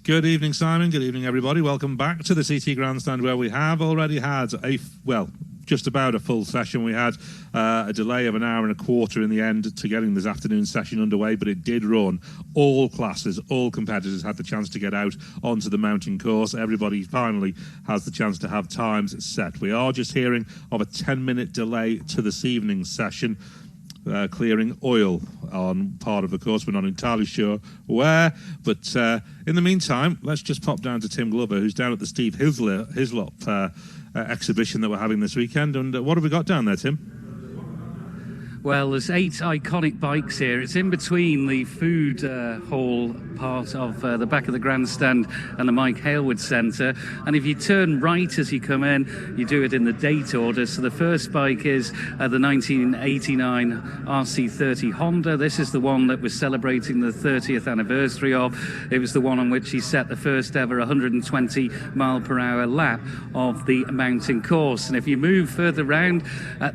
Good evening, Simon. Good evening, everybody. Welcome back to the CT Grandstand, where we have already had just about a full session. We had a delay of an hour and a quarter in the end to getting this afternoon session underway, but it did run. All classes, all competitors had the chance to get out onto the mountain course. Everybody finally has the chance to have times set. We are just hearing of a 10-minute delay to this evening's session. Clearing oil on part of the course. We're not entirely sure where, but in the meantime, let's just pop down to Tim Glover, who's down at the Steve Hislop exhibition that we're having this weekend. And what have we got down there, Tim? Well, there's 8 iconic bikes here. It's in between the food hall part of the back of the grandstand and the Mike Hailwood Centre. And if you turn right as you come in, you do it in the date order. So the first bike is the 1989 RC30 Honda. This is the one that we're celebrating the 30th anniversary of. It was the one on which he set the first ever 120 mile per hour lap of the mountain course. And if you move further round,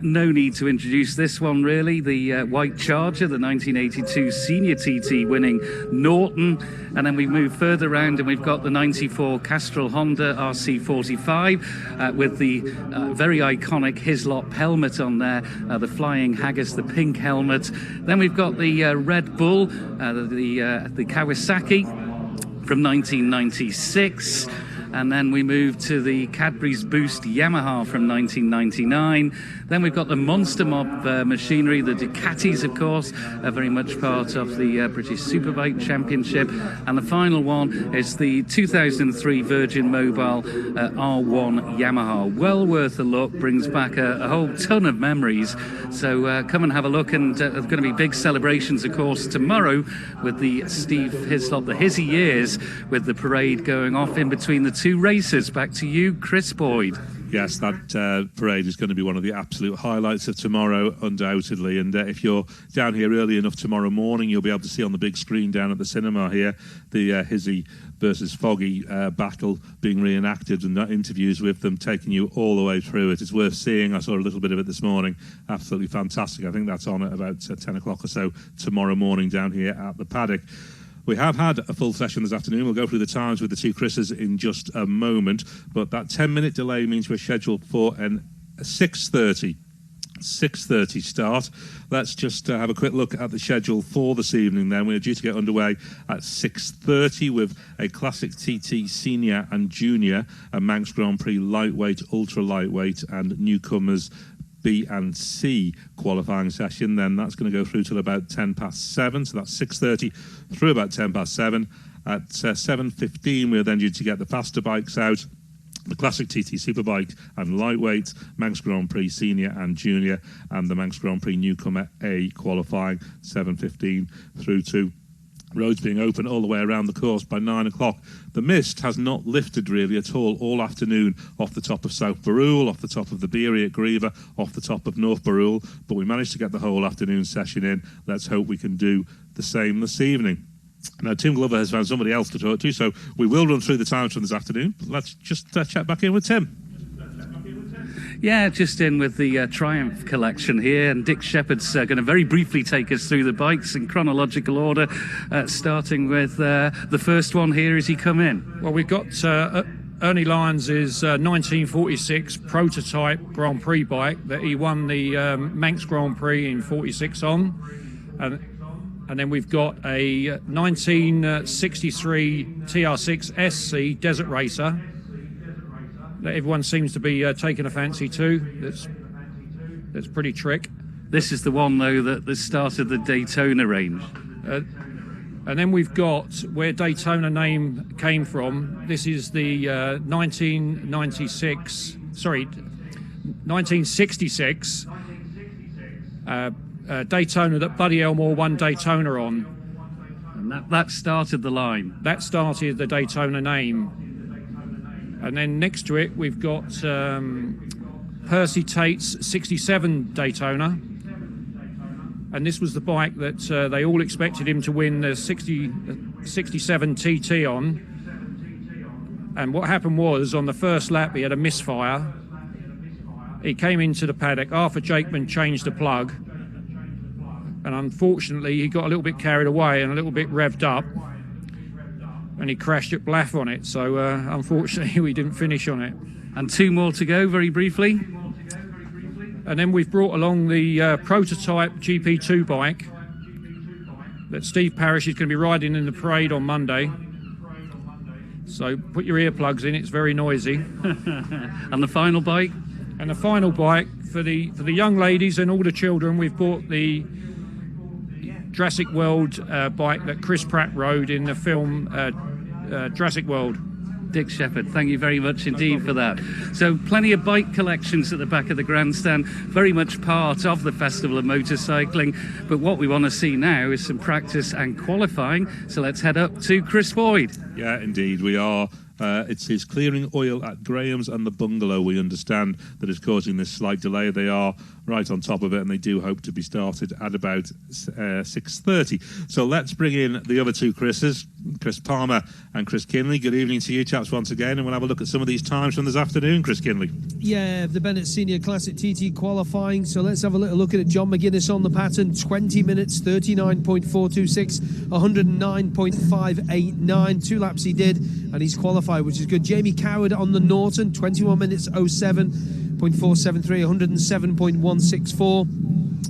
no need to introduce this one really. The White Charger, the 1982 Senior TT winning Norton. And then we move further around and we've got the 94 Castrol Honda RC45 with the very iconic Hislop helmet on there, the Flying Haggis, the pink helmet. Then we've got the Red Bull, the Kawasaki from 1996. And then we move to the Cadbury's Boost Yamaha from 1999. Then we've got the Monster Mob machinery, the Ducatis, of course, very much part of the British Superbike Championship. And the final one is the 2003 Virgin Mobile R1 Yamaha. Well worth a look, brings back a whole ton of memories. So come and have a look. And there's going to be big celebrations, of course, tomorrow with the Steve Hislop, the Hizzy Years, with the parade going off in between the two races. Back to you, Chris Boyd. Yes, that parade is going to be one of the absolute highlights of tomorrow, undoubtedly. And if you're down here early enough tomorrow morning, you'll be able to see on the big screen down at the cinema here the Hizzy versus Foggy battle being reenacted, and interviews with them taking you all the way through it. It's worth seeing. I saw a little bit of it this morning. Absolutely fantastic. I think that's on at about 10 o'clock or so tomorrow morning down here at the paddock. We have had a full session this afternoon. We'll go through the times with the two Chris's in just a moment, but that 10-minute delay means we're scheduled for a 6:30 start. Let's just have a quick look at the schedule for this evening then. We're due to get underway at 6:30 with a Classic TT Senior and Junior, a Manx Grand Prix Lightweight, Ultra Lightweight and Newcomers B and C qualifying session. Then that's going to go through till about 7:10, so that's 6:30 through about 7:10. At 7:15 we're then due to get the faster bikes out, the Classic TT Superbike and Lightweight, Manx Grand Prix Senior and Junior, and the Manx Grand Prix Newcomer A qualifying 7:15 through to roads being open all the way around the course by 9 o'clock. The mist has not lifted really at all afternoon off the top of South Barrule, off the top of the Beery at Griever, off the top of North Barrule, but we managed to get the whole afternoon session in. Let's hope we can do the same this evening. Now, Tim Glover has found somebody else to talk to, so we will run through the times from this afternoon. Let's just check back in with Tim. Yeah, just in with the Triumph collection here, and Dick Shepherd's going to very briefly take us through the bikes in chronological order, starting with the first one here as he come in. Well, we've got Ernie Lyons' 1946 prototype Grand Prix bike that he won the Manx Grand Prix in 46 on, and then we've got a 1963 TR6 SC Desert Racer that everyone seems to be taking a fancy to. That's pretty trick. This is the one, though, that started the Daytona range. And then we've got where Daytona name came from. This is the 1966 Daytona that Buddy Elmore won Daytona on. And that started the line. That started the Daytona name. And then next to it, we've got Percy Tate's 67 Daytona. And this was the bike that they all expected him to win the 67 TT on. And what happened was, on the first lap, he had a misfire. He came into the paddock. Arthur Jakeman changed the plug. And unfortunately, he got a little bit carried away and a little bit revved up. and he crashed at Blaff on it. So unfortunately, we didn't finish on it. And 2 more to go, very briefly. And then we've brought along the prototype GP2 bike that Steve Parrish is going to be riding in the parade on Monday. So put your earplugs in, it's very noisy. And the final bike? And the final bike for the young ladies and all the children, we've bought the Jurassic World bike that Chris Pratt rode in the film Jurassic World. Dick Shepherd, thank you very much indeed for that. So plenty of bike collections at the back of the grandstand, very much part of the Festival of Motorcycling. But what we want to see now is some practice and qualifying. So let's head up to Chris Boyd. Yeah, indeed, we are. It's his clearing oil at Graham's and the bungalow, we understand, that is causing this slight delay. They are right on top of it, and they do hope to be started at about 6:30. So let's bring in the other two Chris's, Chris Palmer and Chris Kinley. Good evening to you chaps once again, and we'll have a look at some of these times from this afternoon, Chris Kinley. Yeah, the Bennett Senior Classic TT qualifying. So let's have a little look at it. John McGuinness on the pattern, 20 minutes, 39.426, 109.589. 2 laps he did, and he's qualified, which is good. Jamie Coward on the Norton, 21 minutes 07.473, 107.164.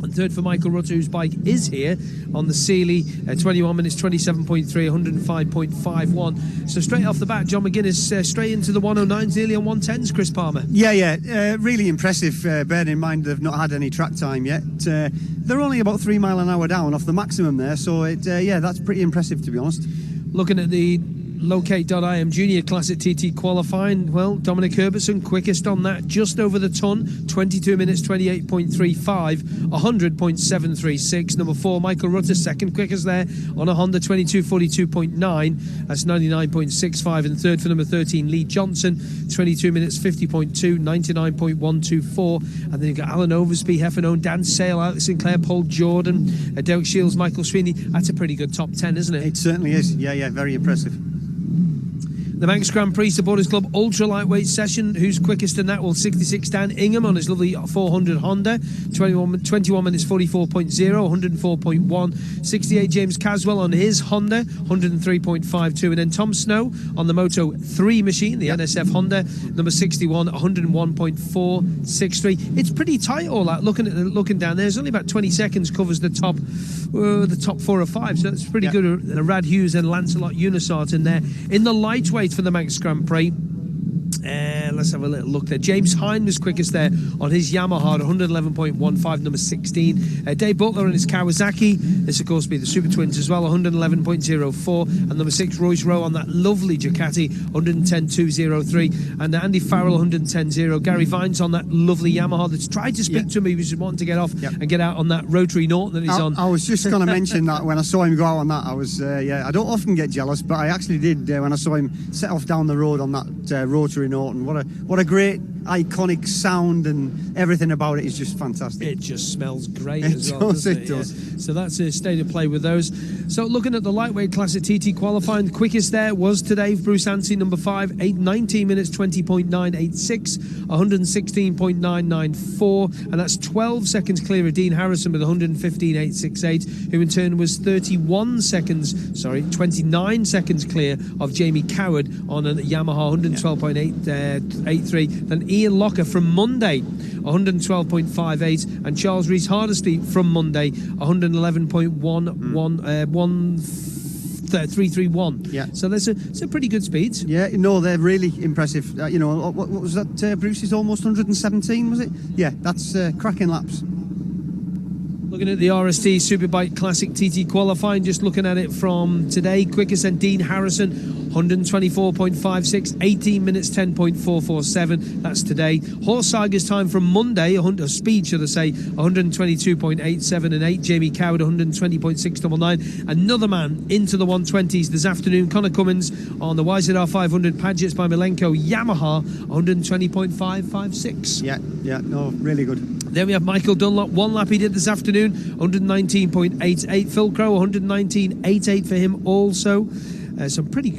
And third for Michael Rutter, whose bike is here on the Sealy, 21 minutes 27.3, 105.51. So straight off the bat, John McGuinness straight into the 109s, nearly on 110s, Chris Palmer. Yeah, really impressive, bearing in mind they've not had any track time yet. They're only about 3 mile an hour down off the maximum there, so that's pretty impressive, to be honest. Looking at the Locate.im Junior Classic TT qualifying, well, Dominic Herbertson quickest on that, just over the ton, 22 minutes 28.35, 100.736. Number 4, Michael Rutter, second quickest there on a Honda, 22.42.9, that's 99.65. And third for number 13, Lee Johnson, 22 minutes 50.2, 99.124. And then you've got Alan Oversby, Heffernan, Dan Sale, Alex Sinclair, Paul Jordan, Derek Shields, Michael Sweeney. That's a pretty good top 10, isn't it? It certainly is. Yeah, very impressive. The Manx Grand Prix Supporters Club Ultra Lightweight Session. Who's quickest in that? Well, 66 Dan Ingham on his lovely 400 Honda, 21 minutes 44.0, 104.1. 68 James Caswell on his Honda, 103.52. And then Tom Snow on the Moto 3 machine, the NSF Honda, number 61, 101.463. It's pretty tight, all that. Looking down there, there's only about 20 seconds covers the top 4 or 5. So that's pretty good. Rad Hughes and Lancelot Unisart in there. In the lightweight for the Manx Grand Prix, let's have a little look there. James Hine was quickest there on his Yamaha, 111.15, number 16. Dave Butler on his Kawasaki. This, of course, be the Super Twins as well, 111.04. And number 6, Royce Rowe on that lovely Ducati, 110.203. And Andy Farrell, 110.0. Gary Vines on that lovely Yamaha that's tried to speak to me. He was wanting to get off and get out on that rotary Norton that he's on. I was just going to mention that when I saw him go out on that, I was, I don't often get jealous, but I actually did when I saw him set off down the road on that rotary Norton. What a great iconic sound, and everything about it is just fantastic. It just smells great as well. It does. Yeah. So that's a state of play with those. So looking at the lightweight classic TT qualifying, the quickest there was today Bruce Ansey, number 5, 19 minutes 20.986, 116.994, and that's 12 seconds clear of Dean Harrison with 115.868, who in turn was 29 seconds clear of Jamie Coward on a Yamaha, 112.883. Then Ian Locker from Monday, 112.58, and Charles Rees Hardesty from Monday, 111.331. Yeah. So that's a pretty good speed. Yeah, no, they're really impressive. What was that? Bruce's almost 117, was it? Yeah, that's cracking laps. Looking at the RST Superbike Classic TT qualifying, just looking at it from today, quickest and Dean Harrison, 124.56, 18 minutes 10.447. That's today. Horse Saga's time from Monday, speed should I say, 122.87 and 8. Jamie Coward, 120.699. Another man into the 120s this afternoon, Connor Cummins on the YZR 500 Padgett's by Milenko Yamaha, 120.556. Yeah, no, really good. Then we have Michael Dunlop, 1 lap he did this afternoon, 119.88. Phil Crow, 119.88 for him also. Some pretty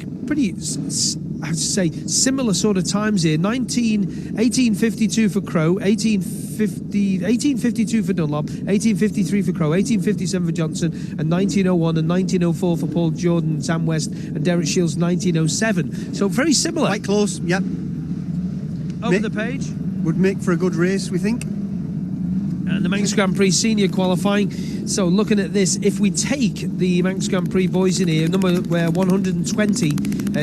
I have to say, similar sort of times here. 1852 for Crow, 1852 for Dunlop, 1853 for Crow, 1857 for Johnson, and 1901 and 1904 for Paul Jordan, Sam West, and Derek Shields, 1907. So very similar. Quite close, yep. Over the page. Would make for a good race, we think. And the Manx Grand Prix senior qualifying. So looking at this, if we take the Manx Grand Prix boys in here, number 120,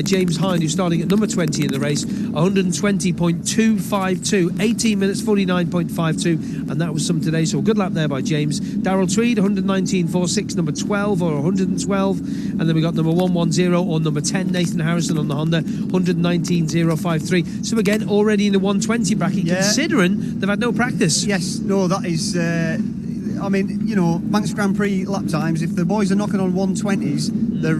James Hine, who's starting at number 20 in the race, 120.252, 18 minutes 49.52, and that was some today. So a good lap there by James. Darrell Tweed, 119.46, number 12 or 112, and then we got number 110 or number 10, Nathan Harrison on the Honda, 119.053. So again, already in the 120 bracket, considering they've had no practice. Yes, no, that is. I mean, you know, Manx Grand Prix lap times. If the boys are knocking on 120s, they're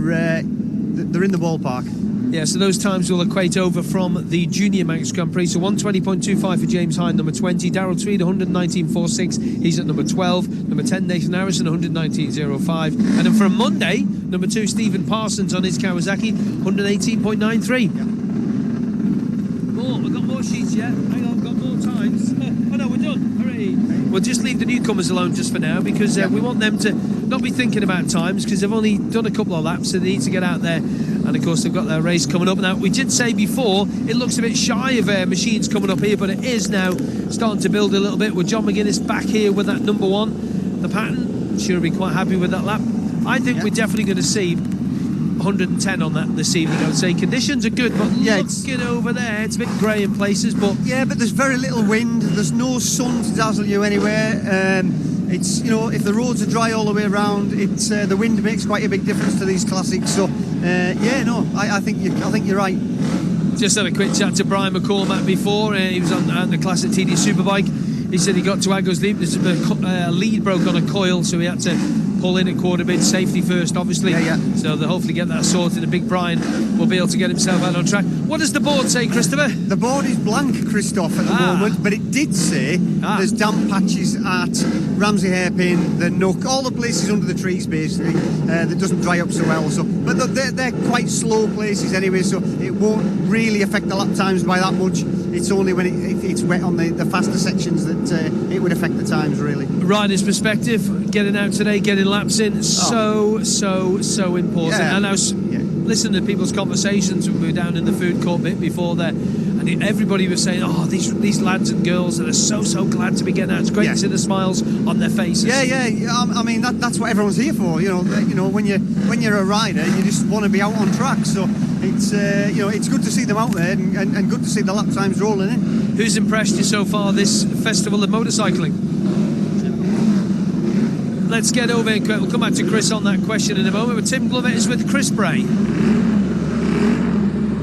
in the ballpark. Yeah, so those times will equate over from the Junior Manx Grand Prix. So 120.25 for James Hine, number 20. Darrell Tweed, 119.46. He's at number 12. Number 10, Nathan Harrison, 119.05. And then from Monday, number 2, Stephen Parsons on his Kawasaki, 118.93. Yeah. More, we've got more sheets yet. Hang on, we've got more times. Oh no, we're done. Hooray. We'll just leave the newcomers alone just for now, because we want them to not be thinking about times, because they've only done a couple of laps, so they need to get out there. And of course they've got their race coming up. Now, we did say before it looks a bit shy of machines coming up here, but it is now starting to build a little bit, with John McGuinness back here with that number 1, the pattern. Sure, will be quite happy with that lap. I think we're definitely going to see 110 on that this evening. I would say conditions are good, but looking over there, it's a bit grey in places, but but there's very little wind. There's no sun to dazzle you anywhere. It's, you know, if the roads are dry all the way around, it's the wind makes quite a big difference to these classics. So I think you're right. Just had a quick chat to Brian McCormack before. He was on the Classic TD Superbike. He said he got to Aggo's Leap. There's a lead broke on a coil, so he had to pull in at quarter bid, safety first, obviously. So they'll hopefully get that sorted, and Big Brian will be able to get himself out on track. What does the board say, Christopher? The board is blank, Christoph, at the moment, but it did say there's damp patches at Ramsey Hairpin, the Nook, all the places under the trees, basically, that doesn't dry up so well. So, but they're quite slow places anyway, so it won't really affect the lap times by that much. It's only when it's wet on the faster sections that it would affect the times, really. Rider's perspective, getting out today, getting laps in, so important. And I was listening to people's conversations when we were down in the food court bit before there, and everybody was saying, these lads and girls that are so glad to be getting out. It's great to see the smiles on their faces. I mean, that's what everyone's here for. You know, when you're a rider, you just want to be out on track. So it's it's good to see them out there, and good to see the lap times rolling in. Who's impressed you so far this festival of motorcycling? Let's get over and we'll come back to Chris on that question in a moment. But Tim Glover is with Chris Bray.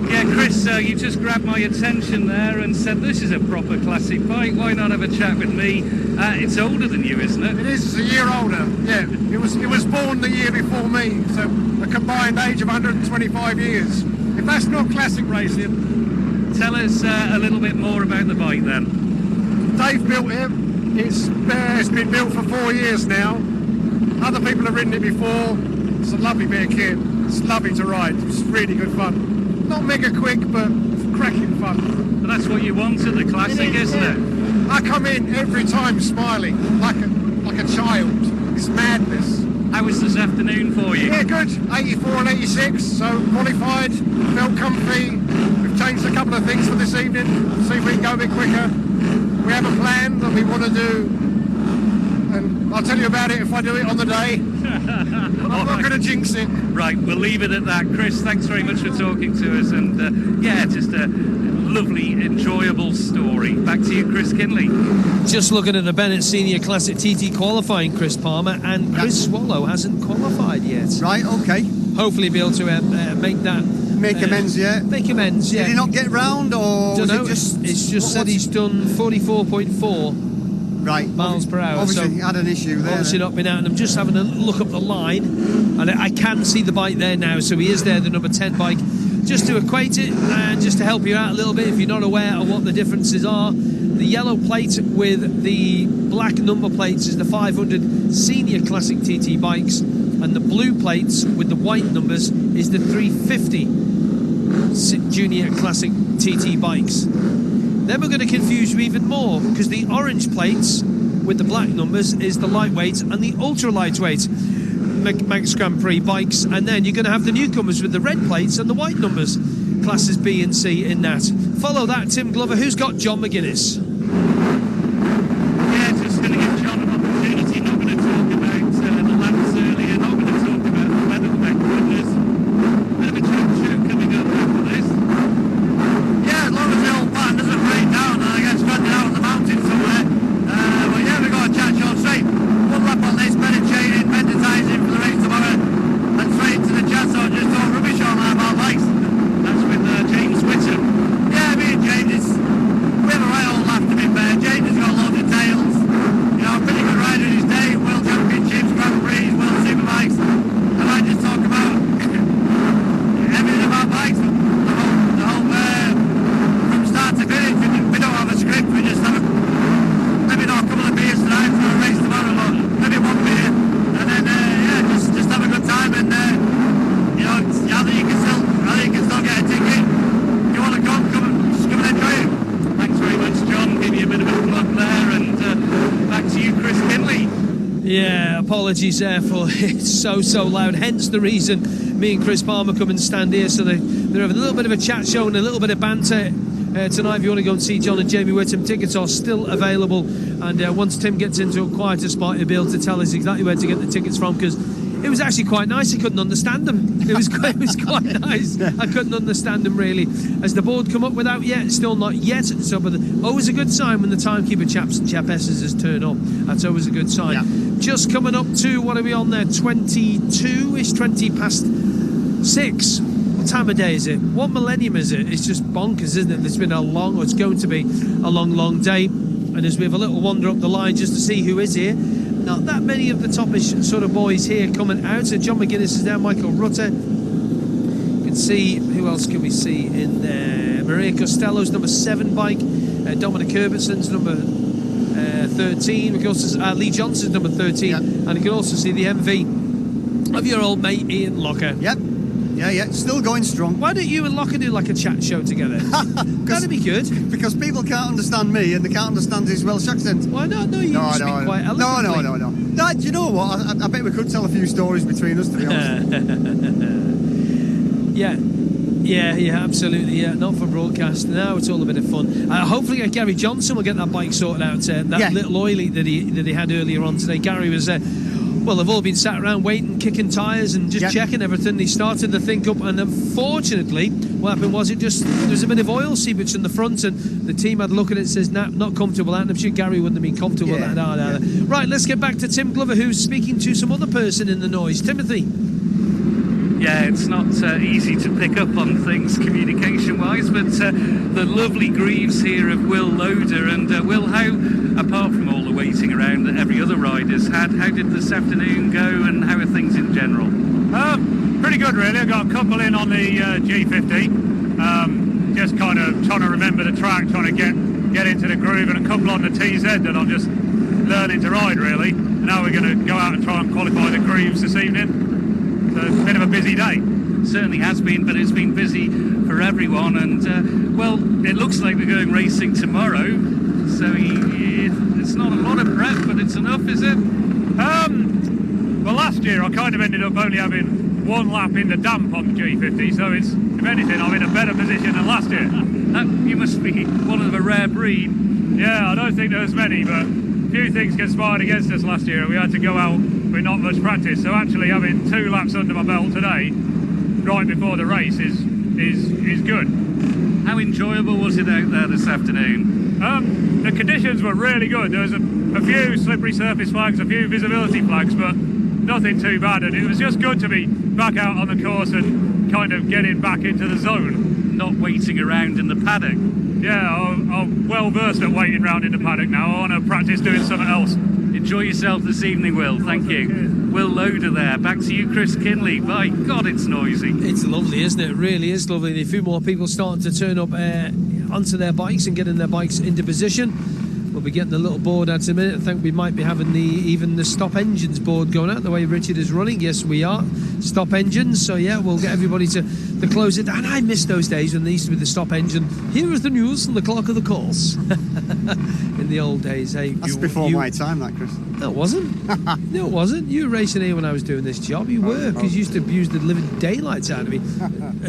Yeah, Chris, you just grabbed my attention there and said this is a proper classic bike. Why not have a chat with me? It's older than you, isn't it? It is. It's a year older. Yeah, it was born the year before me, so a combined age of 125 years. If that's not classic racing, tell us a little bit more about the bike then. Dave built it. It's been built for 4 years now. Other people have ridden it before. It's a lovely bit of kit. It's lovely to ride. It's really good fun. Not mega quick, but cracking fun. But that's what you want at the classic, isn't it? I come in every time smiling, like a child. It's madness. How was this afternoon for you? Yeah, good. 84 and 86, so qualified, felt comfy. We've changed a couple of things for this evening. See if we can go a bit quicker. We have a plan that we want to do, and I'll tell you about it if I do it on the day. I'm not going to jinx it. Right, we'll leave it at that. Chris, thanks very much for talking to us, and just a lovely, enjoyable story. Back to you, Chris Kinley. Just looking at the Bennett Senior Classic TT qualifying, Chris Palmer, and Chris Swallow hasn't qualified yet. Right, okay. Hopefully be able to make that... Make amends, Make amends, Did he not get round, or was it just... It's just said he's done 44.4 miles per hour. Obviously, he had an issue there. Obviously not been out, and I'm just having a look up the line, and I can see the bike there now, so he is there, the number 10 bike. Just to equate it, and just to help you out a little bit, if you're not aware of what the differences are, the yellow plate with the black number plates is the 500 Senior Classic TT bikes, and the blue plates with the white numbers is the 350 Junior Classic TT bikes. Then we're going to confuse you even more, because the orange plates with the black numbers is the lightweight and the ultra lightweight Manx Grand Prix bikes, and then you're going to have the newcomers with the red plates and the white numbers, classes B and C in that. Follow that, Tim Glover. Who's got John McGuinness? Yeah, just going to give John an opportunity. Not going to talk about the laps earlier, not going to talk about the weather effect, but there's a bit of a chat show coming up after this. Yeah, as long as the old plan doesn't break down and I get stranded out on the mountain somewhere. But yeah, we've got a chat show straight. One lap on this, meditating, meditating for the race tomorrow, and straight to the chat show, just talk rubbish on about bikes. That's with James Whittam. Yeah, me and James, we have a right old laugh to be fair. James has got loads of tales. You know, a pretty good rider in his day, World Championships, Grand Prix, World Superbikes. And I just talk about everything about bikes, the whole from start to finish. We don't have a script, we just have maybe not a couple of beers tonight for a race tomorrow, but maybe one beer. And then, yeah, just have a good time. And, you know, I think you can still get a ticket. If you want to come and enjoy it. Thanks very much, John. Give you a bit of a plug there, and back to you, Chris Kinley. Yeah, apologies there for it's so loud. Hence the reason me and Chris Palmer come and stand here, so they're having a little bit of a chat show and a little bit of banter. Tonight, if you want to go and see John and Jamie Whittam, tickets are still available, and once Tim gets into a quieter spot, he'll be able to tell us exactly where to get the tickets from, because it was actually quite nice. He couldn't understand them. It was quite nice. I couldn't understand them really. Has the board come up without yet? Still not yet. So, but always a good sign when the timekeeper chaps and chapesses has turned up. That's always a good sign. Yeah. Just coming up to, what are we on there? 22-ish, 20 past 6. What time of day is it? What millennium is it? It's just bonkers, isn't it? It's been it's going to be a long day. And as we have a little wander up the line just to see who is here, not that many of the toppish sort of boys here coming out. So John McGuinness is there, Michael Rutter. You can see, who else can we see in there? Maria Costello's number 7 bike. Dominic Herbertson's number 13. We can also see, Lee Johnson's number 13. Yep. And you can also see the MV of your old mate Ian Locker. Yep. Yeah, still going strong. Why don't you and Locker do like a chat show together? That'd be good. Because people can't understand me and they can't understand his Welsh accent. Why not? No, you speak quite eloquently. No. No, do you know what? I bet we could tell a few stories between us, to be honest. Yeah, absolutely. Yeah, not for broadcast. Now it's all a bit of fun. Hopefully, Gary Johnson will get that bike sorted out. Little oily that he had earlier on today. Gary was well, they've all been sat around waiting, kicking tyres and just checking everything. They started the thing up, and unfortunately, what happened was there was a bit of oil seepage in the front, and the team had a look at it and says, nah, not comfortable with that, and I'm sure Gary wouldn't have been comfortable with that. Right, let's get back to Tim Glover, who's speaking to some other person in the noise. Timothy. Yeah, it's not easy to pick up on things communication-wise, but the lovely greaves here of Will Loader. And Will, how, apart from all the waiting around that every other rider's had, how did this afternoon go, and how are things in general? Pretty good, really. I got a couple in on the G50. Just kind of trying to remember the track, trying to get into the groove, and a couple on the TZ that I'm just learning to ride, really. And now we're going to go out and try and qualify the greaves this evening. So it's a bit of a busy day. Certainly has been, but it's been busy for everyone. And, well, it looks like we're going racing tomorrow. So it's not a lot of prep, but it's enough, is it? Well, last year I kind of ended up only having one lap in the damp on the G50. So it's, if anything, I'm in a better position than last year. You must be one of a rare breed. Yeah, I don't think there's many, but a few things conspired against us last year. We had to go out with not much practice, so actually having 2 laps under my belt today, right before the race, is good. How enjoyable was it out there this afternoon? The conditions were really good. There was a few slippery surface flags, a few visibility flags, but nothing too bad, and it was just good to be back out on the course and kind of getting back into the zone. Not waiting around in the paddock. Yeah, I'm well versed at waiting around in the paddock now. I want to practice doing something else. Enjoy yourself this evening, Will. Thank you. Will Loader there. Back to you, Chris Kinley. By God, it's noisy. It's lovely, isn't it? It really is lovely. A few more people starting to turn up onto their bikes and getting their bikes into position. We'll be getting the little board out in a minute. I think we might be having even the stop engines board going out the way Richard is running. Yes, we are. stop engines. So yeah, we'll get everybody to close it down. I miss those days when there used to be the stop engine. Here is the news from the clock of the course. In the old days, hey. That's before my time, that, Chris. No, it wasn't. No, it wasn't. You were racing here when I was doing this job. You were, because you used to abuse the living daylights out of me.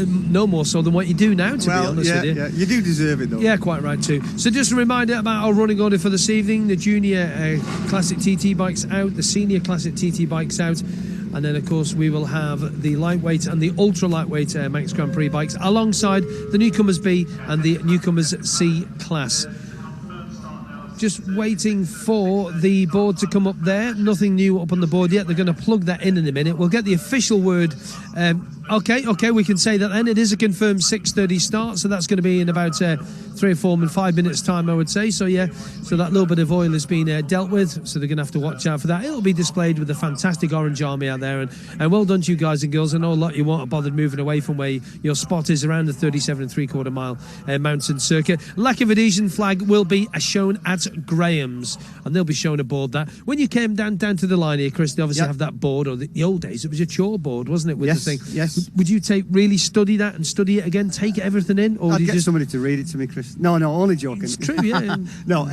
No more so than what you do now, to be honest with you. Yeah, you do deserve it, though. Yeah, quite right too. So just a reminder about our running order for this evening. The junior classic TT bikes out, the senior classic TT bikes out, and then of course we will have the lightweight and the ultra lightweight Manx Grand Prix bikes alongside the newcomers B and the newcomers C class. Just waiting for the board to come up there. Nothing new up on the board yet. They're going to plug that in a minute. We'll get the official word. Okay, we can say that then. It is a confirmed 6:30 start, so that's going to be in about 3 or 4 and 5 minutes time, I would say. So yeah, so that little bit of oil has been dealt with, so they're going to have to watch out for that. It'll be displayed with a fantastic orange army out there, and well done to you guys and girls. I know a lot you won't have bothered moving away from where your spot is around the 37 3/4 mile mountain circuit. Lack of adhesion flag will be shown at Graham's, and they'll be shown aboard that. When you came down to the line here, Chris, they obviously have that board, or the old days it was a chore board, wasn't it, with the thing? Yes. Would you really study that and study it again, take everything in, or I'd would you get just... somebody to read it to me, Chris. No, only joking. It's true, yeah. No,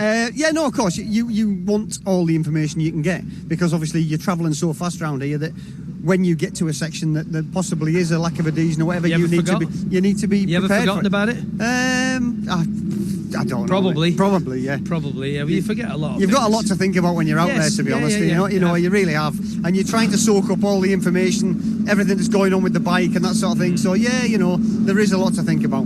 of course, you want all the information you can get, because obviously you're travelling so fast around here that when you get to a section that possibly is a lack of adhesion or whatever, you need to be You ever prepared forgotten for about it? I don't know. Probably, yeah. Probably, yeah. Well, you forget a lot. You've got a lot to think about when you're out there, to be honest. You really have, and you're trying to soak up all the information, everything that's going on with the bike and that sort of thing. So there is a lot to think about.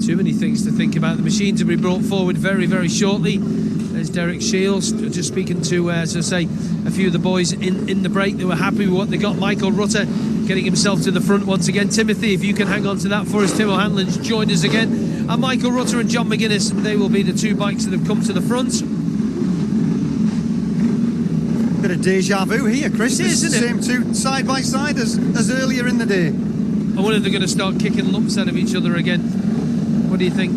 Too many things to think about. The machine to be brought forward very, very shortly. There's Derek Shields just speaking to, as I say, a few of the boys in the break. They were happy with what they got. Michael Rutter getting himself to the front once again. Timothy, if you can hang on to that for us. Tim O'Hanlon's joined us again. And Michael Rutter and John McGuinness, they will be the two bikes that have come to the front. Bit of deja vu here, Chris. It is, isn't it? Same two side by side as earlier in the day. I wonder if they're going to start kicking lumps out of each other again. What do you think?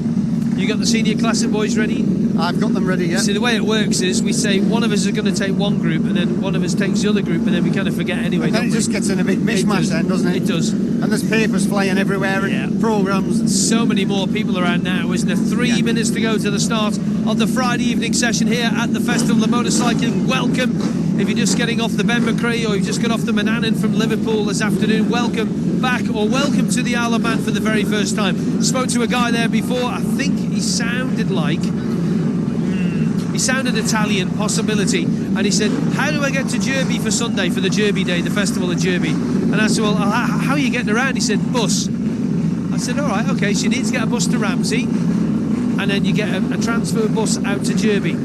You got the senior classic boys ready? I've got them ready, yeah. See, the way it works is we say one of us is going to take one group, and then one of us takes the other group, and then we kind of forget anyway. And then it just gets in a big mishmash then, doesn't it? It does. And there's papers flying everywhere and programmes. So many more people around now, isn't there? 3 minutes to go to the start of the Friday evening session here at the Festival of Motorcycling. Welcome. If you're just getting off the Ben McCree or you've just got off the Manannan from Liverpool this afternoon, welcome back, or welcome to the Isle of Man for the very first time. Spoke to a guy there before. I think he sounded like... He sounded Italian, possibility, and he said, how do I get to Derby for Sunday, for the Derby Day, the Festival of Derby? And I said, well, how are you getting around? He said, bus. I said, all right, okay, so you need to get a bus to Ramsey, and then you get a transfer bus out to Derby.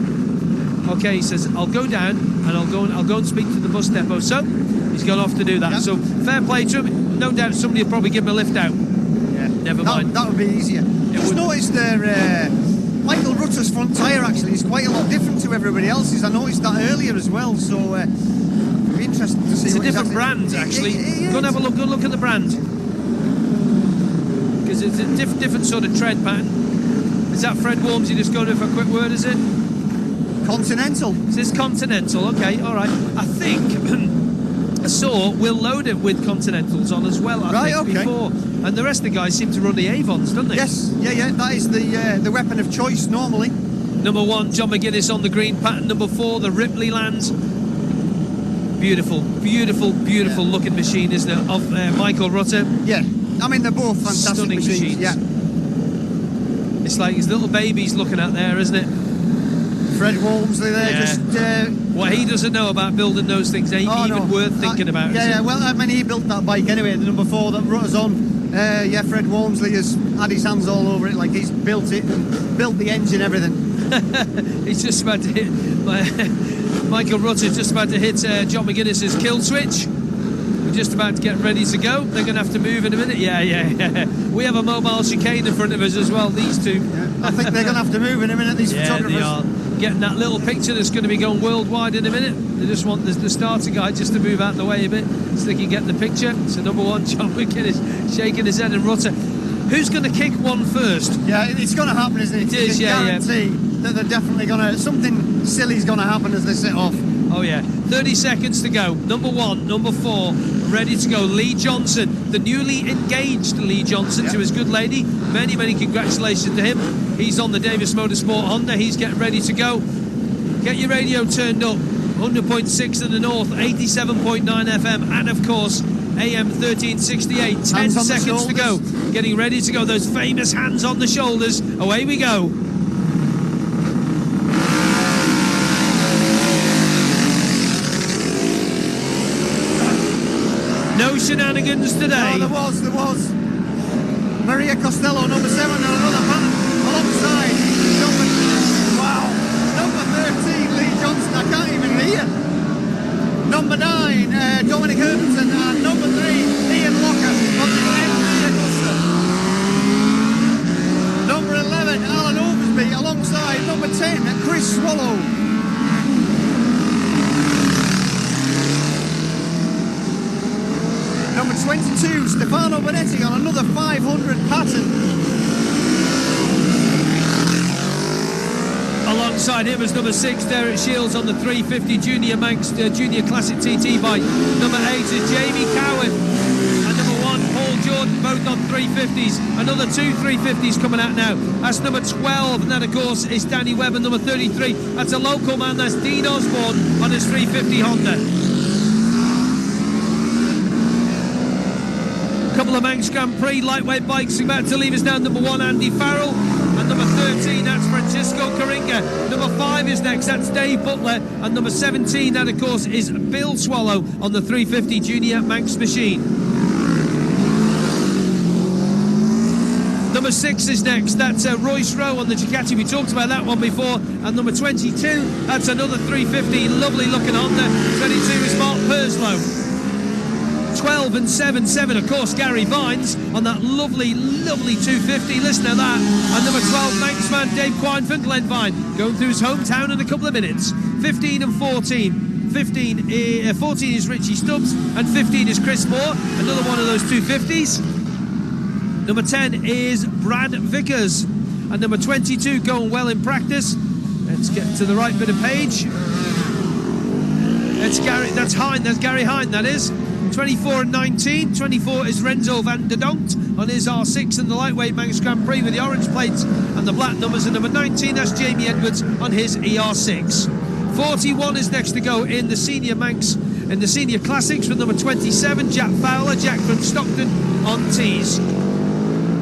Okay, he says, I'll go down, and I'll go and speak to the bus depot. So, he's gone off to do that. Yep. So, fair play to him. No doubt somebody will probably give him a lift out. Yeah. Never mind. That would be easier. Just noticed there... Michael Rutter's front tyre actually is quite a lot different to everybody else's. I noticed that earlier as well, so it'll be interesting to see. It's a different brand, actually. Go and have a look. Go look at the brand, because it's a different sort of tread pattern. Is that Fred Walmsley just going in for a quick word? Is it Continental? Is this Continental? Okay, all right. I think I saw Will Loader with Continentals on as well. I think before. And the rest of the guys seem to run the Avons, don't they? Yes, yeah. That is the weapon of choice normally. Number 1, John McGuinness on the green pattern. Number 4, the Ripley Lands. Beautiful looking machine, isn't it? Of Michael Rutter. Yeah, I mean they're both fantastic Stunning machines. Yeah, it's like his little babies looking out there, isn't it? Fred Walmsley there, just what he doesn't know about building those things ain't even worth thinking about. Yeah, well, I mean he built that bike anyway. The number 4 that Rutter's on. Fred Walmsley has had his hands all over it, like he's built it and built the engine, everything. He's just about to hit Michael Rutter's just about to hit John McGuinness's kill switch. We're just about to get ready to go. They're going to have to move in a minute. Yeah. We have a mobile chicane in front of us as well, these two. I think they're going to have to move in a minute, these photographers. They are. Getting that little picture that's going to be going worldwide in a minute. They just want the starter guy just to move out the way a bit so they can get the picture. So number 1, John McGuinness shaking his head, and Rutter. Who's going to kick one first? Yeah, it's going to happen, isn't it? It is, guarantee that they're definitely going to... Something silly's going to happen as they set off. Oh, yeah. 30 seconds to go. Number 1, number 4, ready to go. Lee Johnson, the newly engaged Lee Johnson to his good lady. Many, many congratulations to him. He's on the Davis Motorsport Honda. He's getting ready to go. Get your radio turned up. 100.6 in the north, 87.9 FM, and of course AM 1368. 10 seconds to go. Getting ready to go. Those famous hands on the shoulders. Away we go. No shenanigans today. Oh, there was. Maria Costello, number 7, and another man alongside. Number 13, Lee Johnson. I can't even hear. Number 9, Dominic Hermanson, and number 3, Ian Locker on the MV Augusta. Number 11, Alan Oversby, alongside number 10, Chris Swallow. Number 22, Stefano Bonetti on another 500 pattern. Alongside him is number 6, Derek Shields on the 350 Junior Manx Junior Classic TT bike. Number 8 is Jamie Cowan. And number 1, Paul Jordan, both on 350s. Another 2 350s coming out now. That's number 12, and that, of course, is Danny Webber, number 33. That's a local man, that's Dean Osborne on his 350 Honda. Couple of Manx Grand Prix lightweight bikes about to leave us now. Number 1, Andy Farrell, and number 13, that's Francisco Coringa. Number 5 is next, that's Dave Butler, and number 17, that of course is Bill Swallow on the 350 Junior Manx machine. Number 6 is next, that's Royce Rowe on the Ducati. We talked about that one before. And number 22, that's another 350, lovely looking Honda. 22 is Mark Perslow. 12 and 7, of course, Gary Vines on that lovely 250. Listen to that. And number 12, Manxman Dave Quine from Glenvine, going through his hometown in a couple of minutes. 15 and 14. 14 is Richie Stubbs, and 15 is Chris Moore, another one of those 250s. Number 10 is Brad Vickers, and number 22 going well in practice. Let's get to the right bit of page. That's Gary Hine, that is. 24 and 19. 24 is Renzo van der Donk on his R6 in the lightweight Manx Grand Prix with the orange plates and the black numbers. And number 19, that's Jamie Edwards on his ER6. 41 is next to go in the senior Manx, in the senior classics with number 27, Jack Fowler, Jack from Stockton on T's.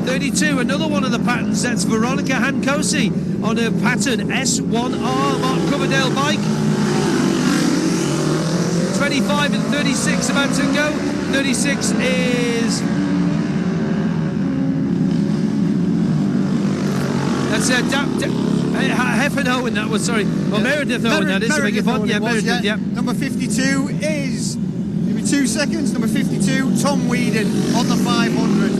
32, another one of the patterns, that's Veronica Hancosi on a pattern S1R Mark Coverdale bike. 25 and 36 about to go. 36 is... That's Heffen Owen, that was, sorry. Well, Meredith Owen, that is. Meredith Owen, yeah, Meredith, yeah. Number 52 is, give me 2 seconds, number 52, Tom Whedon on the 500.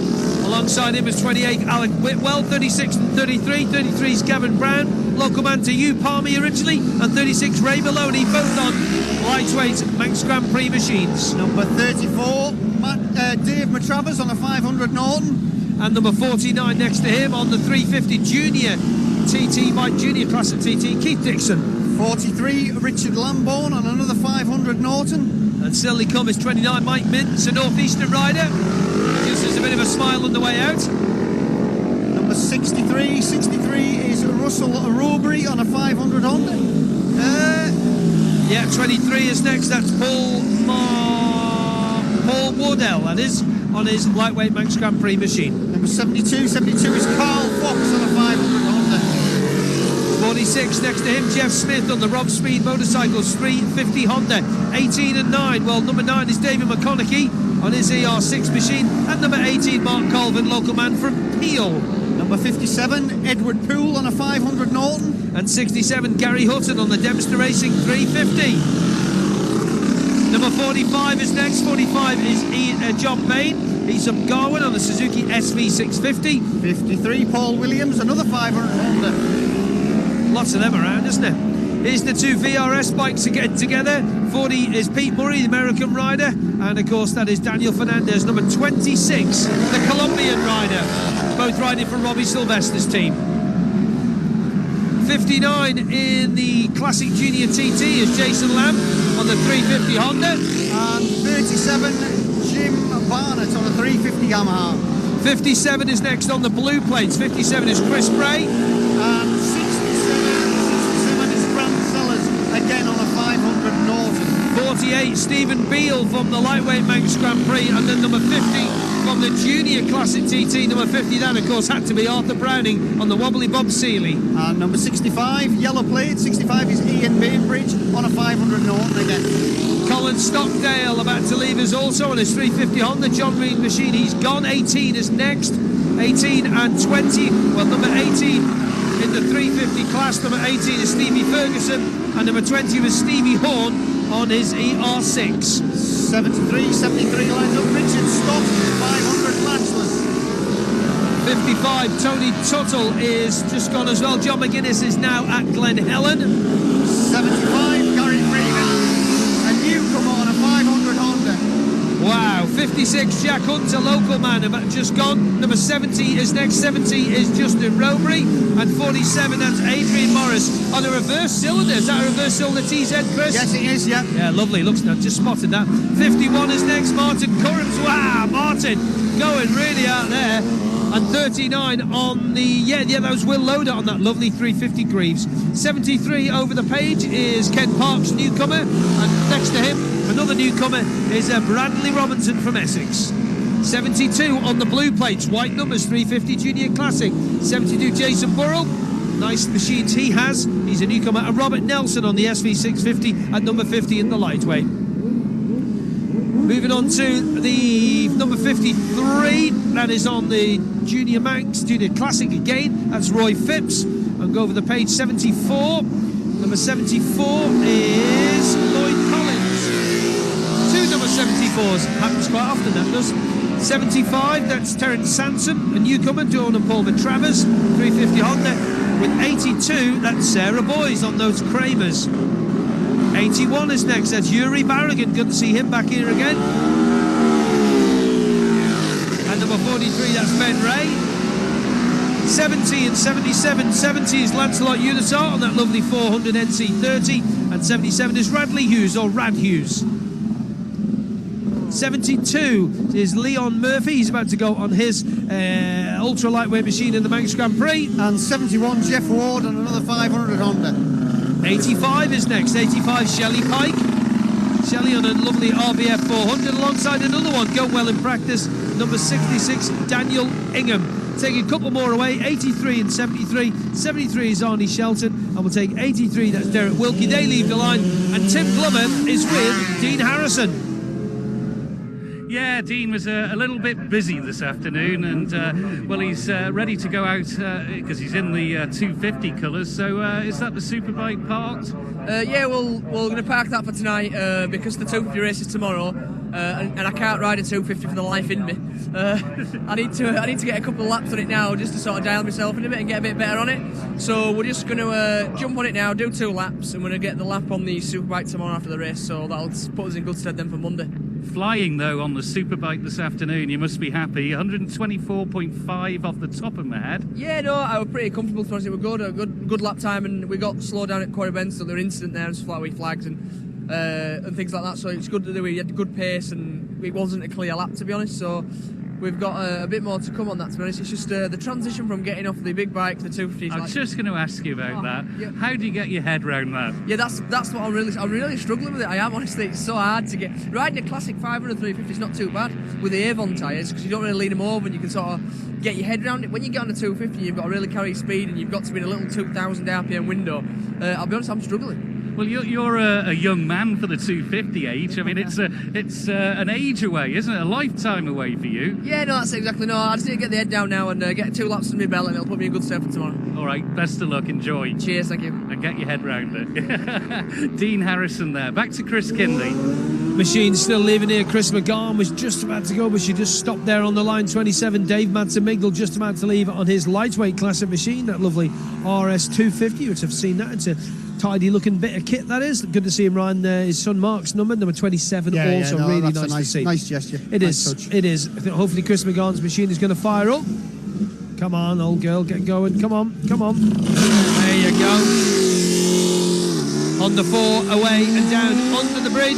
Alongside him is 28, Alec Whitwell. 36 and 33. 33 is Gavin Brown, local man to Hugh Palmy originally, and 36 Ray Maloney, both on lightweight Manx Grand Prix machines. Number 34, Dave Matravers on a 500 Norton. And number 49 next to him on the 350 Junior TT bike, Junior Classic TT, Keith Dixon. 43, Richard Lambourne on another 500 Norton. And still he comes 29, Mike Mintz, a northeastern rider. Just as a bit of a smile on the way out. Number 63 is Russell Robury on a 500 Honda. 23 is next, that's Paul Wardell, that is, on his lightweight Manx Grand Prix machine. Number 72 is Carl Fox on a 500 Honda. 46 next to him, Jeff Smith on the Rob Speed Motorcycles 350 Honda. 18 and 9, well, number 9 is David McConaughey on his ER6 machine, and number 18, Mark Colvin, local man from Peel. Number 57, Edward Poole on a 500 Norton. And 67, Gary Hutton on the Dempster Racing 350. Number 45 is next. 45 is John Bain. He's from Garwin on the Suzuki SV650. 53, Paul Williams, another 500 Honda. Lots of them around, isn't there? Here's the two VRS bikes again together. 40 is Pete Murray, the American rider. And of course, that is Daniel Fernandez, number 26, the Colombian rider. Both riding for Robbie Sylvester's team. 59 in the Classic Junior TT is Jason Lamb on the 350 Honda. And 37, Jim Barnett on a 350 Yamaha. 57 is next on the blue plates. 57 is Chris Bray. And 67 is Grant Sellers, again on a 500 Norton. 48, Stephen Beale from the lightweight Manx Grand Prix. And then number 50 from the junior classic TT. Number 50, that of course had to be Arthur Browning on the wobbly Bob Seeley. And number 65, yellow plate. 65 is Ian Bainbridge on a 500 Norton again. Colin Stockdale about to leave us also on his 350 Honda John Reed machine. He's gone. 18 is next. 18 and 20. Well, number 18 in the 350 class. Number 18 is Stevie Ferguson. And number 20 was Stevie Horn on his ER6. 73 lines up. Richard Stott, 500 Matchless. 55, Tony Tuttle is just gone as well. John McGuinness is now at Glen Helen. 75, Gary Freeman. A newcomer on a 500 Honda. Wow, 56, Jack Hunter, local man, about just gone. Number 70 is next. 70 is Justin Rowbury. And 47, that's Adrian Morris on a reverse cylinder. Is that a reverse cylinder TZ, Chris? Yes, it is, yeah. Yeah, lovely. Looks now, just spotted that. 51 is next, Martin Currams. Wow, Martin going really out there. And 39 on the, that was Will Loader on that lovely 350 Greaves. 73 over the page is Ken Parks, newcomer. And next to him, another newcomer is Bradley Robinson from Essex. 72 on the blue plates, white numbers, 350 Junior Classic. 72 Jason Burrell, nice machines he has. He's a newcomer. And Robert Nelson on the SV650 at number 50 in the lightweight. Moving on to the number 53, that is on the Junior Manx, Junior Classic again. That's Roy Phipps. And go over the page, 74. Number 74 is Lloyd Collins. Two number 74s, happens quite often, that does. 75, that's Terence Sansom, a newcomer, Dawn and Paul Travers, 350 Honda. With 82, that's Sarah Boys on those Kramers. 81 is next, that's Yuri Barragan, good to see him back here again. And number 43, that's Ben Ray. 70 and 77, 70 is Lancelot Unisar on that lovely 400 NC30, and 77 is Radley Hughes, or Rad Hughes. 72 is Leon Murphy, he's about to go on his ultra lightweight machine in the Manx Grand Prix. And 71, Jeff Ward on another 500 Honda. 85 is next, 85 Shelley Pike. Shelley on a lovely RBF 400 alongside another one, go well in practice, number 66 Daniel Ingham. Take a couple more away, 83 and 73. 73 is Arnie Shelton, and we'll take 83, that's Derek Wilkie. They leave the line, and Tim Glover is with Dean Harrison. Yeah, Dean was a little bit busy this afternoon, and he's ready to go out because he's in the 250 colours. So is that the Superbike parked? We're going to park that for tonight because the 250 race is tomorrow, and I can't ride a 250 for the life in me. I need to get a couple of laps on it now just to sort of dial myself in a bit and get a bit better on it. So we're just going to jump on it now, do 2 laps, and we're going to get the lap on the Superbike tomorrow after the race. So that'll put us in good stead then for Monday. Flying though on the Superbike this afternoon, you must be happy. 124.5 off the top of my head. Yeah, no, I was pretty comfortable. To it was good, a good lap time, and we got slowed down at Quarry Bend, so there were incident there and flat away flags and things like that. So it's good that we had a good pace, and it wasn't a clear lap to be honest. So we've got a bit more to come on that to be honest. It's just the transition from getting off the big bike to the 250. I was just going to ask you about that. Yeah. How do you get your head around that? Yeah, that's what I'm really struggling with it. I am honestly, it's so hard to get riding a classic 500 350 is not too bad with the Avon tyres because you don't really lean them over and you can sort of get your head around it. When you get on a 250, you've got to really carry speed and you've got to be in a little 2,000 RPM window. I'll be honest, I'm struggling. Well, you're a young man for the 250 age. I mean, it's an age away, isn't it? A lifetime away for you. Yeah, no, that's exactly. No, I just need to get the head down now and get 2 laps under my belt, and it'll put me in good stead for tomorrow. All right, best of luck. Enjoy. Cheers, thank you. And get your head round it. Dean Harrison there. Back to Chris Kinley. Machine still leaving here. Chris McGarn was just about to go, but she just stopped there on the line. 27, Dave Madsen-Migdal just about to leave on his lightweight classic machine, that lovely RS250, which I've seen that. It's a tidy looking bit of kit, that is. Good to see him riding his son Mark's number 27, really nice to see. Nice gesture. It nice is. Touch. It is. Hopefully Chris McGarn's machine is going to fire up. Come on, old girl, get going. Come on. There you go. On the 4, away and down under the bridge.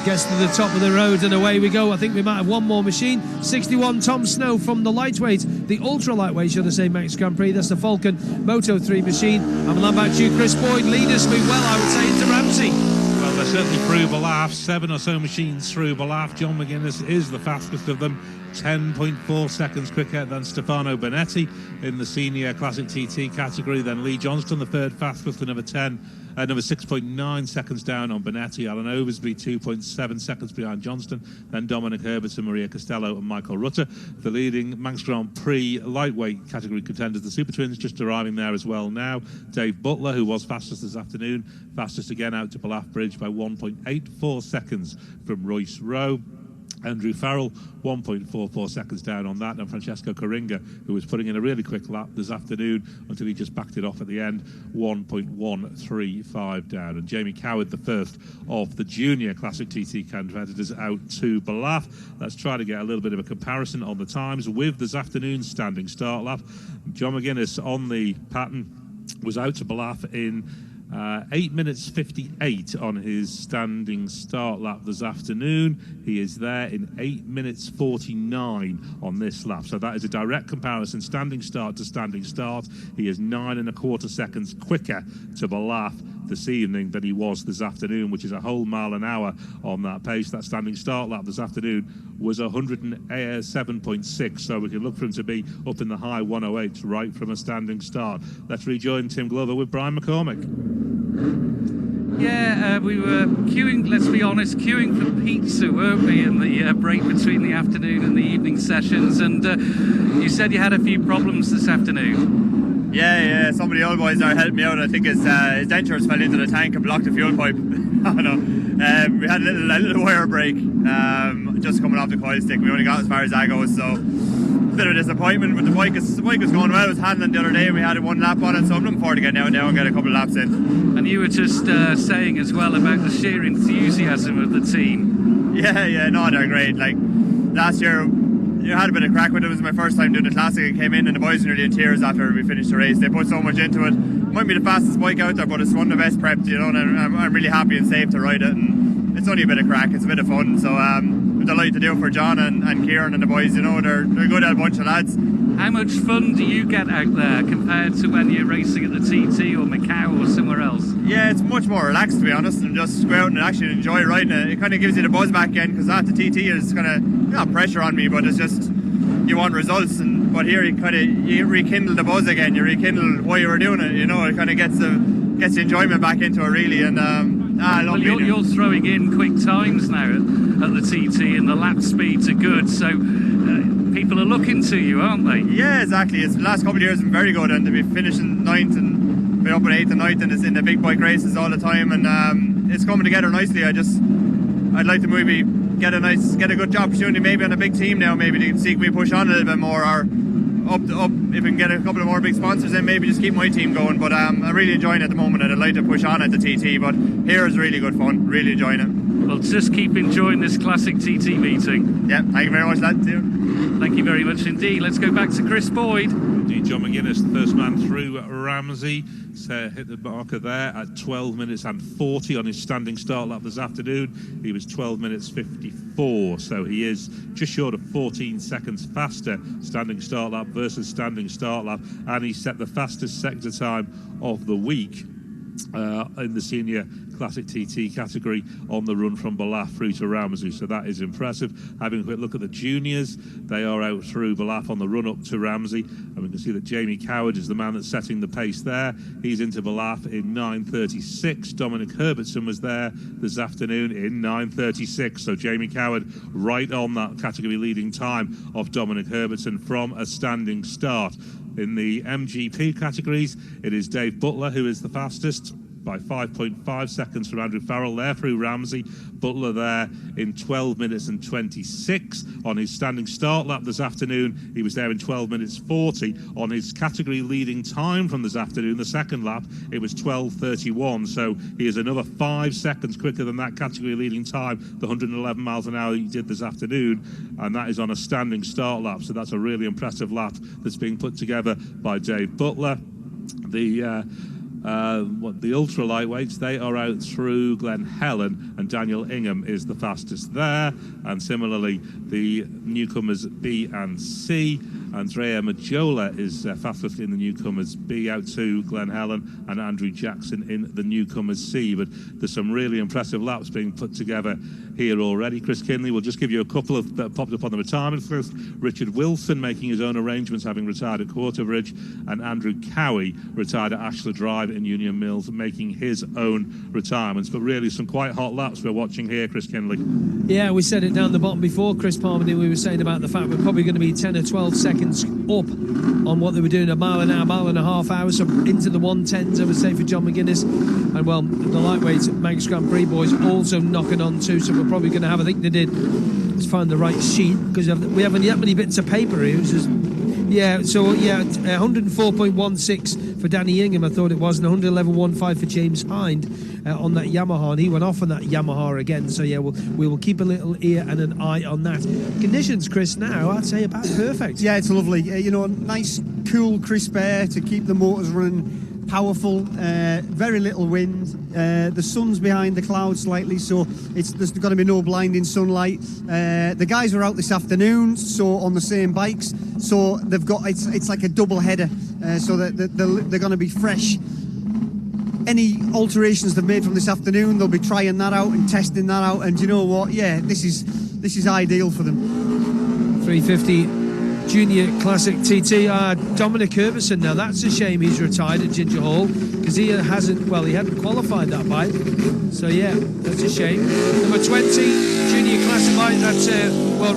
gets to the top of the road, and away we go. I think we might have one more machine. 61 Tom Snow from the lightweight, the ultra lightweight, should I say, Manx Grand Prix. That's the Falcon Moto 3 machine. I'm land back to you, Chris Boyd. Lead us well, I would say, into Ramsey. Well, they're certainly through Balaf, 7 or so machines through Balaf. John McGuinness is the fastest of them, 10.4 seconds quicker than Stefano Bonetti in the senior classic TT category. Then Lee Johnston, the third fastest, the number 6.9 seconds down on Bonetti. Alan Oversby, 2.7 seconds behind Johnston. Then Dominic Herbertson, Maria Costello and Michael Rutter. The leading Manx Grand Prix lightweight category contenders, the Super Twins, just arriving there as well now. Dave Butler, who was fastest this afternoon, fastest again out to Balaf Bridge by 1.84 seconds from Royce Rowe. Andrew Farrell, 1.44 seconds down on that, and Francesco Coringa, who was putting in a really quick lap this afternoon until he just backed it off at the end, 1.135 down. And Jamie Coward, the first of the junior classic TT competitors, out to Balaf. Let's try to get a little bit of a comparison on the times with this afternoon's standing start lap. John McGuinness on the pattern was out to Balaf in 8 minutes 58 on his standing start lap this afternoon. He is there in 8 minutes 49 on this lap. So that is a direct comparison, standing start to standing start. He is 9.25 seconds quicker to Balaf this evening than he was this afternoon, which is a whole mile an hour on that pace. That standing start lap this afternoon was 107.6, so we can look for him to be up in the high 108s right from a standing start. Let's rejoin Tim Glover with Brian McCormick. Yeah, we were queuing, let's be honest, queuing for pizza, weren't we, in the break between the afternoon and the evening sessions, and you said you had a few problems this afternoon. Yeah, some of the old boys are helping me out. I think his dentures fell into the tank and blocked the fuel pipe. I don't know. We had a little wire break just coming off the coil stick. We only got as far as that goes, so a bit of disappointment with the bike. The bike was going well. It was handling the other day, and we had one lap on it, so I'm looking forward to getting out now and get a couple of laps in. And you were just saying as well about the sheer enthusiasm of the team. Yeah, no, they're great. Like last year, I had a bit of crack with it. It was my first time doing the classic. I came in and the boys were nearly in tears after we finished the race. They put so much into it. It might be the fastest bike out there, but it's one of the best prepped, and I'm really happy and safe to ride it. And it's only a bit of crack. It's a bit of fun. So I'm delighted to do it for John and Kieran and the boys. They're good at a bunch of lads. How much fun do you get out there compared to when you're racing at the TT or Macau or somewhere else? Yeah, it's much more relaxed, to be honest, and just go out and actually enjoy riding it. It kind of gives you the buzz back again, because at the TT is kind of not pressure on me, but it's just you want results. But here you rekindle the buzz again. You rekindle why you were doing it. It kind of gets the enjoyment back into it, really. And I love you're throwing in quick times now at the TT, and the lap speeds are good. So people are looking to you, aren't they? Yeah, exactly. It's the last couple of years have been very good, and to be finishing 9th and be up in 8th and 9th, and it's in the big bike races all the time, and it's coming together nicely. I'd like to maybe get a good opportunity maybe on a big team now, maybe to see if we push on a little bit more, or up if we can get a couple of more big sponsors in, maybe just keep my team going. But I'm really enjoying it at the moment, and I'd like to push on at the TT, but here is really good fun, really enjoying it. Well, just keep enjoying this classic TT meeting. Yeah, thank you very much, lads. Thank you very much indeed. Let's go back to Chris Boyd. Indeed, John McGuinness, the first man through Ramsey, hit the marker there at 12 minutes and 40 on his standing start lap this afternoon. He was 12 minutes 54, so he is just short of 14 seconds faster standing start lap versus standing start lap, and he set the fastest sector time of the week in the senior classic TT category on the run from Balaf through to Ramsey, so that is impressive. Having a quick look at the juniors, they are out through Balaf on the run up to Ramsey, and we can see that Jamie Coward is the man that's setting the pace there. He's into Balaf in 9:36. Dominic Herbertson was there this afternoon in 9:36, so Jamie Coward right on that category leading time of Dominic Herbertson from a standing start. In the MGP categories, it is Dave Butler who is the fastest by 5.5 seconds from Andrew Farrell there through Ramsey. Butler there in 12 minutes and 26 on his standing start lap this afternoon. He was there in 12 minutes 40 on his category leading time from this afternoon. The second lap, it was 12:31, so he is another 5 seconds quicker than that category leading time, the 111 miles an hour he did this afternoon, and that is on a standing start lap, so that's a really impressive lap that's being put together by Dave Butler. The The ultra lightweights, they are out through Glen Helen, and Daniel Ingham is the fastest there. And similarly, the newcomers B and C, Andrea Majola is fastest in the newcomers B out to Glen Helen, and Andrew Jackson in the newcomers C. But there's some really impressive laps being put together here already. Chris Kinley will just give you a couple of that popped up on the retirement list. Richard Wilson making his own arrangements, having retired at Quarterbridge, and Andrew Cowie retired at Ashler Drive in Union Mills, making his own retirements. But really some quite hot laps we're watching here, Chris Kinley. Yeah, we said it down the bottom before, Chris Palmer. We were saying about the fact we're probably going to be 10 or 12 seconds up on what they were doing, a mile an hour, mile and a half hours, so into the 110s, I would say, for John McGuinness. And well, the lightweight Manx Grand Prix boys also knocking on too, so we're probably going to have, I think they did, let's find the right sheet, because we haven't that many bits of paper here. It's just, 104.16 for Danny Ingham, I thought it was, and 111.15 for James Hind on that Yamaha, and he went off on that Yamaha again. So yeah, we will keep a little ear and an eye on that. Conditions, Chris, now I'd say about perfect. Yeah, it's lovely. Nice, cool, crisp air to keep the motors running. Powerful, very little wind. The sun's behind the clouds slightly, so there's going to be no blinding sunlight. The guys were out this afternoon, so on the same bikes, so they've got it's like a double header, so that they're going to be fresh. Any alterations they've made from this afternoon, they'll be trying that out and testing that out. And you know what? Yeah, this is ideal for them. 350. Junior Classic TT, Dominic Herberson. Now that's a shame he's retired at Ginger Hall, because he hadn't qualified that bike. So yeah, that's a shame. Number 20, Junior Classic bike. That's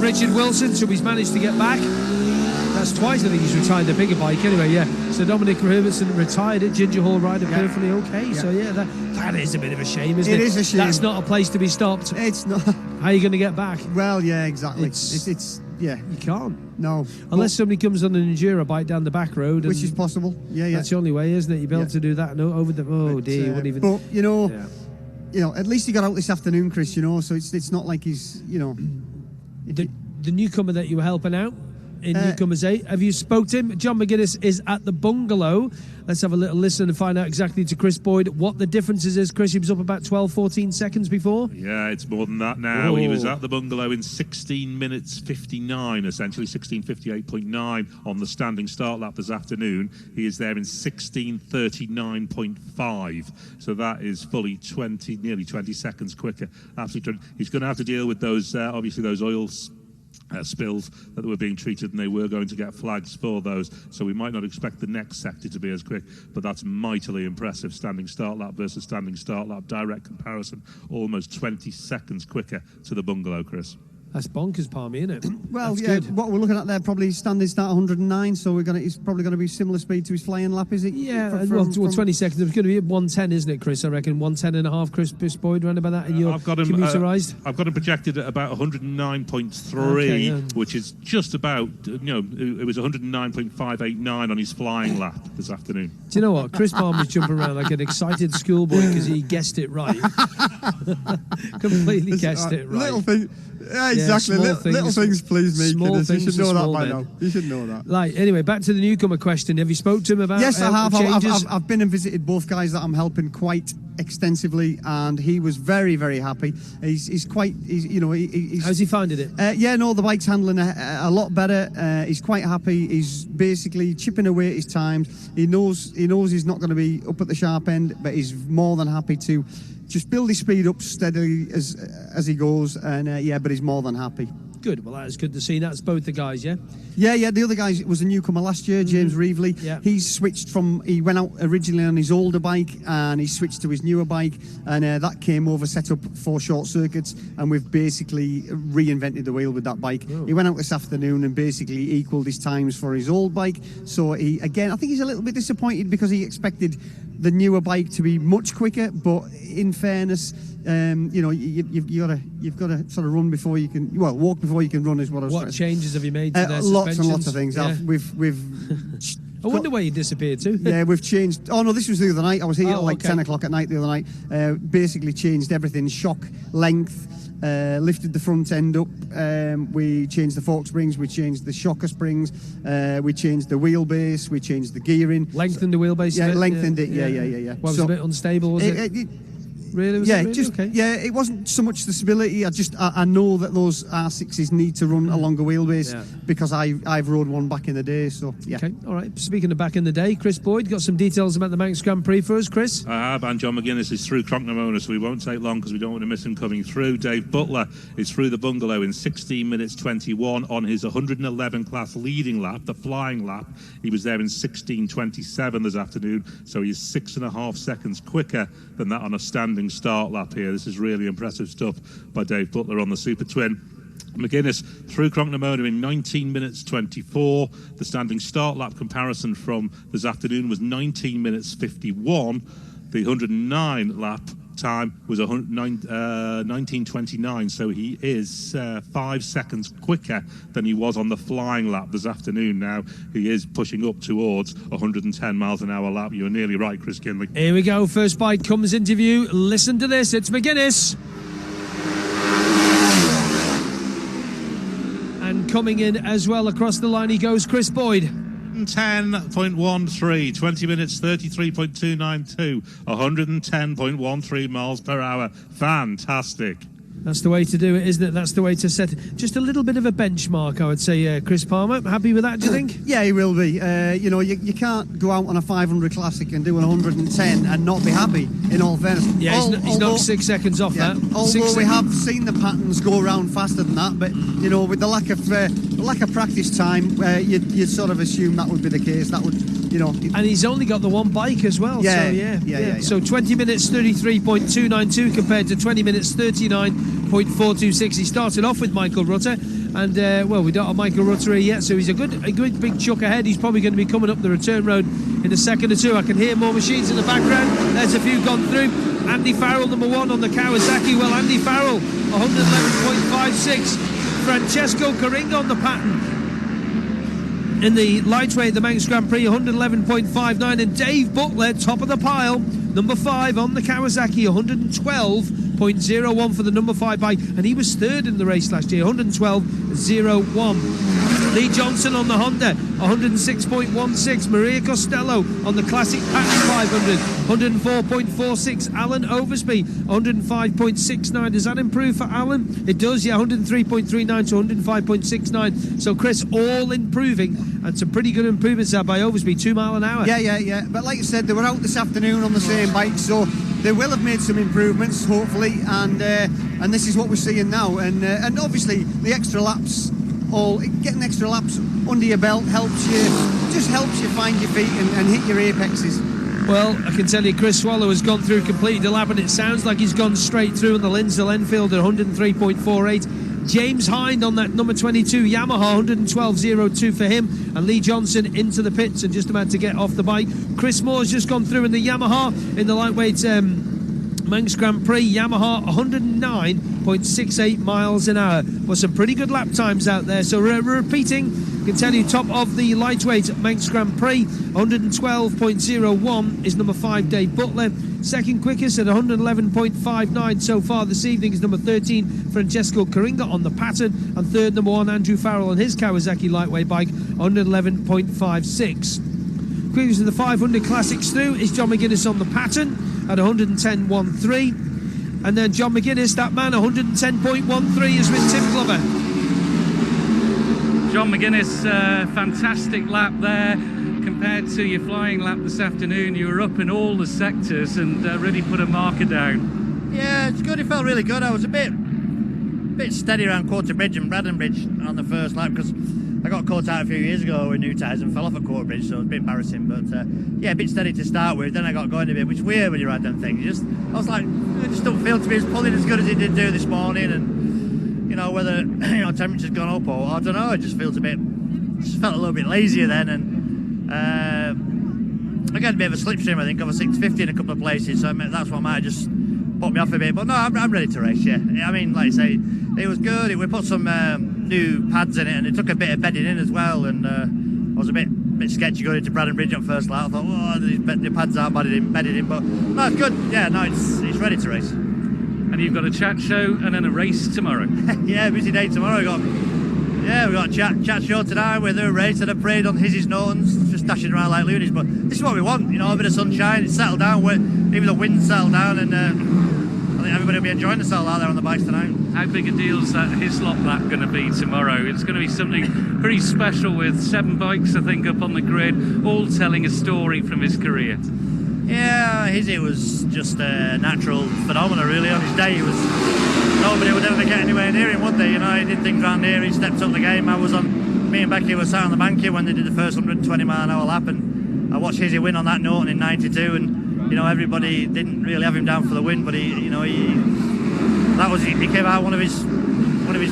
Richard Wilson. So he's managed to get back. That's twice I think he's retired a bigger bike. Anyway, yeah. So Dominic Herberson retired at Ginger Hall, riding perfectly okay. Yeah. So yeah, that is a bit of a shame, isn't it? It is a shame. That's not a place to be stopped. It's not. How are you going to get back? Well, yeah, exactly. It's yeah. You can't. No. Unless somebody comes on an Enduro bike down the back road. Which is possible. Yeah. That's the only way, isn't it? You'll be able to do that over the... Oh, dear. Wouldn't even... But, at least he got out this afternoon, Chris, so it's not like he's, The newcomer that you were helping out in Newcomers 8, have you spoke to him? John McGuinness is at the bungalow. Let's have a little listen and find out exactly to Chris Boyd what the differences is. Chris, he was up about 12, 14 seconds before. Yeah, it's more than that now. He was at the bungalow in 16 minutes 59, essentially 16:58.9 on the standing start lap this afternoon. He is there in 16:39.5, so that is fully nearly 20 seconds quicker. Absolutely, he's going to have to deal with those obviously those oil spills that were being treated, and they were going to get flags for those, so we might not expect the next sector to be as quick, but that's mightily impressive. Standing start lap versus standing start lap, direct comparison, almost 20 seconds quicker to the bungalow, Chris. That's bonkers, Palmy, isn't it? Well, that's yeah, good. what we're looking at there, probably standing start 109, so it's probably going to be similar speed to his flying lap, is it? Yeah, 20 seconds. It's going to be at 110, isn't it, Chris? I reckon 110.5, Chris Boyd, round about that, and you're commuterised? I've got him projected at about 109.3, which is just about, it was 109.589 on his flying lap this afternoon. Do you know what? Chris Palmer's jumping around like an excited schoolboy because he guessed it right. Completely guessed it right. Little thing. Yeah, exactly. Little things please me. You should know that by now. You should know that. Right, anyway, back to the newcomer question. Have you spoke to him about Yes, I have. changes? I've been and visited both guys that I'm helping quite extensively, and he was very, very happy. He's How's he finding it? The bike's handling a lot better. He's quite happy. He's basically chipping away at his times. He knows he's not going to be up at the sharp end, but he's more than happy to just build his speed up steadily as he goes, and but he's more than happy. Good. Well, that is good to see. That's both the guys, yeah? Yeah. The other guy was a newcomer last year, James Reevely. Yeah. He's switched he went out originally on his older bike, and he switched to his newer bike, and that came over, set up for short circuits, and we've basically reinvented the wheel with that bike. He went out this afternoon and basically equalled his times for his old bike. So I think he's a little bit disappointed because he expected the newer bike to be much quicker, but in fairness, you've got to sort of run before you can. Well, walk before you can run is what I was. What changes have you made to their lots and lots of things. Yeah. We've. I wonder where you disappeared to. Yeah, we've changed. Oh no, this was the other night. I was here at 10 o'clock at night the other night. Basically changed everything: shock length, lifted the front end up. We changed the fork springs, we changed the shocker springs, we changed the wheelbase, we changed the gearing. Lengthened the wheelbase. Yeah, a bit, lengthened it. Yeah. Well, it was a bit unstable, was it? Really? Was yeah, it really? just okay. yeah. It wasn't so much the stability. I know that those R6s need to run a longer wheelbase because I've rode one back in the day. So yeah. Okay, all right. Speaking of back in the day, Chris Boyd got some details about the Manx Grand Prix for us, Chris. I have, and John McGuinness is through Crocknamona, so we won't take long because we don't want to miss him coming through. Dave Butler is through the bungalow in 16 minutes 21 on his 111 class leading lap, the flying lap. He was there in 16:27 this afternoon, so he's 6.5 seconds quicker than that on a standing start lap here. This is really impressive stuff by Dave Butler on the Super Twin. McGuinness through Crocknamona in 19 minutes 24. The standing start lap comparison from this afternoon was 19 minutes 51. The 109 lap time was 19:29, so he is 5 seconds quicker than he was on the flying lap this afternoon. Now he is pushing up towards 110 miles an hour lap. You're nearly right, Chris Kinley. Here we go. First bite comes into view. Listen to this. It's McGuinness. And coming in as well across the line he goes, Chris Boyd. 10.13, 20 minutes 33.292, 110.13 miles per hour. Fantastic. That's the way to do it, isn't it? That's the way to set just a little bit of a benchmark, I would say, Chris Palmer. Happy with that, do you think? Yeah, he will be. You can't go out on a 500 Classic and do an 110 and not be happy, in all fairness. Yeah, he's knocked 6 seconds off that. Although we have seen the patterns go around faster than that, but, with the lack of practice time, you'd sort of assume that would be the case. That would, And he's only got the one bike as well. Yeah. So 20 minutes 33.292 compared to 20 minutes 39.426. He started off with Michael Rutter, and we don't have Michael Rutter here yet, so he's a good big chuck ahead. He's probably going to be coming up the return road in a second or two. I can hear more machines in the background. There's a few gone through. Andy Farrell, number one on the Kawasaki. Well, Andy Farrell, 111.56. Francesco Caringa on the pattern. In the lightweight, the Manx Grand Prix, 111.59, and Dave Butler, top of the pile, number 5 on the Kawasaki, 112.01 for the number 5 bike, and he was third in the race last year, 112.01. Lee Johnson on the Honda, 106.16. Maria Costello on the Classic Pattern 500, 104.46. Alan Oversby, 105.69. Does that improve for Alan? It does, yeah, 103.39 to 105.69. So, Chris, all improving, and some pretty good improvements there by Oversby, 2 mile an hour. Yeah. But like you said, they were out this afternoon on the same bike, so they will have made some improvements, hopefully, and this is what we're seeing now. And obviously, the extra laps. Getting extra laps under your belt helps you find your feet and hit your apexes. Well, I can tell you Chris Swallow has gone through completed the lap, and it sounds like he's gone straight through on the Lindsay Enfield at 103.48. James Hind on that number 22 Yamaha, 112.02 for him, and Lee Johnson into the pits and just about to get off the bike. Chris Moore's just gone through in the Yamaha in the lightweight Manx Grand Prix. Yamaha 109.68 miles an hour. Well, some pretty good lap times out there. So we're repeating, I can tell you, top of the lightweight Manx Grand Prix, 112.01 is number 5 Dave Butler. Second quickest at 111.59 so far this evening is number 13 Francesco Caringa on the pattern, and third number 1 Andrew Farrell on his Kawasaki lightweight bike, 111.56. Quickest of the 500 Classics through is John McGuinness on the pattern at 110.13, and then John McGuinness, that man, 110.13 is with Tim Glover. John McGuinness, fantastic lap there. Compared to your flying lap this afternoon, you were up in all the sectors and really put a marker down. Yeah, it's good. It felt really good. I was a bit steady around Quarter Bridge and Braddon Bridge on the first lap because I got caught out a few years ago with new tyres and fell off at Quarter Bridge, so it was a bit embarrassing. But a bit steady to start with. Then I got going a bit, which is weird when you ride them things. I was like, it just don't feel to be as pulling as good as it did do this morning, and whether temperature's gone up or I don't know. It just felt a little bit lazier then, and I got a bit of a slipstream, I think, of a 650 in a couple of places, so that's what might have just put me off a bit. But no, I'm ready to race, yeah. I mean, like I say, it was good. We put some new pads in it, and it took a bit of bedding in as well, and I was a bit sketchy going into Braddon Bridge on first lap. I thought, the pads aren't bedded in, but no, it's good. Yeah, no, it's ready to race. and you've got a chat show and then a race tomorrow. Yeah, busy day tomorrow. We've got a chat show tonight with a race and a parade on Hizzy's Nortons, just dashing around like loonies. But this is what we want, you know, a bit of sunshine. It's settled down, even the wind's settled down, and I think everybody will be enjoying themselves out there on the bikes tonight. How big a deal is that Hislop lap going to be tomorrow? It's going to be something pretty special with 7 bikes, I think, up on the grid, all telling a story from his career. Yeah, Hizzy was just a natural phenomenon, really. On his day, nobody would ever get anywhere near him, would they? You know, he did things around here, he stepped up the game. Me and Becky were sat on the bank here when they did the first 120-mile-an-hour lap, and I watched Hizzy win on that Norton in '92, and you know, everybody didn't really have him down for the win, but he came out one of his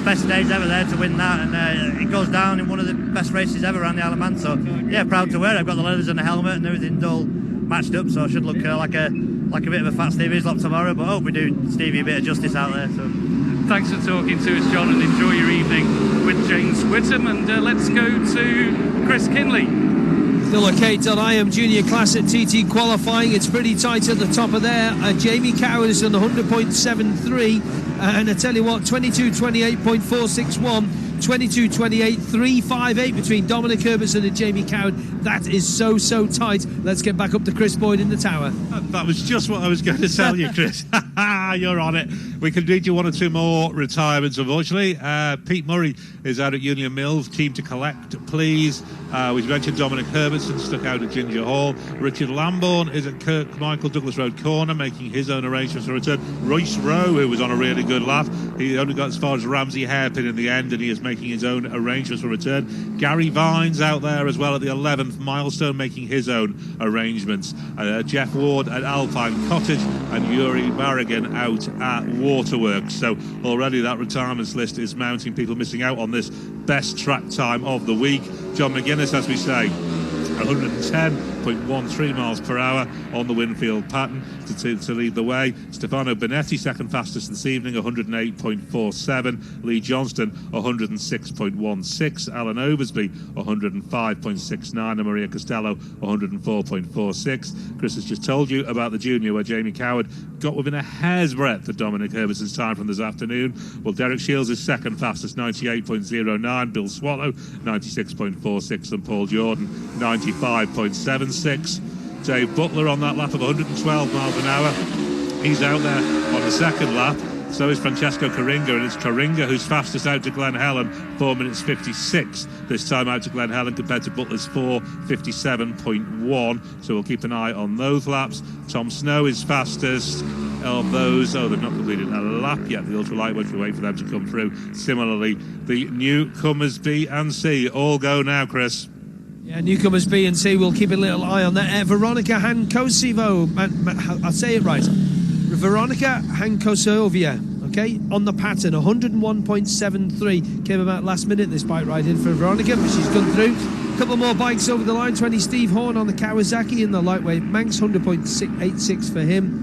best days ever there to win that, and it goes down in one of the best races ever around the Isle of Man. So yeah, proud to wear it. I've got the leathers and the helmet and everything's all matched up, so I should look like a bit of a fat Steve Hislop tomorrow, but I hope we do Stevie a bit of justice out there. So thanks for talking to us, John, and enjoy your evening with James Whitham, and let's go to Chris Kinley. Still a Kate.IM Junior Classic TT qualifying. It's pretty tight at the top of there. Jamie Coward is on 100.73, and I tell you what, 22.28.461, 22.28.358 between Dominic Herbertson and Jamie Coward. That is so tight. Let's get back up to Chris Boyd in the tower. That was just what I was going to tell you, Chris. You're on it. We can read you 1 or 2 more retirements, unfortunately. Pete Murray is out at Union Mills. Team to collect, please. We've mentioned Dominic Herbertson stuck out at Ginger Hall. Richard Lambourne is at Kirk Michael Douglas Road Corner, making his own arrangements for return. Royce Rowe, who was on a really good lap, he only got as far as Ramsey Hairpin in the end, and he is making his own arrangements for return. Gary Vines out there as well at the 11th milestone, making his own arrangements. Jeff Ward at Alpine Cottage, and Yuri Barragan out at Waterworks. So already that retirements list is mounting, people missing out on this best track time of the week. John McGuinness, as we say, 110.13 miles per hour on the Winfield pattern to lead the way. Stefano Benetti, second fastest this evening, 108.47. Lee Johnston, 106.16. Alan Oversby, 105.69. And Maria Costello, 104.46. Chris has just told you about the junior, where Jamie Coward got within a hair's breadth of Dominic Herbertson's time from this afternoon. Well, Derek Shields is second fastest, 98.09. Bill Swallow, 96.46. And Paul Jordan, 95.76. Dave Butler on that lap of 112 miles an hour. He's out there on the second lap. So is Francesco Caringa, and it's Caringa who's fastest out to Glen Helen, 4 minutes 56 this time out to Glen Helen, compared to Butler's 4:57.1. So we'll keep an eye on those laps. Tom Snow is fastest of those. They've not completed a lap yet. The ultralight, we wait for them to come through. Similarly, the newcomers B and C all go now, Chris. Yeah, newcomers B and C, we'll keep a little eye on that. Veronica Hankosivo, I'll say it right. Veronica Hankosovia, okay, on the pattern, 101.73. Came about last minute, this bike ride in for Veronica, but she's gone through. A couple more bikes over the line. 20 Steve Horn on the Kawasaki in the lightweight Manx, 100.86 for him.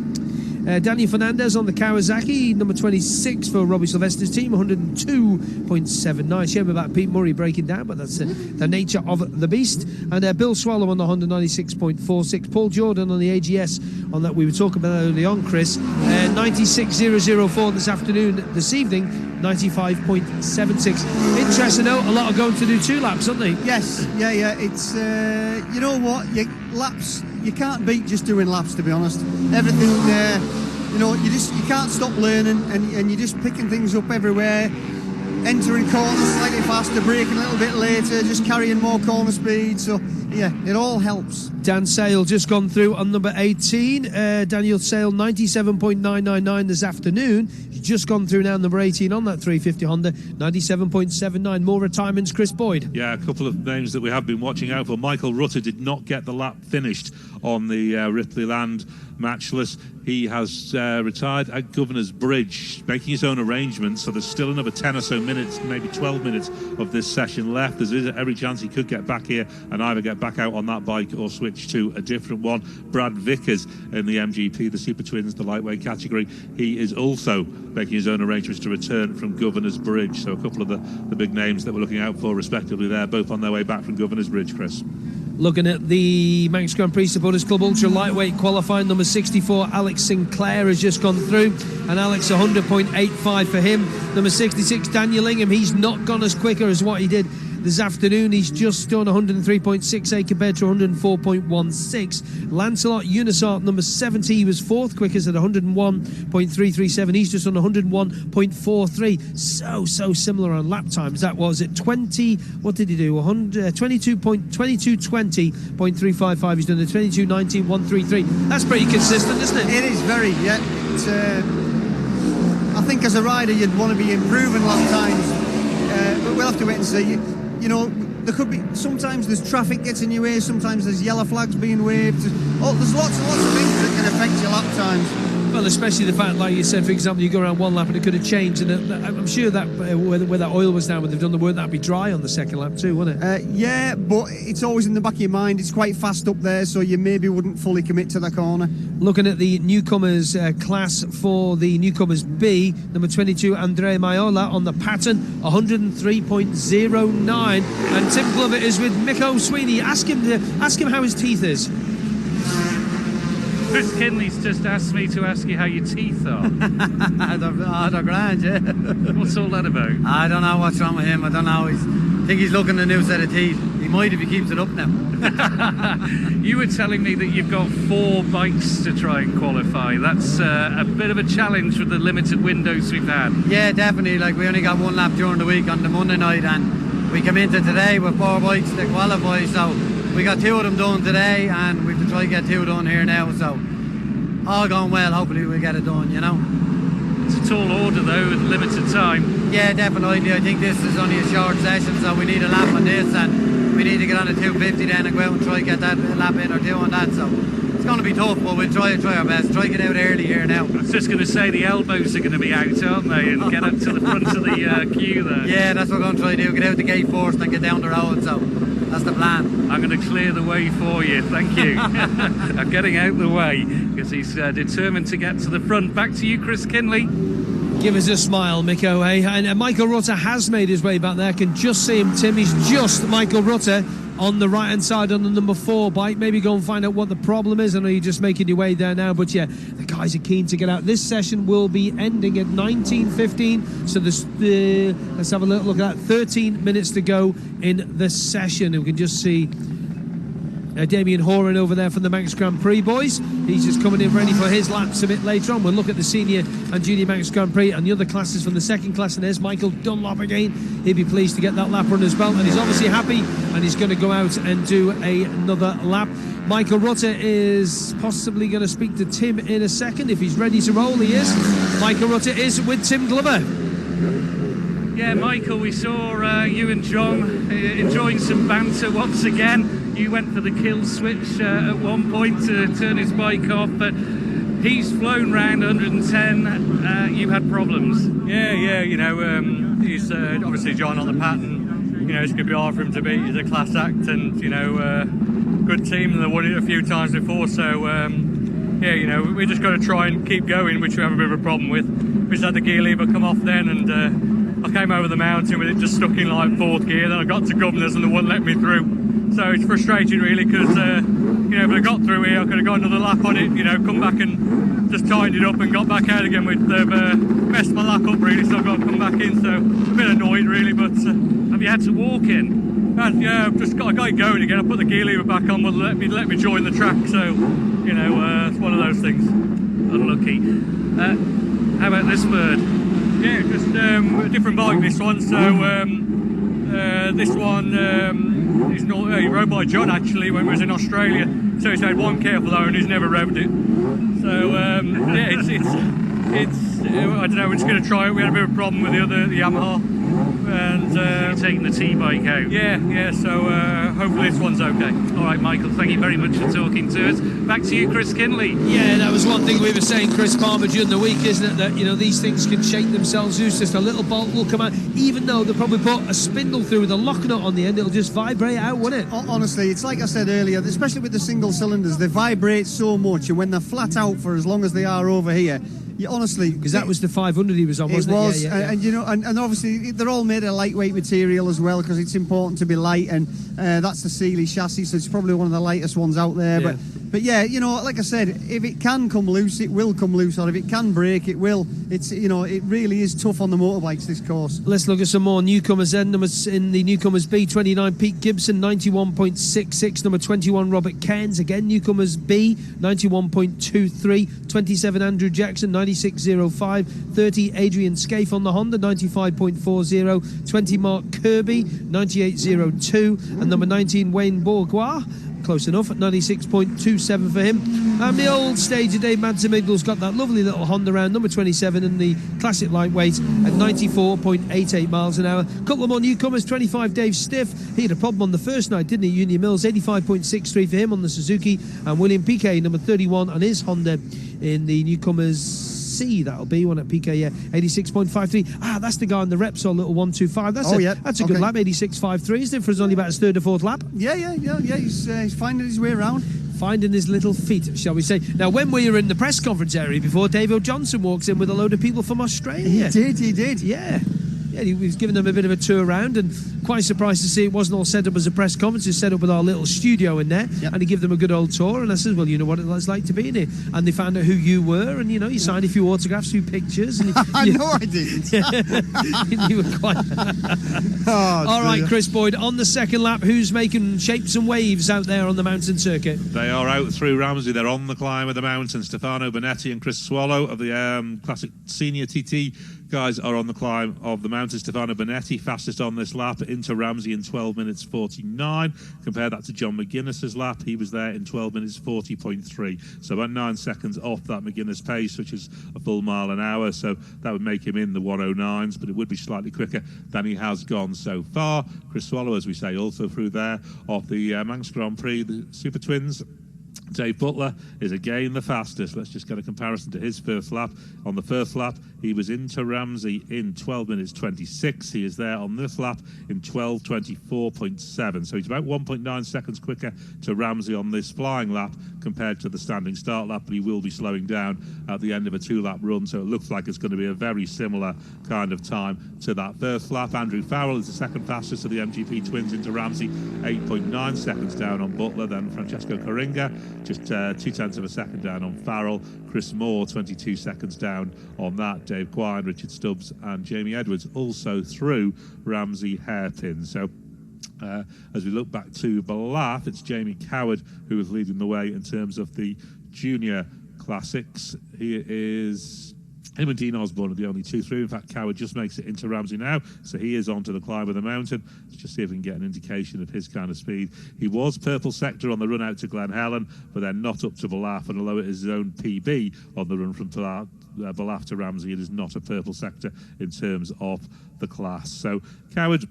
Daniel Fernandez on the Kawasaki, number 26 for Robbie Sylvester's team, 102.79. Shame about Pete Murray breaking down, but that's the nature of the beast. And Bill Swallow on the Honda, 96.46. Paul Jordan on the AGS on that we were talking about early on, Chris. 96.004 this evening, 95.76. Interesting note, a lot are going to do 2 laps, aren't they? Yes, yeah. It's, you know what, laps, you can't beat just doing laps, to be honest. Everything, you know, you can't stop learning, and you're just picking things up everywhere. Entering corners slightly faster, braking a little bit later, just carrying more corner speed. So, yeah, it all helps. Dan Sale just gone through on number 18. Daniel Sale, 97.999 this afternoon. He's just gone through now, number 18 on that 350 Honda, 97.79. More retirements, Chris Boyd. Yeah, a couple of names that we have been watching out for. Michael Rutter did not get the lap finished on the Ripley Land Matchless. He has retired at Governor's Bridge, making his own arrangements, so there's still another 10 or so minutes, maybe 12 minutes of this session left. There's every chance he could get back here and either get back out on that bike or switch to a different one. Brad Vickers in the MGP, the Super Twins, the lightweight category, he is also making his own arrangements to return from Governor's Bridge. So a couple of the big names that we're looking out for respectively there, both on their way back from Governor's Bridge, Chris. Looking at the Manx Grand Prix Supporters Club Ultra Lightweight qualifying, number 64, Alex Sinclair, has just gone through, and Alex 100.85 for him. Number 66, Daniel Ingham, he's not gone as quicker as what he did this afternoon. He's just done 103.68 compared to 104.16. Lancelot Unisart, number 70, he was fourth quickest at 101.337. He's just on 101.43. So similar on lap times. That was at 20. What did he do? 22:20.355. He's done the 22:19.133. That's pretty consistent, isn't it? It is very. Yeah. It's, I think as a rider you'd want to be improving lap times, but we'll have to wait and see. You know, there could be, sometimes there's traffic gets in your way, sometimes there's yellow flags being waved. There's lots and lots of things that can affect your lap times. Well, especially the fact, like you said, for example, you go around one lap and it could have changed, and I'm sure that where that oil was down when they've done the work, that'd be dry on the second lap too, wouldn't it? Yeah, but it's always in the back of your mind. It's quite fast up there, so you maybe wouldn't fully commit to the corner. Looking at the newcomers class for the newcomers B, number 22, Andrea Maiola on the pattern, 103.09, and Tim Glover is with Mick O'Sweeney. Ask him how his teeth is. Chris Kinley's just asked me to ask you how your teeth are. They're grand, yeah. What's all that about? I don't know what's wrong with him. I don't know. I think he's looking at a new set of teeth. He might if he keeps it up now. You were telling me that you've got 4 bikes to try and qualify. That's a bit of a challenge with the limited windows we've had. Yeah, definitely. Like, we only got one lap during the week on the Monday night, and we come into today with 4 bikes to qualify, so we got 2 of them done today, and we have to try to get 2 done here now, so all going well. Hopefully we'll get it done, you know. It's a tall order though with limited time. Yeah, definitely. I think this is only a short session, so we need a lap on this, and we need to get on a 250 then and go out and try to get that lap in or 2 on that, so it's going to be tough, but we'll try our best. Try to get out early here now. I was just going to say the elbows are going to be out, aren't they, and get up to the front of the queue there. Yeah, that's what we're going to try to do. Get out the gate first and get down the road, so that's the plan. I'm going to clear the way for you, thank you. I'm getting out the way because he's determined to get to the front. Back to you, Chris Kinley. Give us a smile, Miko, eh? And Michael Rutter has made his way back there. I can just see him, Tim. He's just Michael Rutter on the right-hand side on the number 4 bike. Maybe go and find out what the problem is. I know you're just making your way there now, but yeah, the guys are keen to get out. This session will be ending at 19:15, so let's have a little look at that. 13 minutes to go in the session, and we can just see Damien Horan over there from the Manx Grand Prix boys. He's just coming in ready for his laps a bit later on. We'll look at the senior and junior Manx Grand Prix and the other classes from the second class, and there's Michael Dunlop again. He'd be pleased to get that lap on his belt, and he's obviously happy, and he's going to go out and do another lap. Michael Rutter is possibly going to speak to Tim in a second. If he's ready to roll, he is. Michael Rutter is with Tim Glover. Yeah, Michael, we saw you and John enjoying some banter once again. You went for the kill switch at one point to turn his bike off, but he's flown round 110. You had problems. Yeah, you know, he's obviously John on the pattern. You know, it's going to be hard for him to beat. He's a class act, and you know, good team, and they won it a few times before. So yeah, you know, we just got to try and keep going, which we have a bit of a problem with. We just had the gear lever come off then, and I came over the mountain with it just stuck in like 4th gear. Then I got to Governors and they wouldn't let me through. So it's frustrating really, because you know, if I got through here I could have got another lap on it, you know, come back and just tightened it up and got back out again. They've messed my lap up really, so I've got to come back in, so a bit annoyed really. But have you had to walk in? Yeah, I got it going again. I put the gear lever back on, but let me join the track, so you know, it's one of those things. Unlucky. How about this bird? Yeah, just a different bike, this one. So this one is not. He rode by John actually when we was in Australia. So he's had one careful owner who's never rode it. So yeah, it's I don't know. We're just going to try it. We had a bit of a problem with the Yamaha, and you're taking the T-bike out. Yeah. So hopefully this one's okay. All right, Michael. Thank you very much for talking to us. Back to you, Chris Kinley. Yeah, that was one thing we were saying, Chris Palmer, during the week, isn't it? That, you know, these things can shake themselves loose. Just a little bolt will come out, even though they'll probably put a spindle through with a lock nut on the end. It'll just vibrate out, won't it? Honestly, it's like I said earlier, especially with the single cylinders, they vibrate so much, and when they're flat out for as long as they are over here, honestly, because that was the 500 he was on, wasn't it? It was, Yeah. and you know, and obviously they're all made of lightweight material as well, because it's important to be light, and that's the Sealy chassis, so it's probably one of the lightest ones out there. Yeah. But yeah, you know, like I said, if it can come loose, it will come loose, or if it can break, it will. It's, you know, it really is tough on the motorbikes, this course. Let's look at some more newcomers then. Numbers in the newcomers B, 29 Pete Gibson, 91.66. Number 21 Robert Cairns, again newcomers B, 91.23. 27 Andrew Jackson, 96.05. 30 Adrian Scaife on the Honda, 95.40. 20 Mark Kirby, 98.02. And number 19 Wayne Bourgois, close enough, at 96.27 for him. And the old stage of Dave Manson-Migdal's got that lovely little Honda round, number 27 in the classic lightweight at 94.88 miles an hour. Couple of more newcomers, 25 Dave Stiff. He had a problem on the first night, didn't he? Union Mills, 85.63 for him on the Suzuki. And William Piquet, number 31 on his Honda in the newcomers C, that'll be one at PK, yeah, 86.53. That's the guy on the Repsol little 125. That's a good lap, 86.53, isn't it, for his only about his third or fourth lap? Yeah. He's finding his way around. Finding his little feet, shall we say. Now, when we were in the press conference area before, Dave O'Johnson walks in with a load of people from Australia. He did. Yeah, he was giving them a bit of a tour around, and quite surprised to see it wasn't all set up as a press conference. It's set up with our little studio in there, and he gave them a good old tour. And I said, well, you know what it's like to be in here. And they found out who you were, and, you know, you signed a few autographs, a few pictures. And I didn't. You were quite... All right, Chris Boyd, on the second lap, who's making shapes and waves out there on the mountain circuit? They are out through Ramsey. They're on the climb of the mountain. Stefano Bonetti and Chris Swallow of the Classic Senior TT guys are on the climb of the mountain. Stefano Bonetti, fastest on this lap, into Ramsey in 12 minutes 49. Compare that to John McGuinness's lap. He was there in 12 minutes 40.3. So about 9 seconds off that McGuinness pace, which is a full mile an hour. So that would make him in the 109s, but it would be slightly quicker than he has gone so far. Chris Swallow, as we say, also through there of the Manx Grand Prix, the Super Twins. Dave Butler is again the fastest. Let's just get a comparison to his first lap. On the first lap, he was into Ramsey in 12 minutes 26. He is there on this lap in 12:24.7. So he's about 1.9 seconds quicker to Ramsey on this flying lap compared to the standing start lap, but he will be slowing down at the end of a 2-lap run. So it looks like it's going to be a very similar kind of time to that first lap. Andrew Farrell is the second fastest of the MGP Twins into Ramsey, 8.9 seconds down on Butler. Then Francesco Coringa, just 0.2 of a second down on Farrell. Chris Moore, 22 seconds down on that. Dave Quine, Richard Stubbs and Jamie Edwards also through Ramsey hairpin. So as we look back to Ballath, it's Jamie Coward who is leading the way in terms of the junior classics. Him and Dean Osborne are the only two through. In fact, Coward just makes it into Ramsey now, so he is on to the climb of the mountain. Let's just see if we can get an indication of his kind of speed. He was purple sector on the run out to Glen Helen, but then not up to Ballath, and although it is his own PB on the run from Ballath to Ramsey, it is not a purple sector in terms of the class. So Coward,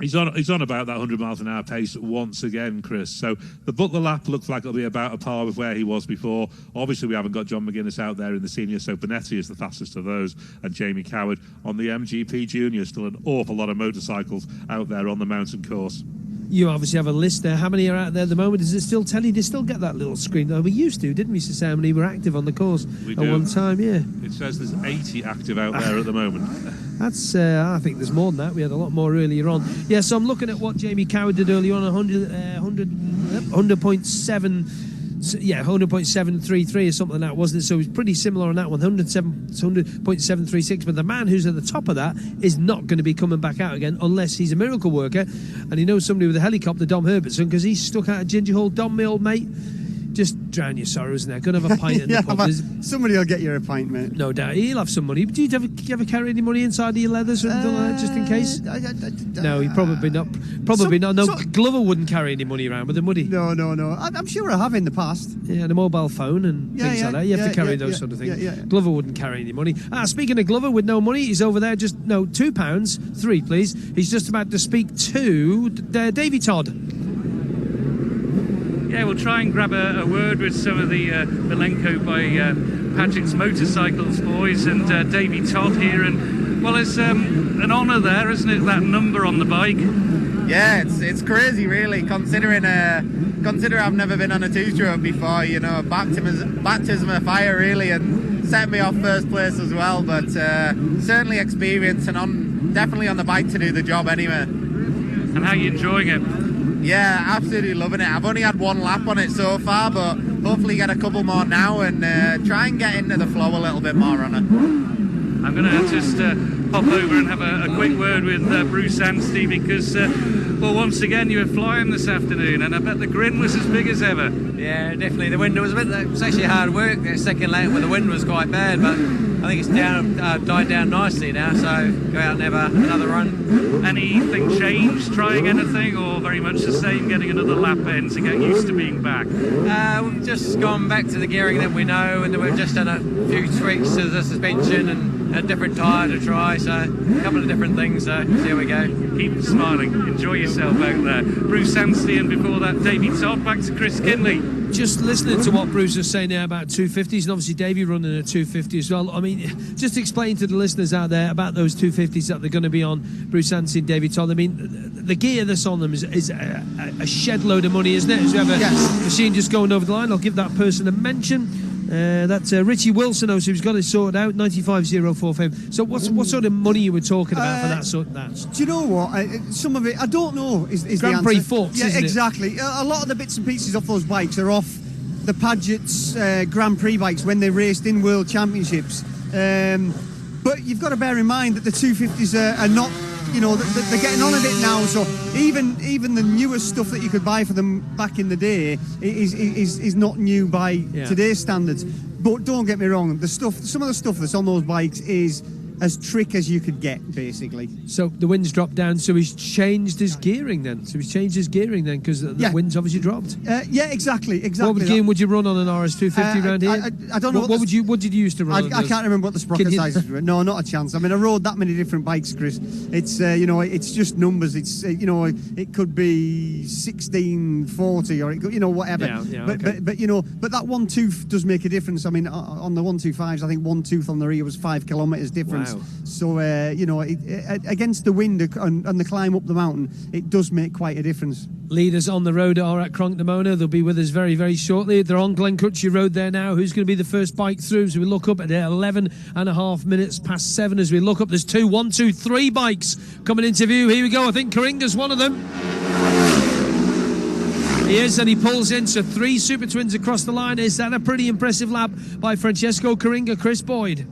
he's on about that 100 miles an hour pace once again, Chris. So the Butler lap looks like it'll be about a par with where he was before. Obviously, we haven't got John McGuinness out there in the senior, so Bonetti is the fastest of those, and Jamie Coward on the MGP Junior. Still an awful lot of motorcycles out there on the mountain course. You obviously have a list there. How many are out there at the moment? Does it still tell you? They still get that little screen? Oh, we used to, didn't we, to say how many were active on the course at one time? Yeah. It says there's 80 active out there at the moment. That's, I think there's more than that. We had a lot more earlier on. Yeah, so I'm looking at what Jamie Coward did earlier on, 100.7. Yeah, 100.733 or something like that, wasn't it? So it was pretty similar on that one, 100.736. But the man who's at the top of that is not going to be coming back out again unless he's a miracle worker and he knows somebody with a helicopter, Dom Herbertson, because he's stuck out of Ginger Hall. Dom, my old mate, just drown your sorrows now. Go and have a pint in the pub. Somebody will get you a pint, mate. No doubt. He'll have some money. Do you ever carry any money inside of your leathers or anything like that, just in case? No, he probably not. Probably not. No, Glover wouldn't carry any money around with him, would he? No. I'm sure I have in the past. Yeah, and a mobile phone and things like that. You have to carry those sort of things. Glover wouldn't carry any money. Speaking of Glover with no money, he's over there just, no, £2. 3, please. He's just about to speak to Davy Todd. Yeah, we'll try and grab a word with some of the Milenko by Paget's Motorcycles boys and Davy Todd here. And, well, it's an honour there, isn't it, that number on the bike? Yeah, it's crazy, really, considering I've never been on a two-stroke before, you know, baptism of fire, really, and set me off first place as well, but certainly experience and definitely on the bike to do the job anyway. And how are you enjoying it? Yeah, absolutely loving it. I've only had one lap on it so far, but hopefully get a couple more now and try and get into the flow a little bit more on it. I'm going to just pop over and have a quick word with Bruce Anstey because, well, once again you were flying this afternoon, and I bet the grin was as big as ever. Yeah, definitely. The wind was it was actually hard work. That second lap where the wind was quite bad, but I think it's died down nicely now. So go out and have another run. Anything changed? Trying anything, or very much the same? Getting another lap in to get used to being back. We've just gone back to the gearing that we know, and we've just done a few tweaks to the suspension and a different tyre to try, so a couple of different things, so see how we go. Keep smiling, enjoy yourself out there. Bruce Anstey, and before that Davey Todd. Back to Chris Kinley. Just listening to what Bruce was saying there about 250s, and obviously Davey running a 250 as well. I mean, just explain to the listeners out there about those 250s that they're going to be on, Bruce Anstey and Davey Todd. I mean, the gear that's on them is a shed load of money, isn't it? As you have a machine just going over the line, I'll give that person a mention. That's Richie Wilson, who's got it sorted out, 95,045. So what sort of money you were talking about for that sort of that? Do you know what? Some of it, I don't know, is Grand the Prix answer. Forks, yeah, isn't exactly. A lot of the bits and pieces off those bikes are off the Paget's Grand Prix bikes when they raced in World Championships. But you've got to bear in mind that the 250s are not, you know, they're getting on a bit now. So even the newest stuff that you could buy for them back in the day is not new by today's standards. But don't get me wrong, some of the stuff that's on those bikes is as trick as you could get, basically. So the wind's dropped down, so he's changed his gearing then. Because the wind's obviously dropped. Yeah, exactly. What gear would you run on an RS250 around here? I don't know. What did you used to run? I can't remember what the sprocket sizes were. No, not a chance. I mean, I rode that many different bikes, Chris. It's it's just numbers. It's it could be 1640 or it could, whatever. But that 1 tooth does make a difference. I mean, on the 125s, I think 1 tooth on the rear was 5 kilometres difference. Wow. So against the wind and the climb up the mountain, it does make quite a difference. Leaders on the road are at Cronknamona. They'll be with us very, very shortly. They're on Glencrutchy Road there now. Who's going to be the first bike through? So we look up at 11 and a half minutes past 7 as we look up. There's 3 bikes coming into view. Here we go. I think Coringa's one of them. He is, and he pulls in. So 3 Super Twins across the line. Is that a pretty impressive lap by Francesco Coringa? Chris Boyd.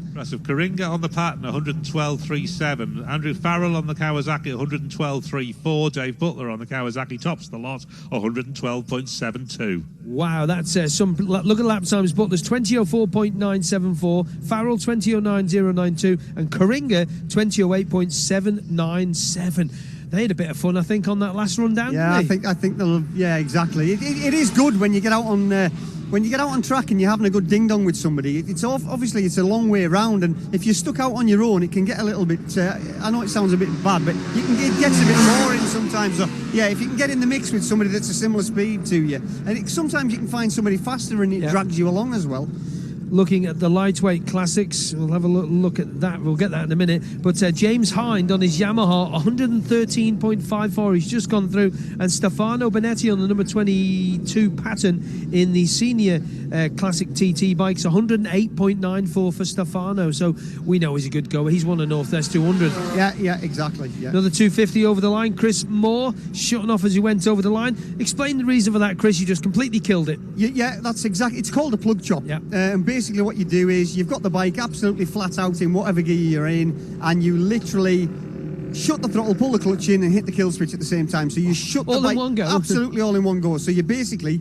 Impressive. Coringa on the pattern, 112.37. Andrew Farrell on the Kawasaki, 112.34. Dave Butler on the Kawasaki tops the lot, 112.72. Wow, that's some. Look at lap times. Butler's 20.04.974, Farrell 20.09092, and Coringa 20.08.797. They had a bit of fun, I think, on that last run down. Yeah, I think they'll. Yeah, exactly. It is good when you get out on. When you get out on track and you're having a good ding-dong with somebody, it's obviously it's a long way around, and if you're stuck out on your own, it can get a little bit, I know it sounds a bit bad, but it gets a bit boring sometimes. So, yeah, if you can get in the mix with somebody that's a similar speed to you, and sometimes you can find somebody faster and it drags you along as well. Looking at the lightweight classics, we'll have a look at that. We'll get that in a minute. But James Hind on his Yamaha, 113.54. He's just gone through. And Stefano Benetti on the number 22 pattern in the senior classic TT bikes, 108.94 for Stefano. So we know he's a good goer. He's won a Northwest 200. Yeah, exactly. Yeah. Another 250 over the line. Chris Moore shutting off as he went over the line. Explain the reason for that, Chris. You just completely killed it. Yeah, that's exactly. It's called a plug chop. Yeah. And basically what you do is you've got the bike absolutely flat out in whatever gear you're in, and you literally shut the throttle, pull the clutch in and hit the kill switch at the same time. So you shut the bike all in one go. Absolutely all in one go. So you basically,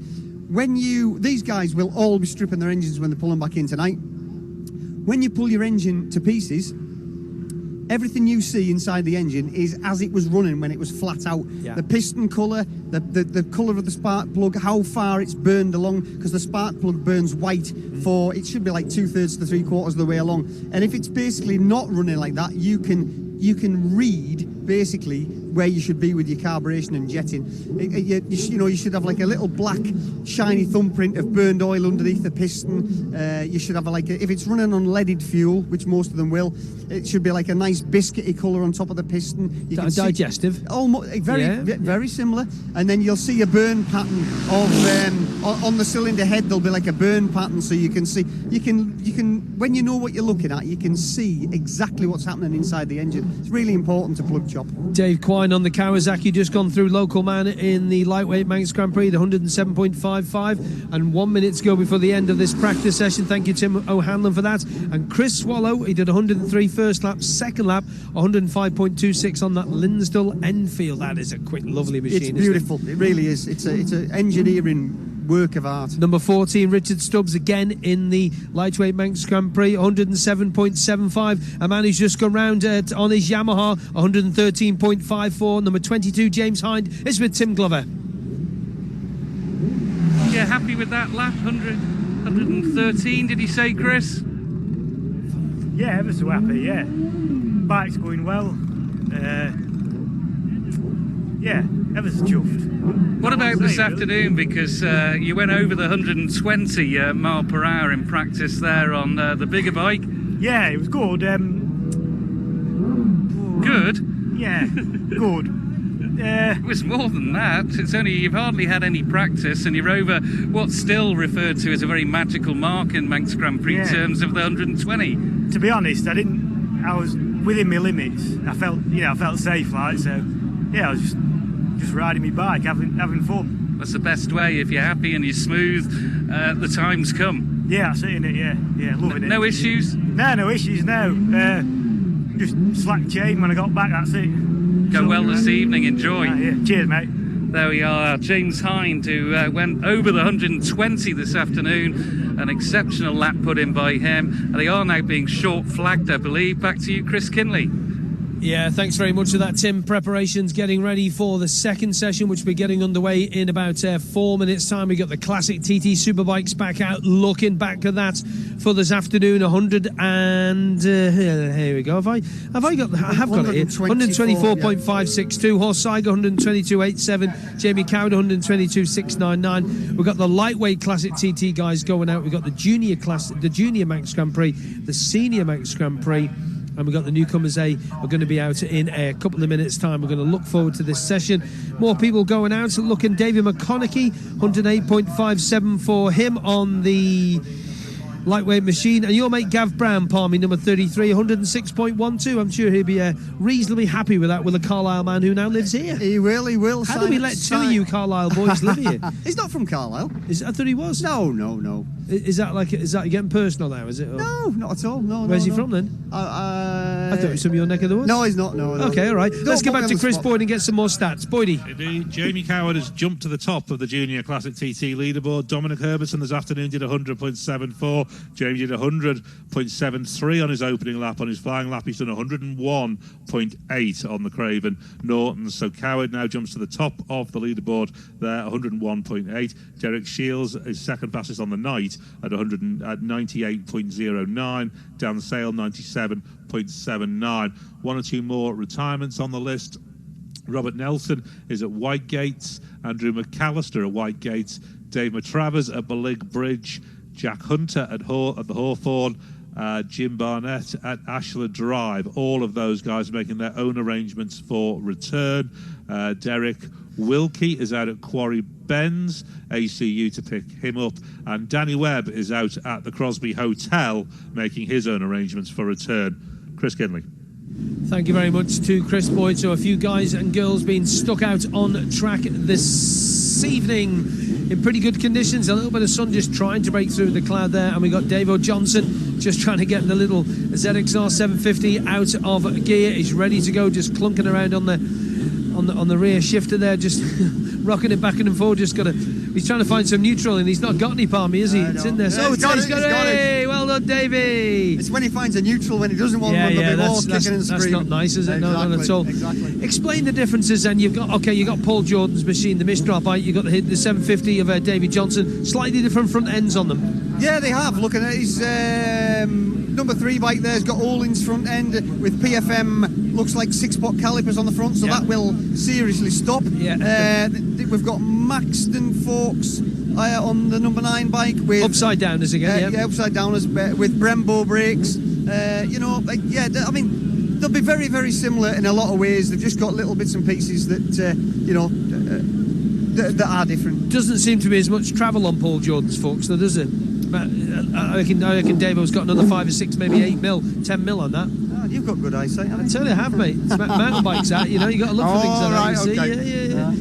these guys will all be stripping their engines when they pull them back in tonight. When you pull your engine to pieces, everything you see inside the engine is as it was running when it was flat out. Yeah. The piston colour, the colour of the spark plug, how far it's burned along, because the spark plug burns white for, it should be like 2/3 to 3/4 of the way along. And if it's basically not running like that, you can read basically where you should be with your carburation and jetting. You should have like a little black shiny thumbprint of burned oil underneath the piston. You should have if it's running on leaded fuel, which most of them will, it should be like a nice biscuity colour on top of the piston. You can digestive. Almost very similar. And then you'll see a burn pattern of on the cylinder head. There'll be like a burn pattern, so you can see. You can when you know what you're looking at, you can see exactly what's happening inside the engine. It's really important to plug chop. Dave Quine on the Kawasaki, just gone through local man in the lightweight Manx Grand Prix, the 107.55, and 1 minute to go before the end of this practice session. Thank you, Tim O'Hanlon, for that. And Chris Swallow, he did 103 first lap, second lap 105.26 on that Linsdale Enfield. That is a quick, lovely machine. It's beautiful. It really is. It's an engineering work of art. Number 14, Richard Stubbs, again in the lightweight Manx Grand Prix, 107.75. A man who's just gone round on his Yamaha, 113.54. Number 22, James Hind, is with Tim Glover. Yeah, happy with that lap, 113, did you say, Chris? Yeah, ever so happy, yeah. Bike's going well. Yeah, ever so chuffed. What about this afternoon? Because you went over the 120 mile per hour in practice there on the bigger bike. Yeah, it was good. Good? Yeah, good. It was more than that. It's only you've hardly had any practice, and you're over what's still referred to as a very magical mark in Manx Grand Prix in terms of the 120. To be honest, I was within my limits. I felt safe, like, so yeah, I was just riding my bike, having fun. That's the best way. If you're happy and you're smooth, the times come. Yeah, I'm seeing it. Yeah, loving it. No issues? No issues. No, just slack chain when I got back. That's it. Go well this evening. Enjoy. Yeah. Cheers, mate. There we are, James Hind, who went over the 120 this afternoon. An exceptional lap put in by him. And they are now being short flagged, I believe. Back to you, Chris Kinley. Yeah, thanks very much for that, Tim. Preparations getting ready for the second session, which we're getting underway in about 4 minutes' time. We got the classic TT Superbikes back out, looking back at that for this afternoon. 100 and here we go. I have got it here. 124.562. Horse Saiga 122.87. Jamie Coward 122.699. We've got the lightweight classic TT guys going out. We've got the junior Manx Grand Prix, the senior Manx Grand Prix. And we've got the newcomers are going to be out in a couple of minutes' time. We're going to look forward to this session. More people going out. Looking, David McConaughey, 108.57 for him on the lightweight machine. And your mate Gav Brown, Palmy, number 33, 106.12. I'm sure he'll be reasonably happy with that, with a Carlisle man who now lives here. He will. How do we let two of you Carlisle boys live here? He's not from Carlisle. I thought he was. No. Is that getting personal now, is it? Or? No, not at all. No. Where's he from then? I thought it was from your neck of the woods. No, he's not. No. Okay, all right. Let's get back to Chris Boyd and get some more stats. Boydie. Indeed. Jamie Coward has jumped to the top of the Junior Classic TT leaderboard. Dominic Herbertson this afternoon did 100.74. Jamie did 100.73 on his opening lap. On his flying lap, he's done 101.8 on the Craven Norton. So Coward now jumps to the top of the leaderboard there, 101.8. Derek Shields is second fastest on the night at 98.09. Down the Sale, 97.79. One or two more retirements on the list. Robert Nelson is at Whitegates. Andrew McAllister at Whitegates. Dave Matravers at Balig Bridge. Jack Hunter at the Hawthorne. Jim Barnett at Ashler Drive. All of those guys are making their own arrangements for return. Derek Wilkie is out at Quarry Bends, ACU to pick him up, and Danny Webb is out at the Crosby Hotel making his own arrangements for return. Chris Kinley. Thank you very much to Chris Boyd. So a few guys and girls being stuck out on track this evening in pretty good conditions. A little bit of sun just trying to break through the cloud there, and we got Dave O'Johnson just trying to get the little ZXR 750 out of gear. He's ready to go, just clunking around on the rear shifter there, just rocking it back and forth. Just got to He's trying to find some neutral, and he's not got any, Palmy, is he? It's in there. So he's got it. Hey, well done, Davey. It's when he finds a neutral when he doesn't want one. There'll be more kicking and screaming. That's not nice, is it? Exactly, No, not at all. Exactly. Explain the differences, and you've got Paul Jordan's machine, the Mistral bike. You've got the 750 of Davey Johnson. Slightly different front ends on them. Yeah, they have. Looking at his number 3 bike there's got Olin's front end with PFM, looks like 6-pot calipers on the front, so that will seriously stop. Yeah. We've got Maxton forks on the number 9 bike with upside downers again. Yeah, upside downers with Brembo brakes. I mean, they'll be very, very similar in a lot of ways. They've just got little bits and pieces that that are different. Doesn't seem to be as much travel on Paul Jordan's forks, though, does it? But I reckon Dave's got another 5 or 6, maybe 8 mil, 10 mil on that. Oh, you've got good eyesight. I tell you, I have, mate. It's mountain bikes out, you got to look for things like that. Okay. Yeah.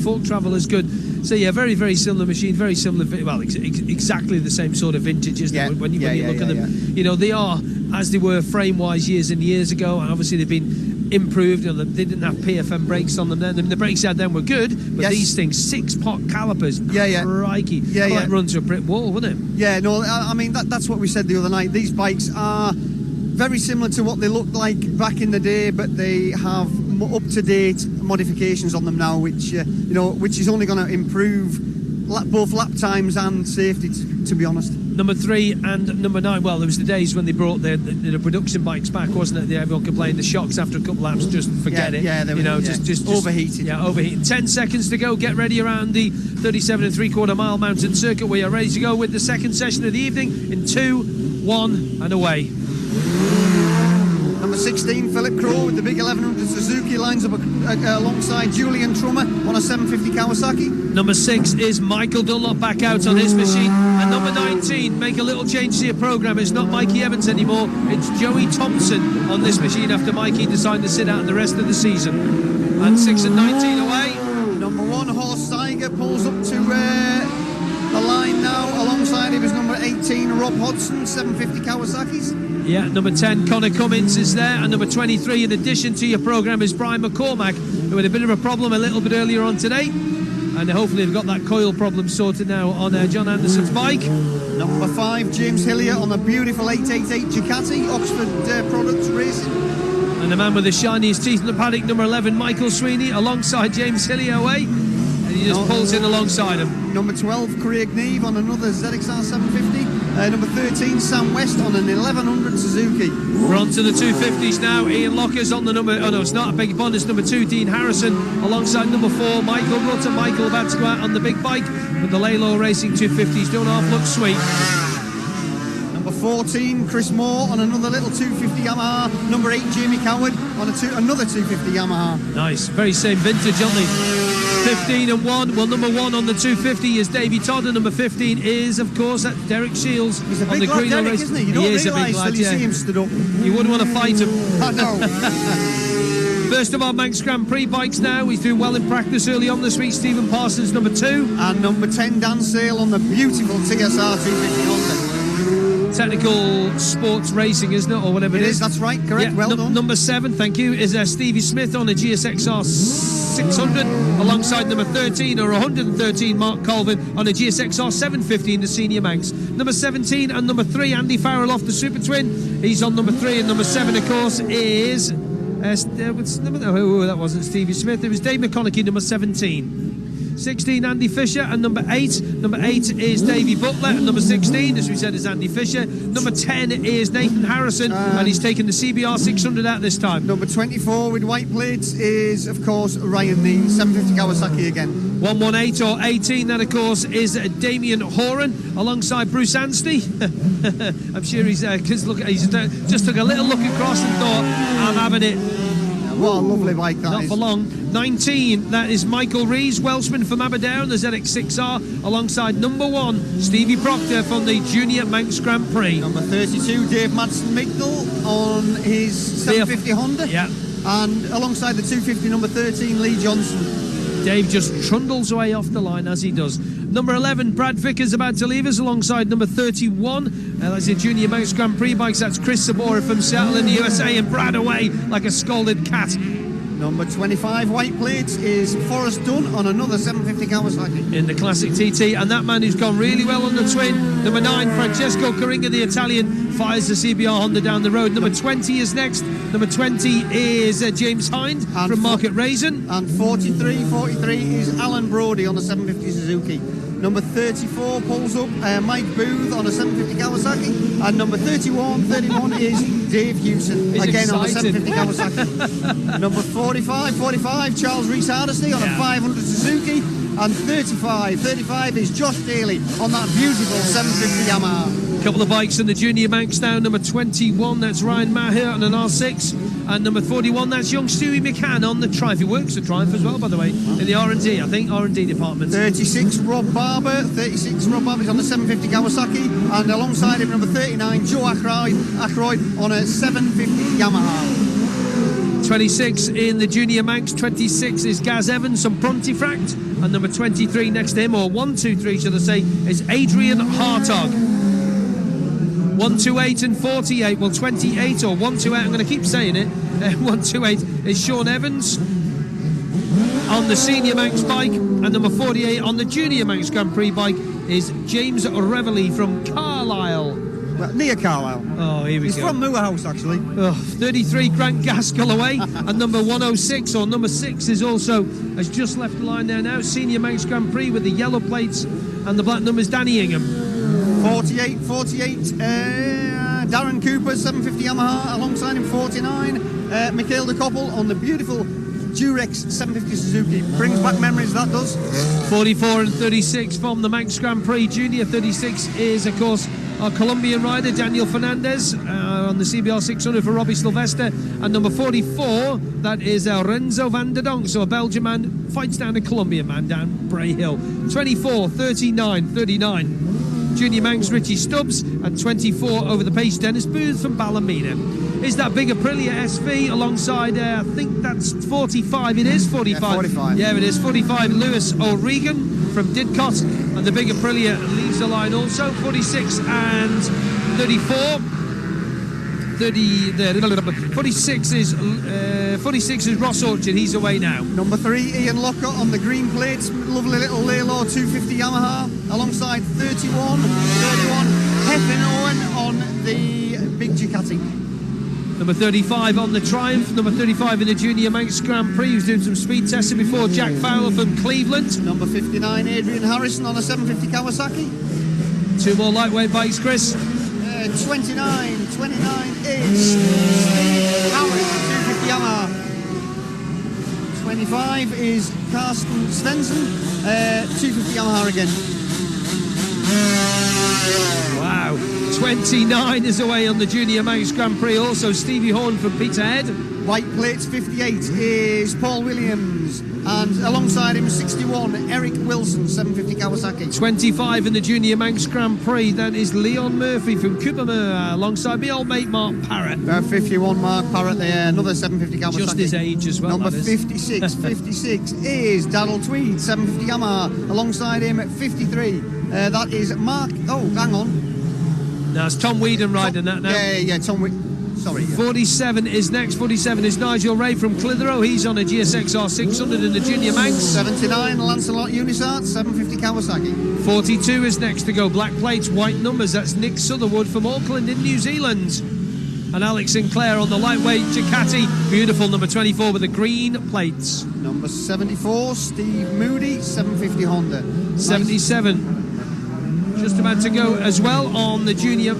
Fork travel is good. So yeah, very, very similar machine, very similar. Well, exactly the same sort of vintage, isn't it? When you look at them, they are as they were frame-wise years and years ago, and obviously they've been improved. They didn't have PFM brakes on them then. The brakes they had then were good, but these things, 6-pot calipers, crikey, that run to a brick wall, wouldn't it? Yeah, no, I mean that's what we said the other night. These bikes are very similar to what they looked like back in the day, but they have up-to-date modifications on them now, which is only going to improve both lap times and safety, to be honest. Number 3 and number 9. Well, there was the days when they brought the production bikes back, wasn't it? Everyone complained the shocks after a couple laps. Just forget it. Yeah, they were just overheated. Yeah, overheating. 10 seconds to go. Get ready around the 37 3/4 mile mountain circuit. We are ready to go with the second session of the evening in 2, 1, and away. Number 16, Philip Crow with the big 1100 Suzuki, lines up alongside Julian Trummer on a 750 Kawasaki. Number 6 is Michael Dunlop back out on his machine. And number 19, make a little change to your programme. It's not Mikey Evans anymore. It's Joey Thompson on this machine after Mikey decided to sit out the rest of the season. And 6 and 19 away. Number 1, Horst Steiger pulls up to the line now. Alongside him is number 18, Rob Hodson, 750 Kawasaki's. Yeah, number 10, Connor Cummins is there. And number 23, in addition to your programme, is Brian McCormack, who had a bit of a problem a little bit earlier on today. And hopefully they've got that coil problem sorted now on John Anderson's bike. Number 5, James Hillier on a beautiful 888 Ducati, Oxford Products Racing. And the man with the shiniest teeth in the paddock, number 11, Michael Sweeney, alongside James Hillier away. And he just pulls in alongside him. Number 12, Craig Neve on another ZXR 750. Number 13, Sam West on an 1100 Suzuki. We're on to the 250s now. Ian Locker's on the number... Oh, no, it's not. I beg your pardon. It's number 2, Dean Harrison, alongside number 4, Michael Rutter. Michael about to go out on the big bike. But the Laylow Racing 250s don't half look sweet. Number 14, Chris Moore on another little 250 Yamaha. Number 8, Jamie Coward on another 250 Yamaha. Nice. Very same vintage, aren't they? 15 and 1. Well, number 1 on the 250 is Davey Todd, and number 15 is, of course, Derek Shields. He's a big lad, Derek, isn't he? You don't realise till you see him stood up. You wouldn't want to fight him. I know. First of our Manx Grand Prix bikes now. He's doing well in practice early on this week. Stephen Parsons, number 2. And number 10, Dan Sale on the beautiful TSR 250 Honda. Technical Sports Racing, isn't it? Or whatever it is. That's right, correct. Yeah, well done. Number 7, thank you, is Stevie Smith on a GSXR 600, alongside number 13, or 113, Mark Colvin on a GSXR 750 in the Senior Manx. Number 17 and number 3, Andy Farrell off the Super Twin. He's on number 3, and number 7, of course, is... that wasn't Stevie Smith. It was Dave McConaughey, number 17. 16, Andy Fisher, and number 8. Number 8 is Davey Butler, and number 16, as we said, is Andy Fisher. Number 10 is Nathan Harrison, and he's taken the CBR 600 out this time. Number 24 with white plates is, of course, Ryan Neal, 750 Kawasaki again. 118 or 18, that, of course, is Damien Horan, alongside Bruce Anstey. I'm sure he's just took a little look across and thought, I'm having it. What a lovely bike that is. Not for long. 19, that is Michael Rees, Welshman from Aberdown, the ZX6R, alongside number 1, Stevie Proctor from the Junior Manx Grand Prix. Number 32, Dave Madsen Mignall on his 750 Honda. Yeah. And alongside the 250, number 13, Lee Johnson. Dave just trundles away off the line as he does. Number 11, Brad Vickers about to leave us alongside number 31. That's the Junior Manx Grand Prix bikes. That's Chris Sabora from Seattle in the USA, and Brad away like a scalded cat. Number 25 white plates is Forrest Dunn on another 750 Kawasaki. In the classic TT, and that man who's gone really well on the twin, number 9, Francesco Caringa, the Italian, fires the CBR Honda down the road. Number 20 is next. Number 20 is James Hind from Market Raisin. And 43 is Alan Brody on a 750 Suzuki. Number 34 pulls up Mike Booth on a 750 Kawasaki. And number 31 is Dave Hewson, again on a 750 Kawasaki. Number 45, Charles Reese Hardesty on a 500 Suzuki. And 35 is Josh Daly on that beautiful 750 Yamaha. Couple of bikes in the junior Manx now. Number 21, that's Ryan Maher on an R6. And number 41, that's young Stewie McCann on the Triumph. He works at Triumph as well, by the way, in the R&D, I think, R&D department. 36, Rob Barber. 36, Rob Barber is on the 750 Kawasaki. And alongside him, number 39, Joe Ackroyd on a 750 Yamaha. 26 in the junior Manx. 26 is Gaz Evans from Pontefract. And number 23 next to him, or 123 should I say, is Adrian Hartog. 128 and 48, well 28 or 128, I'm going to keep saying it. 128 is Sean Evans on the senior Manx bike, and number 48 on the junior Manx Grand Prix bike is James Reveley from Carlisle. Well, near Carlisle. Oh, here we He's go. from Moorhouse, actually. 33, Grant Gaskell away, and number 106 or number 6 is also, has just left the line there now, senior Manx Grand Prix with the yellow plates and the black numbers, Danny Ingham. 48, Darren Cooper, 750 Yamaha, alongside him 49, Mikhail de Koppel on the beautiful Durex 750 Suzuki. Brings back memories, that does. 44 and 36 from the Manx Grand Prix Junior. 36 is, of course, our Colombian rider, Daniel Fernandez, on the CBR 600 for Robbie Sylvester. And number 44, that is Renzo van der Donk, so a Belgian man fights down a Colombian man down Bray Hill. 24, 39, 39. Junior Manx Richie Stubbs, and 24 over the pace Dennis Booth from Ballymena. Is that big Aprilia SV alongside, I think that's 45, it is 45. Yeah, 45. Yeah, it is 45, Lewis O'Regan from Didcot, and the big Aprilia leaves the line also. 46 and 34. 46 is Ross Orchard, he's away now. Number 3, Ian Lockhart on the green plates, lovely little Laylaw 250 Yamaha, alongside 31, Heffin Owen on the big Ducati. Number 35 on the Triumph, number 35 in the Junior Manx Grand Prix, who's doing some speed testing before, Jack Fowler from Cleveland. Number 59, Adrian Harrison on a 750 Kawasaki. 2 more lightweight bikes, Chris. 29 is Steve Howard, 250 Yamaha. 25 is Carsten Svensson, 250 Yamaha again. Wow. 29 is away on the Junior Manx Grand Prix, also Stevie Horn from Peterhead. White plates 58 is Paul Williams, and alongside him 61, Eric Wilson, 750 Kawasaki. 25 in the Junior Manx Grand Prix, that is Leon Murphy from Coopermere, alongside my old mate Mark Parrott. 51 Mark Parrott there, another 750 Kawasaki. Just his age as well. Number 56 is Daryl Tweed, 750 Yamaha, alongside him at 53. That is Mark, hang on. Now it's Tom Whedon riding that now. Yeah, Tom Whedon. Sorry. Yeah. 47 is next. 47 is Nigel Ray from Clitheroe. He's on a GSX R600 in the Junior Manx. 79, Lancelot Unisart, 750 Kawasaki. 42 is next to go. Black plates, white numbers. That's Nick Sutherwood from Auckland in New Zealand. And Alex Sinclair on the lightweight Ducati. Beautiful number 24 with the green plates. Number 74, Steve Moody, 750 Honda. 77. Just about to go as well on the Junior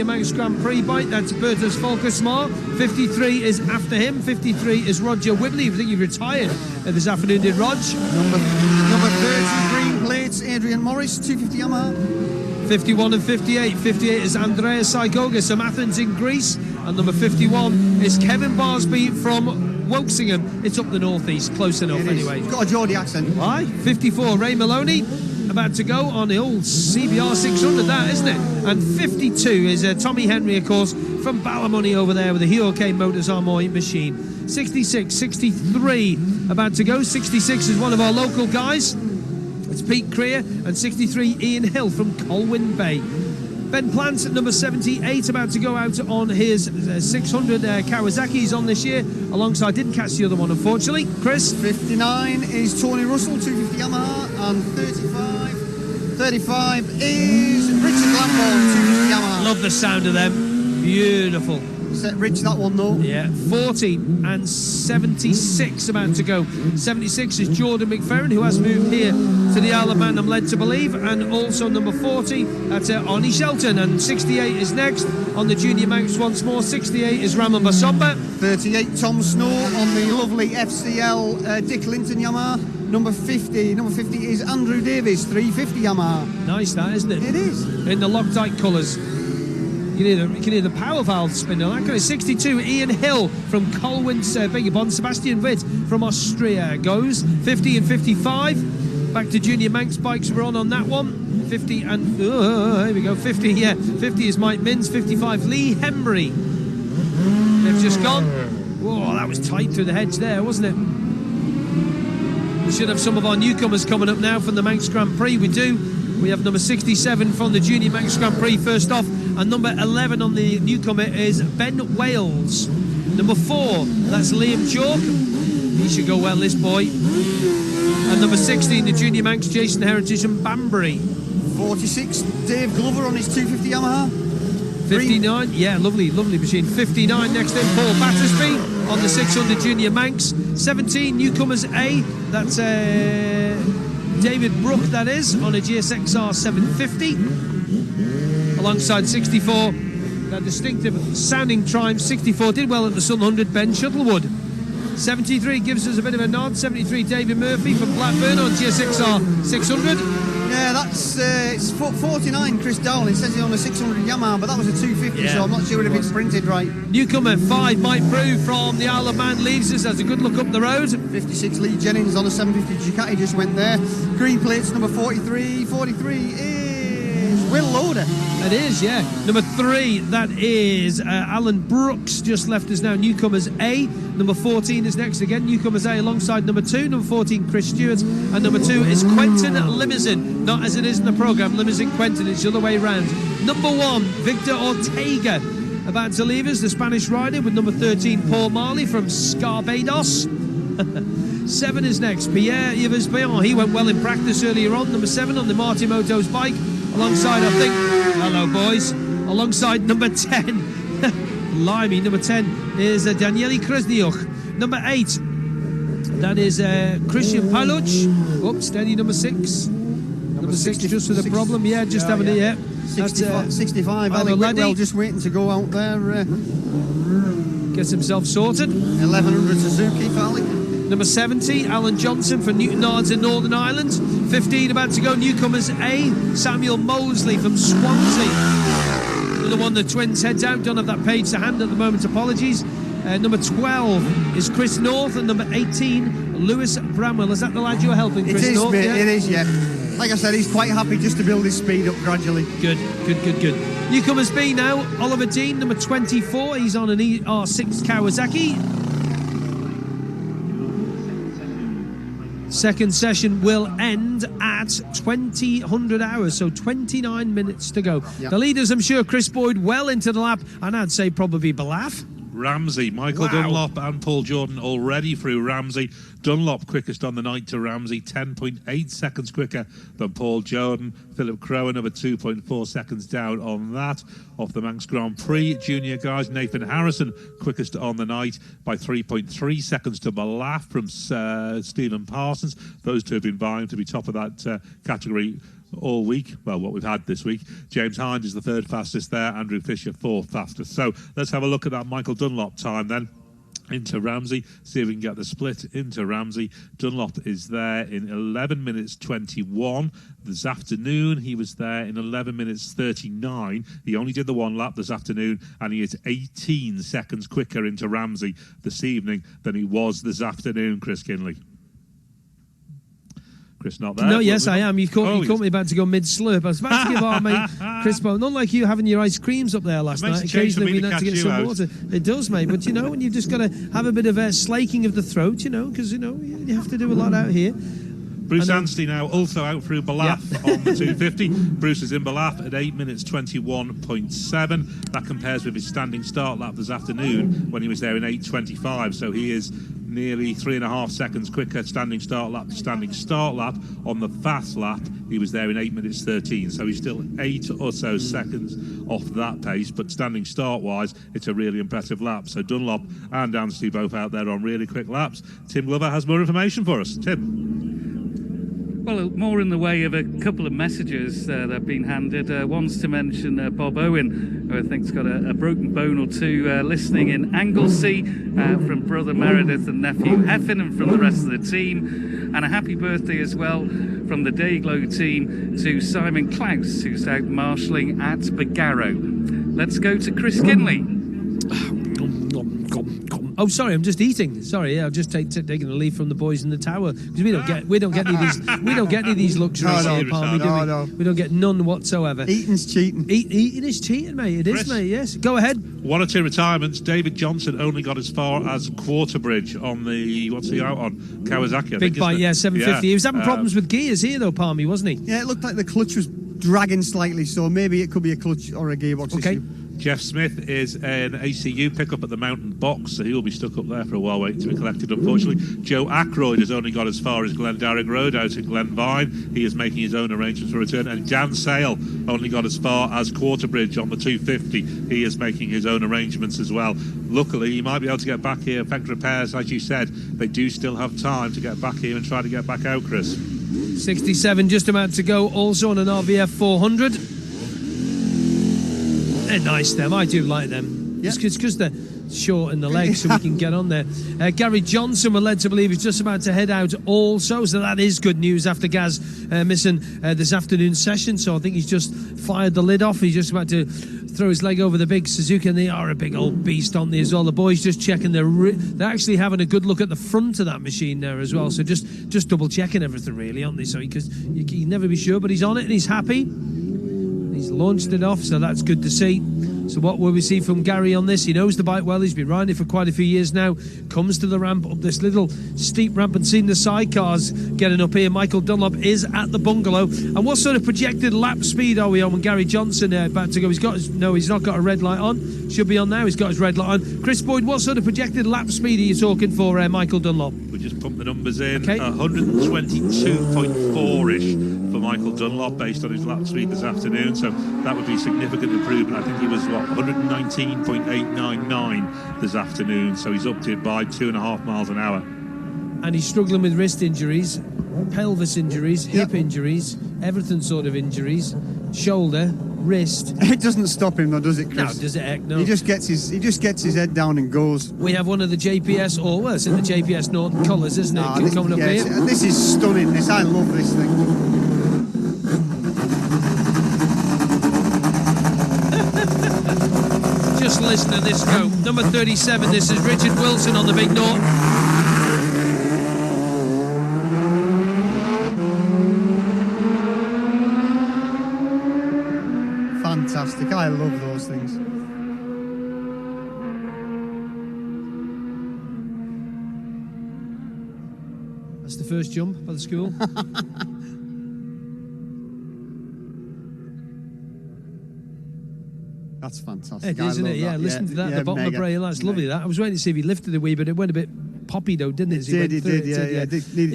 Manx Grand Prix bike. That's Bertus Folkesmar. 53 is after him. 53 is Roger Whibley. I think he retired this afternoon, did Rog. Number 30 green plates, Adrian Morris, 250 Yamaha. 51 and 58. 58 is Andreas Saigogas from Athens in Greece. And number 51 is Kevin Barsby from Wokingham. It's up the northeast, close enough anyway. It's got a Geordie accent. Aye. 54, Ray Maloney. About to go on the old CBR 600, that, isn't it? And 52 is Tommy Henry, of course, from Ballymoney over there with the Hyokai Motors Armoy machine. 66, 63 about to go. 66 is one of our local guys. It's Pete Creer. And 63, Ian Hill from Colwyn Bay. Ben Plant at number 78, about to go out on his 600 Kawasaki. He's on this year alongside, didn't catch the other one unfortunately. Chris? 59 is Tony Russell, 250 Yamaha, and 35 is Richard Lamborn, 250 Yamaha. Love the sound of them. Beautiful. Set Rich that one though. Yeah, 40 and 76 about to go. 76 is Jordan McFerrin, who has moved here to the Isle of Man, I'm led to believe, and also number 40, that's Arnie Shelton, and 68 is next on the Junior Manx once more. 68 is Ramon Basomba. 38 Tom Snow on the lovely FCL Dick Linton Yamaha. Number 50 is Andrew Davis, 350 Yamaha. Nice that, isn't it? It is. In the Loctite colours. You can hear the power valve spinning on that guy. 62, Ian Hill from Colwyn, Sebastian Witt from Austria goes. 50 and 55. Back to Junior Manx bikes, we're on that one. 50 and, here we go, 50, yeah. 50 is Mike Mins, 55, Lee Hembry. They've just gone. Whoa, that was tight through the hedge there, wasn't it? We should have some of our newcomers coming up now from the Manx Grand Prix. We do. We have number 67 from the Junior Manx Grand Prix first off, and number 11 on the newcomer is Ben Wales. Number 4, that's Liam Chalk. He should go well, this boy. And number 16, the Junior Manx, Jason Heritage from Banbury. 46, Dave Glover on his 250 Yamaha. 59, yeah, lovely machine. 59 next in, Paul Battersby on the 600 Junior Manx. 17, newcomers A, that's David Brook, that is, on a GSXR 750. Alongside 64, that distinctive sounding Triumph 64, did well at the Sun 100, Ben Shuttlewood. 73 gives us a bit of a nod. 73, David Murphy from Blackburn on GSXR 600. Yeah, that's it's 49, Chris Dowling. Says he's on a 600 Yamaha, but that was a 250, so I'm not sure if it's printed right. Newcomer 5, Mike Prue from the Isle of Man leaves us. Has a good look up the road. 56, Lee Jennings on a 750 Ducati just went there. Green plates, number 43. 43 is Will Loader. It is, yeah. Number 3, that is Alan Brooks, just left us now. Newcomers A. Number 14 is next again. Newcomers A alongside number 2. Number 14, Chris Stewart. And number 2 is Quentin Limousin. Not as it is in the programme, Limousin Quentin. It's the other way round. Number 1, Victor Ortega. About to leave us, the Spanish rider, with number 13, Paul Marley from Scarbados. 7 is next, Pierre Yves Bayon. He went well in practice earlier on. Number 7 on the Marty Moto's bike. Alongside, I think, hello boys, alongside number 10, Limey, number 10 is Danieli Krasniuk. Number 8, that is Christian Paluch. Oops, steady, number 6. Number 6 just with a problem, yeah, just having it, yeah. 65, Ali Whitwell just waiting to go out there. Gets himself sorted. 1100 Suzuki for Ali. Number 70, Alan Johnson from Newton Nards in Northern Ireland. 15 about to go, newcomers A, Samuel Molesley from Swansea. The one the twins heads out, don't have that page to hand at the moment, apologies. Number 12 is Chris North, and number 18, Lewis Bramwell. Is that the lad you're helping, Chris North? It is, mate, yeah? It is, yeah. Like I said, he's quite happy just to build his speed up gradually. Good. Newcomers B now, Oliver Dean, number 24. He's on an ER6 Kawasaki. Second session will end at 2000 hours, so 29 minutes to go. Yep. The leaders, I'm sure, Chris Boyd well into the lap, and I'd say probably Balaf. Ramsey, Michael Dunlop and Paul Jordan already through Ramsey. Dunlop quickest on the night to Ramsey, 10.8 seconds quicker than Paul Jordan. Philip Crowe another 2.4 seconds down on that. Off the Manx Grand Prix junior guys, Nathan Harrison quickest on the night by 3.3 seconds to Balaf from Stephen Parsons. Those two have been vying to be top of that category all week. Well, what we've had this week. James Hind is the third fastest there, Andrew Fisher fourth fastest. So let's have a look at that Michael Dunlop time then. Into Ramsey, see if we can get the split into Ramsey. Dunlop is there in 11 minutes 21. This afternoon he was there in 11 minutes 39. He only did the one lap this afternoon, and he is 18 seconds quicker into Ramsey this evening than he was this afternoon, Chris Kinley. Chris not there? No, yes, I am. You caught me about to go mid-slurp. I was about to give our mate Chris Bowen, not like you having your ice creams up there last night. Occasionally we had to get some water. It does, mate, but you know, when you've just got to have a bit of a slaking of the throat, you know, because, you know, you have to do a lot out here. Bruce Anstey now also out through Ballaugh on the 250. Bruce is in Ballaugh at 8 minutes 21.7. That compares with his standing start lap this afternoon when he was there in 8:25. So he is nearly 3.5 seconds quicker standing start lap to standing start lap. On the fast lap, he was there in 8 minutes 13. So he's still 8 or so seconds off that pace. But standing start wise, it's a really impressive lap. So Dunlop and Anstey both out there on really quick laps. Tim Glover has more information for us. Tim. Well, more in the way of a couple of messages that have been handed. One's to mention Bob Owen, who I think's got a broken bone or two, listening in Anglesey from brother Meredith and nephew Heffin, and from the rest of the team. And a happy birthday as well from the Dayglow team to Simon Klaus, who's out marshalling at Bagarrow. Let's go to Chris Kinley. Oh, sorry, I'm just eating. Sorry, I've just taken a leaf from the boys in the tower because we don't get any of these luxuries here, Palmy, do we? No. We don't get none whatsoever. Eating's cheating. Eating is cheating, mate. It is, mate. Yes. Go ahead. One or two retirements. David Johnson only got as far as Quarterbridge on the what's he out on Kawasaki? Big bite, 750. Yeah. He was having problems with gears here, though, Palmy, wasn't he? Yeah, it looked like the clutch was dragging slightly, so maybe it could be a clutch or a gearbox issue. Jeff Smith is an ACU pickup at the Mountain Box, so he'll be stuck up there for a while waiting to be collected, unfortunately. Joe Ackroyd has only got as far as Glendarrick Road out in Glenvine. He is making his own arrangements for return. And Dan Sale only got as far as Quarterbridge on the 250. He is making his own arrangements as well. Luckily, he might be able to get back here. Effect repairs, as you said, they do still have time to get back here and try to get back out, Chris. 67 just about to go, also on an RVF 400. They're nice, them. I do like them. Yep. It's because they're short in the legs, so we can get on there. Gary Johnson, we're led to believe, is just about to head out also, so that is good news after Gaz missing this afternoon's session. So I think he's just fired the lid off. He's just about to throw his leg over the big Suzuki, and they are a big old beast on there as well. The boys just checking they're actually having a good look at the front of that machine there as well. So just double checking everything really, aren't they? So because you can never be sure, but he's on it and he's happy. He's launched it off, so that's good to see. So what will we see from Gary on this? He knows the bike well. He's been riding it for quite a few years now. Comes to the ramp, up this little steep ramp, and seen the sidecars getting up here. Michael Dunlop is at the bungalow. And what sort of projected lap speed are we on when Gary Johnson about to go? He's not got a red light on. Should be on now. He's got his red light on. Chris Boyd, what sort of projected lap speed are you talking for Michael Dunlop? We just pumped the numbers in. 122.4-ish for Michael Dunlop based on his lap speed this afternoon. So that would be a significant improvement. I think he was 119.899 this afternoon, so he's upped it by 2.5 miles an hour. And he's struggling with wrist injuries, pelvis injuries, hip injuries, everything sort of injuries, shoulder, wrist. It doesn't stop him though, does it, Chris? No, does it? Heck no. He just gets his head down and goes. We have one of the JPS, it's in the JPS Norton colours, isn't it? Coming up here. This is stunning. I love this thing. Just listen to this go. Number 37, this is Richard Wilson on the big Norton. Fantastic. I love those things. That's the first jump by the school. That's fantastic. Isn't it? Yeah, listen to that at the bottom of Bray. That's lovely. That I was waiting to see if he lifted a wee, but it went a bit poppy though, didn't it? It did.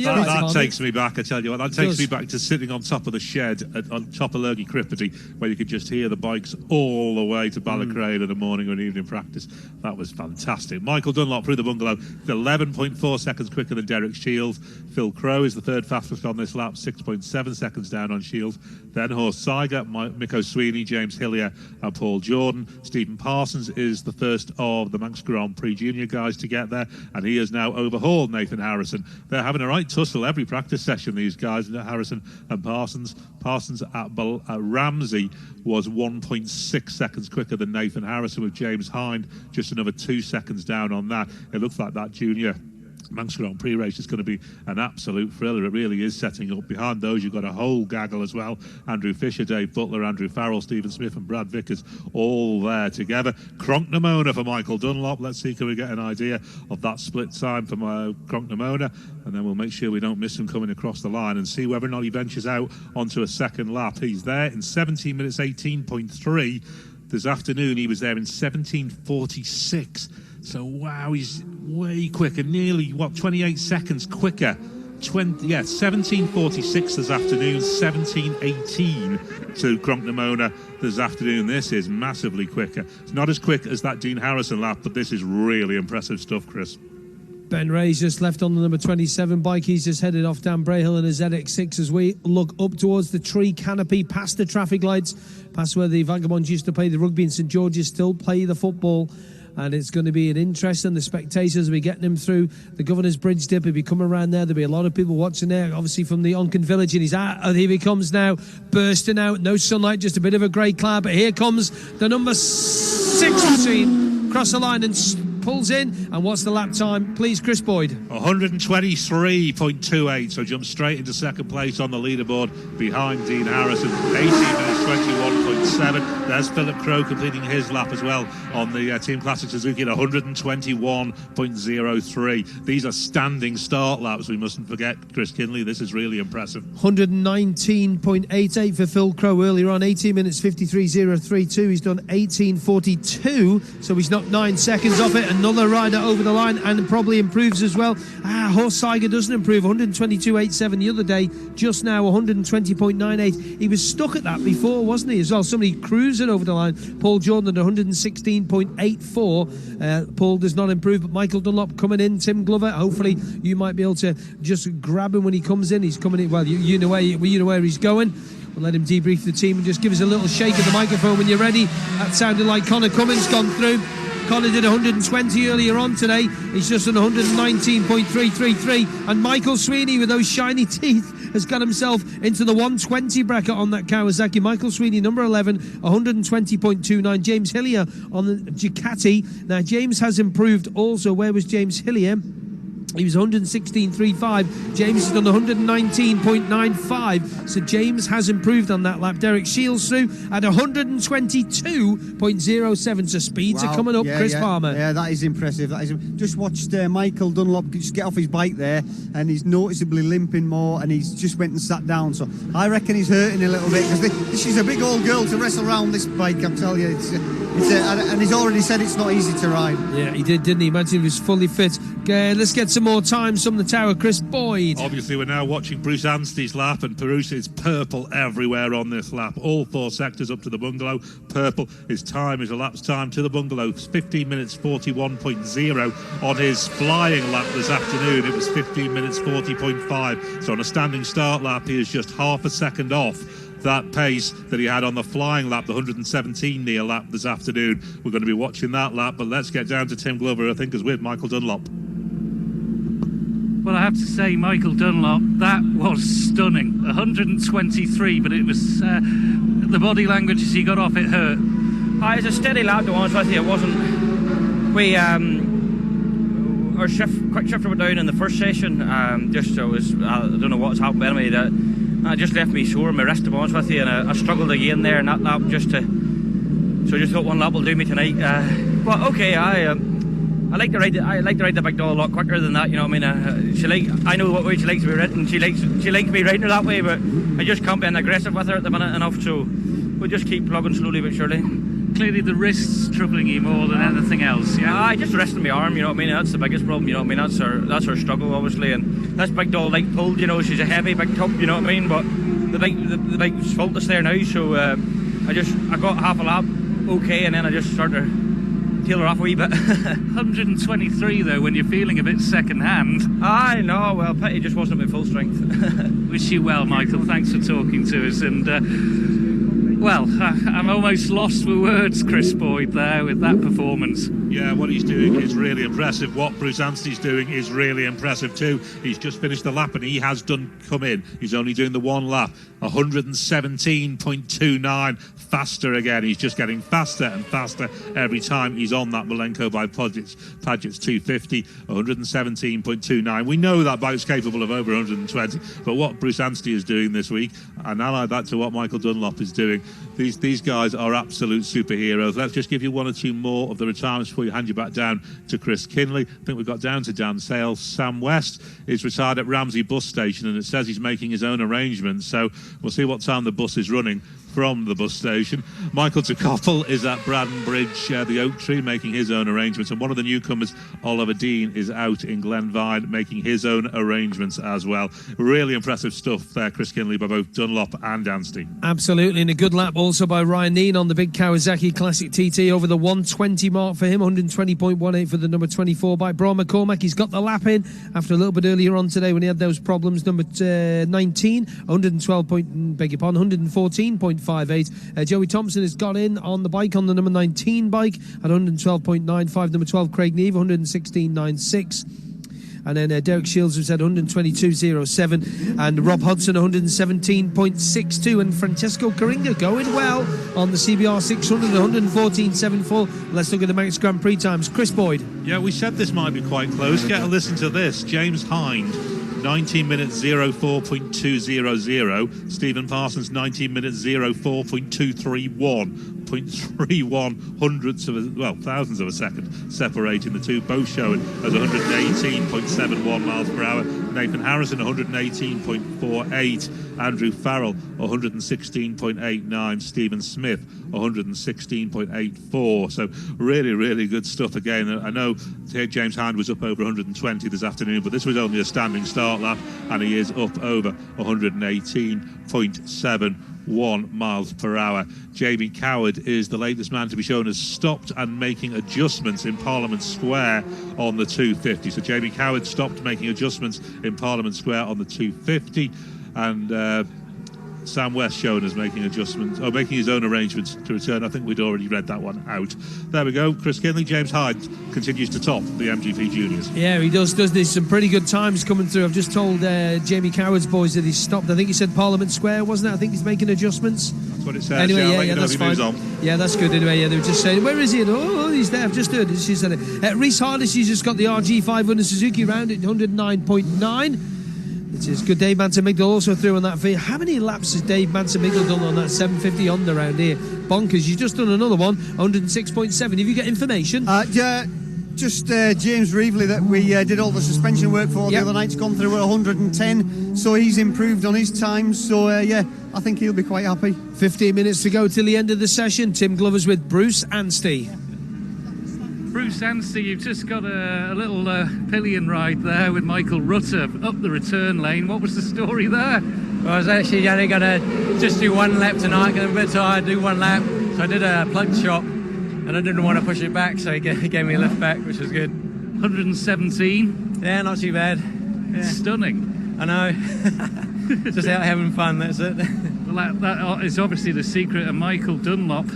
That takes me back, I tell you what. That takes me back to sitting on top of the shed on top of Lurgy Crippity, where you could just hear the bikes all the way to Ballacrane in the morning or evening practice. That was fantastic. Michael Dunlop through the bungalow, 11.4 seconds quicker than Derek Shields. Phil Crow is the third fastest on this lap, 6.7 seconds down on Shields. Then Horst Seiger, Mikko Sweeney, James Hillier and Paul Jordan. Stephen Parsons is the first of the Manx Grand Prix Junior guys to get there, and he has now overhauled Nathan Harrison. They're having a right tussle every practice session, these guys, Harrison and Parsons. Parsons at Ramsey was 1.6 seconds quicker than Nathan Harrison, with James Hind just another 2 seconds down on that. It looks like that junior Manx Grand Prix race is going to be an absolute thriller. It really is setting up. Behind those, you've got a whole gaggle as well. Andrew Fisher, Dave Butler, Andrew Farrell, Stephen Smith and Brad Vickers all there together. Cronknamona for Michael Dunlop. Let's see, can we get an idea of that split time for Cronknamona, and then we'll make sure we don't miss him coming across the line and see whether or not he ventures out onto a second lap. He's there in 17 minutes 18.3. This afternoon he was there in 17:46. So wow, he's way quicker, nearly 28 seconds quicker. 17:46 this afternoon, 17:18 to Cronknamona this afternoon. This is massively quicker. It's not as quick as that Dean Harrison lap, but this is really impressive stuff, Chris. Ben Ray's just left on the number 27 bike. He's just headed off down Braehill in a ZX6 as we look up towards the tree canopy, past the traffic lights, past where the Vagabonds used to play the rugby and St George's still play the football. And it's going to be an interest, and the spectators will be getting him through the Governor's Bridge dip. He'll be coming around there. There'll be a lot of people watching there, obviously from the Onken Village. And he's out. And here he comes now, bursting out. No sunlight, just a bit of a grey cloud. But here comes the number 6 machine. Cross the line and pulls in. And what's the lap time? Please, Chris Boyd. 123.28. So jumps straight into second place on the leaderboard behind Dean Harrison. 18 minutes 21.7. There's Philip Crowe completing his lap as well on the Team Classic Suzuki at 121.03. These are standing start laps. We mustn't forget, Chris Kinley. This is really impressive. 119.88 for Phil Crowe earlier on. 18 minutes 53.032. He's done 18.42. So he's knocked 9 seconds off it. Another rider over the line and probably improves as well. Horst Seiger doesn't improve. 122.87 the other day. Just now 120.98. He was stuck at that before, wasn't he, as well? Somebody cruising over the line. Paul Jordan at 116.84. Paul does not improve, but Michael Dunlop coming in. Tim Glover, hopefully you might be able to just grab him when he comes in. He's coming in. Well, you know where he's going. We'll let him debrief the team and just give us a little shake of the microphone when you're ready. That sounded like Connor Cummins gone through. Connor did 120 earlier on today. He's just on 119.333. And Michael Sweeney, with those shiny teeth, has got himself into the 120 bracket on that Kawasaki. Michael Sweeney, number 11, 120.29. James Hillier on the Ducati. Now, James has improved also. Where was James Hillier? He was 116.35. James has done 119.95. So James has improved on that lap. Derek Shields through at 122.07. So speeds are coming up. Chris Palmer. Yeah, that is impressive. Just watched Michael Dunlop just get off his bike there, and he's noticeably limping more, and he's just went and sat down. So I reckon he's hurting a little bit, because she's a big old girl to wrestle around this bike, I'm telling you. And he's already said it's not easy to ride. Yeah, he did, didn't he? Imagine if he was fully fit. Let's get some more times from the tower. Chris Boyd. Obviously, we're now watching Bruce Anstey's lap, and Bruce is purple everywhere on this lap. All 4 sectors up to the bungalow. Purple. His time is elapsed time to the bungalow. 15 minutes 41.0 on his flying lap this afternoon. It was 15 minutes 40.5. So on a standing start lap, he is just half a second off that pace that he had on the flying lap, the 117 near lap this afternoon. We're going to be watching that lap, but let's get down to Tim Glover, I think, is with Michael Dunlop. Well, I have to say, Michael Dunlop, that was stunning. 123, but it was the body language as he got off, it hurt. It's a steady lap, to be honest with you. It wasn't... Our quick shifter went down in the first session. I don't know what's happened anyway. That just left me sore in my wrist, to be honest with you, and I struggled again there in that lap so I just thought one lap will do me tonight. But okay, I like to ride the big doll a lot quicker than that. You know what I mean? I know what way she likes to be ridden. She likes me riding her that way, but I just can't be aggressive with her at the minute enough. So we'll just keep plugging slowly but surely. Clearly the wrist's troubling you more than anything else, yeah? Just resting my arm, you know what I mean? That's the biggest problem, you know what I mean? That's her struggle, obviously, and this big doll like pulled, she's a heavy big tub, you know what I mean? But the bike's faultless there now, so I got half a lap okay, and then I just started to tail her off a wee bit. 123 though, when you're feeling a bit second hand. I know, well, pity just wasn't at my full strength. Wish you well, Michael. Thanks for talking to us, and Well, I'm almost lost for words, Chris Boyd, there with that performance. Yeah, what he's doing is really impressive. What Bruce Anstey's doing is really impressive too. He's just finished the lap and he has come in. He's only doing the one lap. 117.29 faster again. He's just getting faster and faster every time he's on that Malenko by Paget's 250. 117.29. We know that bike's capable of over 120, but what Bruce Anstey is doing this week, and allied that to what Michael Dunlop is doing, these guys are absolute superheroes. Let's just give you one or two more of the retirements before you hand you back down to Chris Kinley. I think we've got down to Dan Sales. Sam West is retired at Ramsey bus station, and it says he's making his own arrangements, so we'll see what time the bus is running from the bus station. Michael Tocopple is at Braddon Bridge, the Oak Tree, making his own arrangements, and one of the newcomers, Oliver Dean, is out in Glenvine making his own arrangements as well. Really impressive stuff there, Chris Kinley, by both Dunlop and Anstey. Absolutely, and a good lap also by Ryan Neen on the big Kawasaki Classic TT over the 120 mark for him, 120.18 for the number 24 bike. Brian McCormack, he's got the lap in after a little bit earlier on today when he had those problems. Number 19, 114.58. Joey Thompson has got in on the bike on the number 19 bike at 112.95. Number 12 Craig Neve 116.96. And then Derek Shields has had 122.07, and Rob Hodson 117.62, and Francesco Caringa going well on the CBR 600 114.74. Let's look at the Manx Grand Prix times. Chris Boyd. Yeah, we said this might be quite close. Get a listen to this. James Hind, 19 minutes 04.200. Stephen Parsons, 19 minutes 04.231. 0.31 thousandths of a second separating the two, both showing as 118.71 miles per hour. Nathan Harrison 118.48, Andrew Farrell 116.89, Stephen Smith 116.84. So really good stuff again. I know James Hind was up over 120 this afternoon, but this was only a standing start lap, and he is up over 118.71 miles per hour. Jamie Coward is the latest man to be shown as stopped and making adjustments in Parliament Square on the 250. So Jamie Coward stopped making adjustments in Parliament Square on the 250, and Sam West shown as making adjustments, or making his own arrangements to return. I think we'd already read that one out. There we go. Chris Kinley. James Hyde continues to top the MGP Juniors. Yeah, he does. There's some pretty good times coming through. I've just told Jamie Coward's boys that he's stopped. I think he said Parliament Square, wasn't it? I think he's making adjustments. That's what it says. Anyway, yeah, that's fine. On. Yeah, that's good. Anyway, yeah, they were just saying, where is he? Oh, he's there. I've just heard it. She said it. Reece Hardis, he's just got the RG 500 Suzuki round at 109.9. It is good. Dave Manson-Migdal also through on that. How many laps has Dave Manson-Migdal done on that 750 on the round here? Bonkers. You've just done another one, 106.7. Have you got information? Just James Reevely that we did all the suspension work for the other night's gone through at 110, so he's improved on his times. So I think he'll be quite happy. 15 minutes to go till the end of the session. Tim Glover's with Bruce Anstey. Bruce Anstey, you've just got a little pillion ride there with Michael Rutter up the return lane. What was the story there? Well, I was actually only going to just do one lap tonight, because I'm a bit tired, do one lap. So I did a plug shot, and I didn't want to push it back, so he gave me a lift back, which was good. 117? Yeah, not too bad. Yeah. Stunning. I know. Just out having fun, that's it. Well, that is obviously the secret of Michael Dunlop.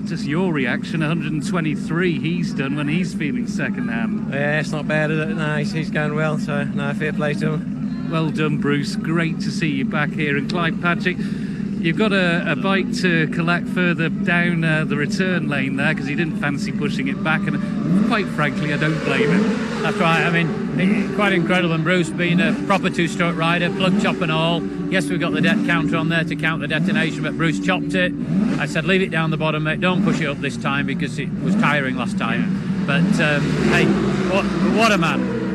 Just your reaction, 123 he's done when he's feeling second hand. Yeah, it's not bad, is it? No, he's going well, so no, fair play to him. Well done, Bruce. Great to see you back here. And Clive Patrick, you've got a bike to collect further down the return lane there, because he didn't fancy pushing it back, and quite frankly I don't blame him. That's right. I mean, quite incredible. And Bruce being a proper two-stroke rider, plug chop and all. Yes, we've got the det counter on there to count the detonation, but Bruce chopped it. I said, leave it down the bottom, mate. Don't push it up this time, because it was tiring last time. But hey, what a man!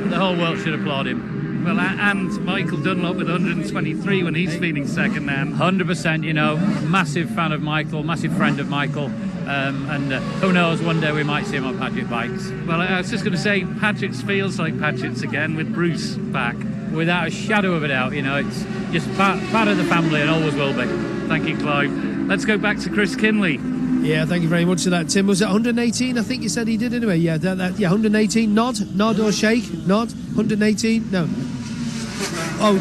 The whole world should applaud him. Well, and Michael Dunlop with 123 when he's feeling second hand. 100%, massive fan of Michael, massive friend of Michael. And who knows, one day we might see him on Paget bikes. Well, I was just going to say, Paget's feels like Paget's again with Bruce back. Without a shadow of a doubt, it's just part of the family and always will be. Thank you, Clive. Let's go back to Chris Kinley. Yeah, thank you very much for that, Tim. Was it 118? I think you said he did anyway. Yeah, 118. Nod or shake? Nod. 118? No. Oh,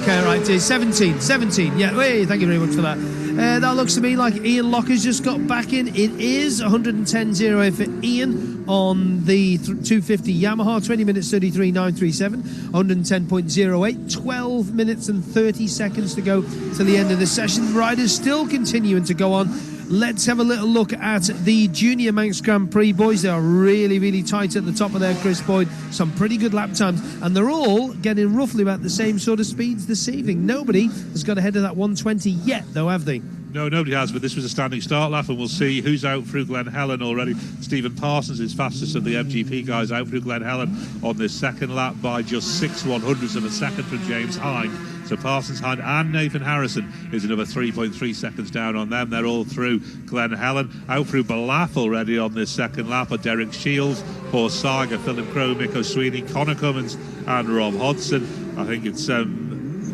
okay, right. 17. Yeah, hey, thank you very much for that. That looks to me like Ian Locker's just got back in. It is 110.08 for Ian on the 250 Yamaha, 20 minutes 33.937, 110.08, 12 minutes and 30 seconds to go to the end of the session. Riders still continuing to go on. Let's have a little look at the Junior Manx Grand Prix, boys. They are really, really tight at the top of there, Chris Boyd. Some pretty good lap times, and they're all getting roughly about the same sort of speeds this evening. Nobody has got ahead of that 120 yet, though, have they? No, nobody has, but this was a standing start lap, and we'll see who's out through Glen Helen already. Stephen Parsons is fastest of the MGP guys out through Glen Helen on this second lap by just 6/100ths of a second from James Hind. So Parsons, Hind and Nathan Harrison is another 3.3 seconds down on them. They're all through Glen Helen. Out through Balaf already on this second lap are Derek Shields, Horse Saga, Philip Crowe, Mick O'Sweeney, Connor Cummins and Rob Hodson. I think it's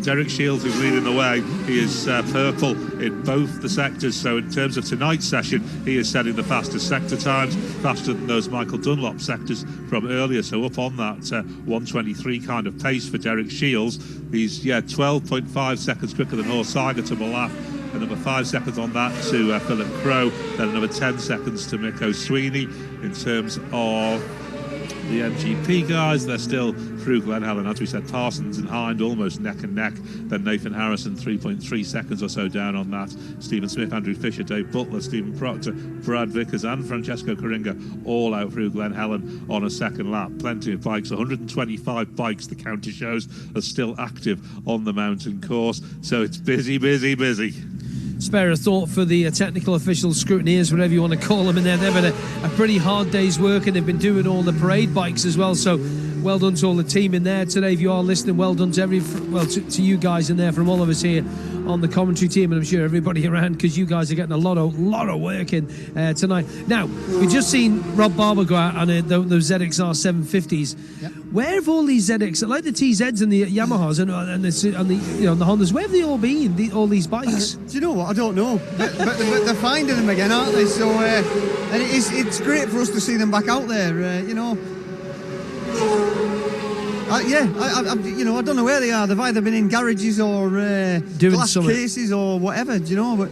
Derek Shields who's leading the way. He is purple in both the sectors, so in terms of tonight's session, he is setting the fastest sector times, faster than those Michael Dunlop sectors from earlier, so up on that 123 kind of pace for Derek Shields. He's 12.5 seconds quicker than Horse Saga to Balaf, another 5 seconds on that to Philip Crowe, then another 10 seconds to Mick O'Sweeney. In terms of the MGP guys, they're still through Glen Helen. As we said, Parsons and Hind almost neck and neck. Then Nathan Harrison 3.3 seconds or so down on that. Stephen Smith, Andrew Fisher, Dave Butler, Stephen Proctor, Brad Vickers and Francesco Coringa all out through Glen Helen on a second lap. Plenty of bikes, 125 bikes the counter shows are still active on the mountain course, so it's busy, busy, busy. Spare a thought for the technical officials, scrutineers, whatever you want to call them in there. They've had a pretty hard day's work, and they've been doing all the parade bikes as well, so well done to all the team in there today. If you are listening, well done to to you guys in there from all of us here on the commentary team, and I'm sure everybody around, because you guys are getting a lot of work in tonight. Now, we've just seen Rob Barber go out on those ZXR 750s. Yep. Where have all these ZX, like the TZs and the Yamahas and the Hondas, where have they all been? All these bikes? Do you know what? I don't know, but they're finding them again, aren't they? So and it's great for us to see them back out there. I don't know where they are. They've either been in garages or doing glass cases or whatever. Do you know? But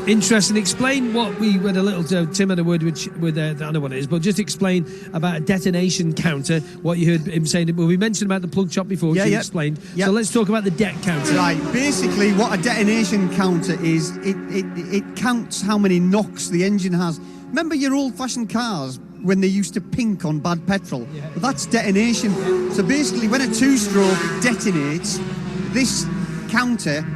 interesting. Explain what we had a little. Tim had a word with I don't know what it is, but just explain about a detonation counter. What you heard him saying. Well, we mentioned about the plug chop before, which you explained. So let's talk about the det counter. Right. Basically, what a detonation counter is, it counts how many knocks the engine has. Remember your old-fashioned cars when they used to pink on bad petrol? Yeah. Well, that's detonation. So basically, when a two-stroke detonates, this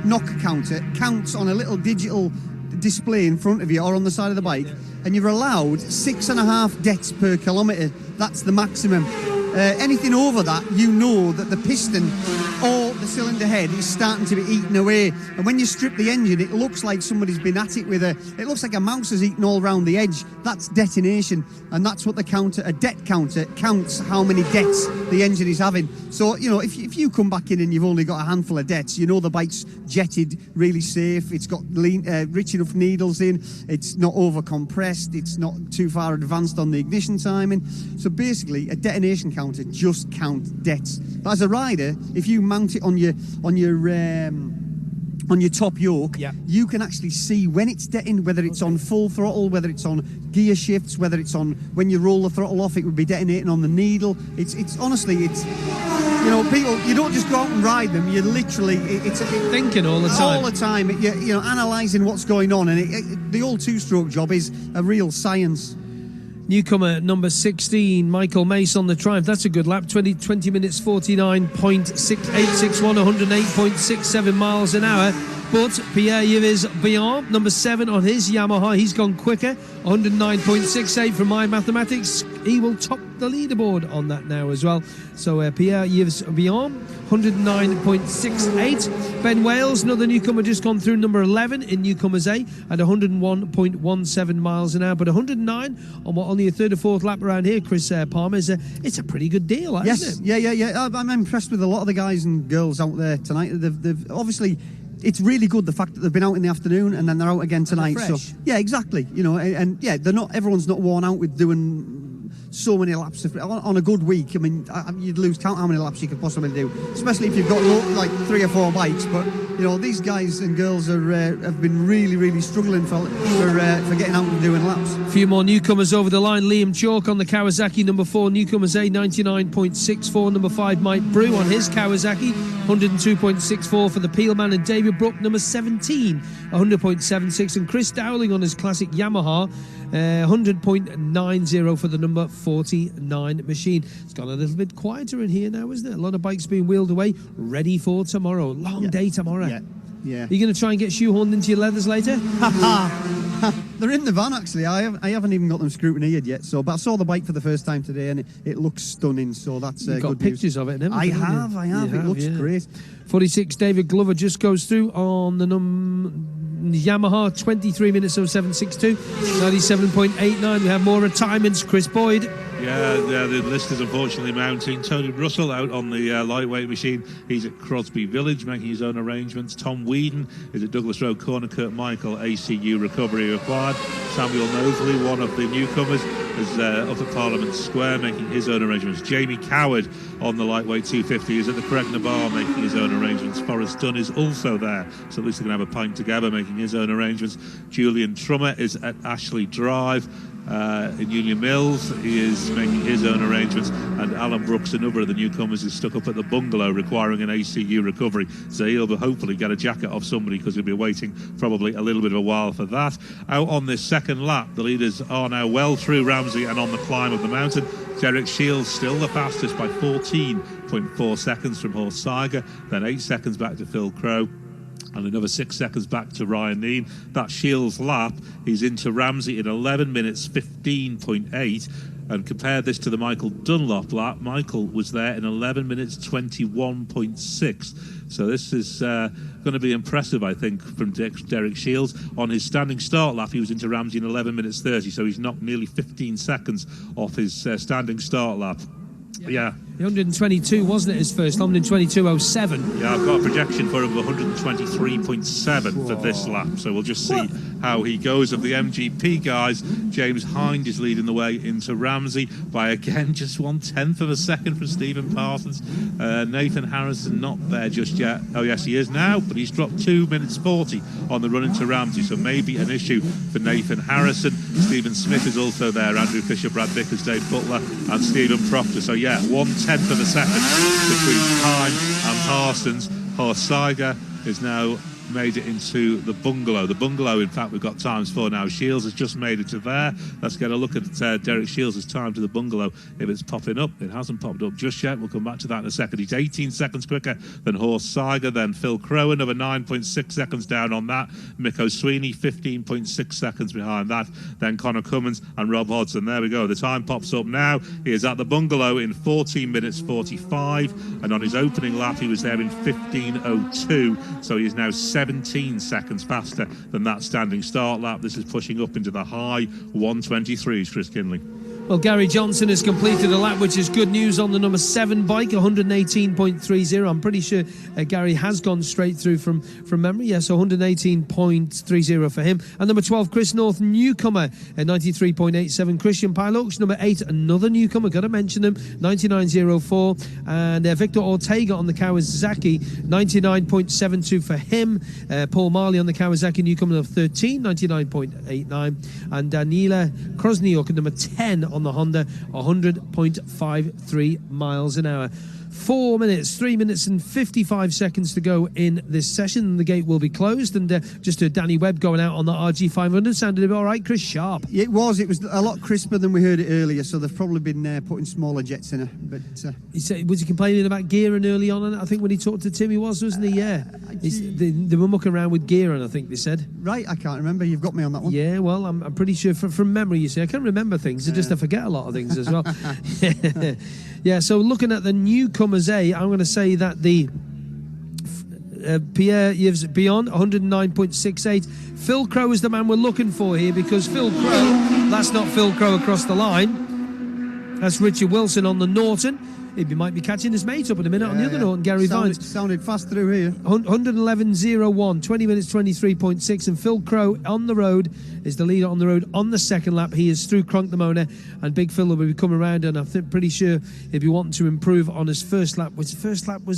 knock counter, counts on a little digital display in front of you or on the side of the bike, and you're allowed 6.5 dets per kilometre. That's the maximum. Anything over that, you know that the piston or the cylinder head is starting to be eaten away, and when you strip the engine, it looks like somebody's been at it it looks like a mouse has eaten all around the edge. That's detonation, and that's what a det counter counts, how many dets the engine is having. So if you come back in and you've only got a handful of dets, the bike's jetted, really safe, it's got rich enough needles in, it's not over compressed, it's not too far advanced on the ignition timing. So basically, a detonation counter just counts dets. But as a rider, if you mount it on your top yoke, you can actually see when it's detting, whether it's on full throttle, whether it's on gear shifts, whether it's on when you roll the throttle off, it would be detonating on the needle. It's honestly, people, you don't just go out and ride them. You literally, it's thinking all the time. All the time, you're analysing what's going on, and the old two-stroke job is a real science. Newcomer number 16, Michael Mace on the Triumph. That's a good lap. 20 minutes 49.6861, 108.67 miles an hour. But Pierre-Yves Bihan, number 7 on his Yamaha, he's gone quicker. 109.68 from my mathematics. He will top the leaderboard on that now as well. So Pierre-Yves Bihan, 109.68. Ben Wales, another newcomer, just gone through, number 11 in Newcomers A at 101.17 miles an hour. But 109 on what, only a third or fourth lap around here, Chris Palmer, it's a pretty good deal, isn't it? Yeah. I'm impressed with a lot of the guys and girls out there tonight. They've obviously, it's really good, the fact that they've been out in the afternoon and then they're out again tonight. So yeah, exactly. They're not. Everyone's not worn out with doing so many laps on a good week. I mean, you'd lose count how many laps you could possibly do, especially if you've got like 3 or 4 bikes. But these guys and girls have been really, really struggling for getting out and doing laps. A few more newcomers over the line. Liam Chalk on the Kawasaki, number 4, newcomers A, 99.64. Number 5, Mike Brew on his Kawasaki, 102.64 for the Peelman. And David Brook, number 17, 100.76. And Chris Dowling on his classic Yamaha, 100.90 for the number 49 machine. It's gone a little bit quieter in here now, isn't it? A lot of bikes being wheeled away, ready for tomorrow. Long day tomorrow. Yeah. Are you going to try and get shoehorned into your leathers later? They're in the van, actually. I haven't even got them scrutineered yet. But I saw the bike for the first time today, and it looks stunning. So that's You've got good pictures news. of it and everything. I have. It looks great. 46, David Glover just goes through on the Yamaha, 23 minutes 07.62, 97.89. We have more retirements. Chris Boyd. Yeah, the list is unfortunately mounting. Tony Russell out on the lightweight machine. He's at Crosby Village making his own arrangements. Tom Whedon is at Douglas Road Corner. Kurt Michael, ACU recovery required. Samuel Nosley, one of the newcomers, is up at Parliament Square making his own arrangements. Jamie Coward on the lightweight 250 is at the Cregna Bar making his own arrangements. Forrest Dunn is also there, so at least they can have a pint together making his own arrangements. Julian Trummer is at Ashley Drive. In Union Mills, he is making his own arrangements, and Alan Brooks, another of the newcomers, is stuck up at the bungalow requiring an ACU recovery, so he'll hopefully get a jacket off somebody because he'll be waiting probably a little bit of a while for that. Out on this second lap, the leaders are now well through Ramsey and on the climb of the mountain. Derek Shields still the fastest by 14.4 seconds from Horst Seiger, then 8 seconds back to Phil Crow, and another 6 seconds back to Ryan Neen. That Shields lap, he's into Ramsey in 11 minutes 15.8, and compare this to the Michael Dunlop lap. Michael was there in 11 minutes 21.6. So this is going to be impressive, I think, from Derek Shields. On his standing start lap, he was into Ramsey in 11 minutes 30, so he's knocked nearly 15 seconds off his standing start lap. Yeah. 122, wasn't it, his first? 122.07. Yeah, I've got a projection for him of 123.7 for this lap, so we'll just see how he goes. Of the MGP guys, James Hind is leading the way into Ramsey by, again, just 1/10 of a second from Stephen Parsons. Nathan Harrison not there just yet. Oh, yes, he is now, but he's dropped 2 minutes 40 on the run into Ramsey, so maybe an issue for Nathan Harrison. Stephen Smith is also there, Andrew Fisher, Brad Vickers, Dave Butler, and Stephen Proctor. So, yeah, 1/10 of a second between Hind and Parsons. Horst Seiger is now made it into the bungalow. The bungalow, in fact, we've got times for now. Shields has just made it to there. Let's get a look at Derek Shields' time to the bungalow. If it's popping up, it hasn't popped up just yet. We'll come back to that in a second. He's 18 seconds quicker than Horst Seiger, then Phil Crow, another 9.6 seconds down on that. Mick O'Sweeney, 15.6 seconds behind that. Then Connor Cummins and Rob Hodgson. There we go. The time pops up now. He is at the bungalow in 14 minutes 45, and on his opening lap, he was there in 15.02, so he is now 17 seconds faster than that standing start lap. This is pushing up into the high 123s, Chris Kinley. Well, Gary Johnson has completed a lap, which is good news on the number 7 bike, 118.30. I'm pretty sure Gary has gone straight through from memory. Yes, 118.30 for him. And number 12, Chris North, newcomer, at 93.87. Christian Pilux, number 8, another newcomer, got to mention him, 99.04. And Victor Ortega on the Kawasaki, 99.72 for him. Paul Marley on the Kawasaki, newcomer of 13, 99.89. And Daniela Krosniuk, number 10 on the Honda, 100.53 miles an hour. 3 minutes and 55 seconds to go in this session. The gate will be closed, and just Danny Webb going out on the RG500 sounded all right. Chris Sharp. It was a lot crisper than we heard it earlier, so they've probably been putting smaller jets in it. But he said, was he complaining about gearing early on? I think when he talked to Tim, he wasn't he? Yeah, they were mucking around with gearing, I think they said. Right, I can't remember. You've got me on that one. Yeah, well, I'm pretty sure from memory. You see, I can't remember things. I just forget a lot of things as well. Yeah, so looking at the newcomers A, I'm going to say that the Pierre Yves Beyond, 109.68. Phil Crow is the man we're looking for here, because Phil Crow, that's not Phil Crow across the line. That's Richard Wilson on the Norton. He might be catching his mate up in a minute on the other Norton, Gary Vines. Sounded fast through here. 111.01, 20 minutes 23.6, and Phil Crow on the road is the leader on the road on the second lap. He is through Cronk-the-Mona, and Big Phil will be coming around, and I'm pretty sure he'll be wanting to improve on his first lap. Was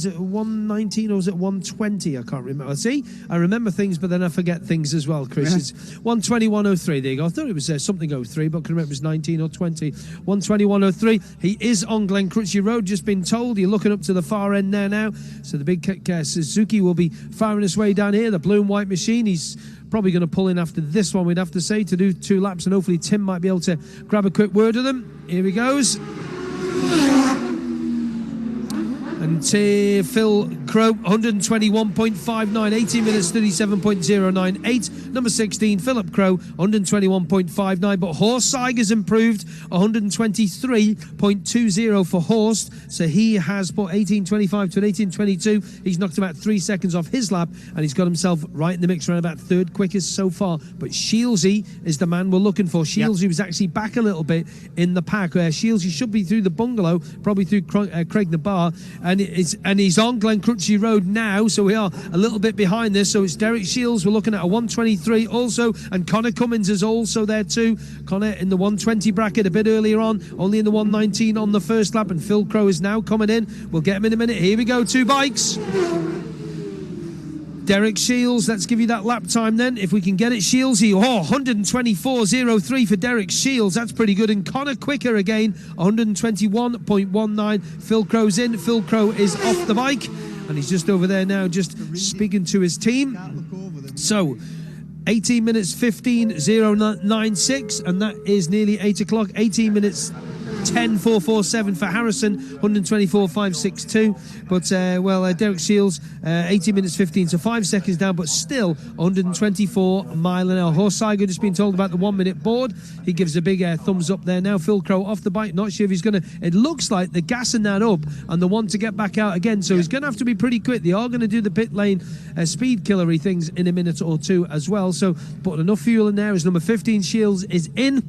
it 119 or was it 120? I can't remember. See, I remember things, but then I forget things as well, Chris. It's 121.03. There you go. I thought it was something 03, but I can remember it was 19 or 20. 121.03. He is on Glen Crutchley Road, just been told. You're looking up to the far end there now. So the big Suzuki will be firing his way down here. The blue and white machine. He's probably going to pull in after this one, we'd have to say, to do 2 laps, and hopefully Tim might be able to grab a quick word of them. Here he goes. And Phil Crow, 121.59, 18 minutes 37.098. Number 16, Philip Crow, 121.59. But Horst Seiger's improved, 123.20 for Horst. So he has put 18.25 to an 18.22. He's knocked about 3 seconds off his lap, and he's got himself right in the mix, around about third quickest so far. But Shieldsy is the man we're looking for. Shieldsy was actually back a little bit in the pack. Shieldsy should be through the bungalow, probably through Craig the Bar. And he's on Glen Crutchley Road now, so we are a little bit behind this. So it's Derek Shields, we're looking at a 123 also, and Connor Cummins is also there too. Connor in the 120 bracket a bit earlier on, only in the 119 on the first lap, and Phil Crow is now coming in. We'll get him in a minute. Here we go, 2 bikes. Derek Shields, let's give you that lap time then, if we can get it. Shieldsy, 124.03 for Derek Shields, that's pretty good. And Connor Quicker again, 121.19. Phil Crow's in. Phil Crow is off the bike, and he's just over there now, just speaking to his team. So 18 minutes 15.096, and that is nearly 8 o'clock. 18 minutes 10.447 for Harrison, 124.562. But Derek Shields, 18 minutes 15, so 5 seconds down, but still 124 mile an hour. Horst Seiger just been told about the 1 minute board. He gives a big thumbs up there now. Phil Crow off the bike, not sure if he's going to. It looks like they're gassing that up and the one to get back out again, so he's going to have to be pretty quick. They are going to do the pit lane speed killery things in a minute or two as well. So putting enough fuel in there as number 15 Shields is in.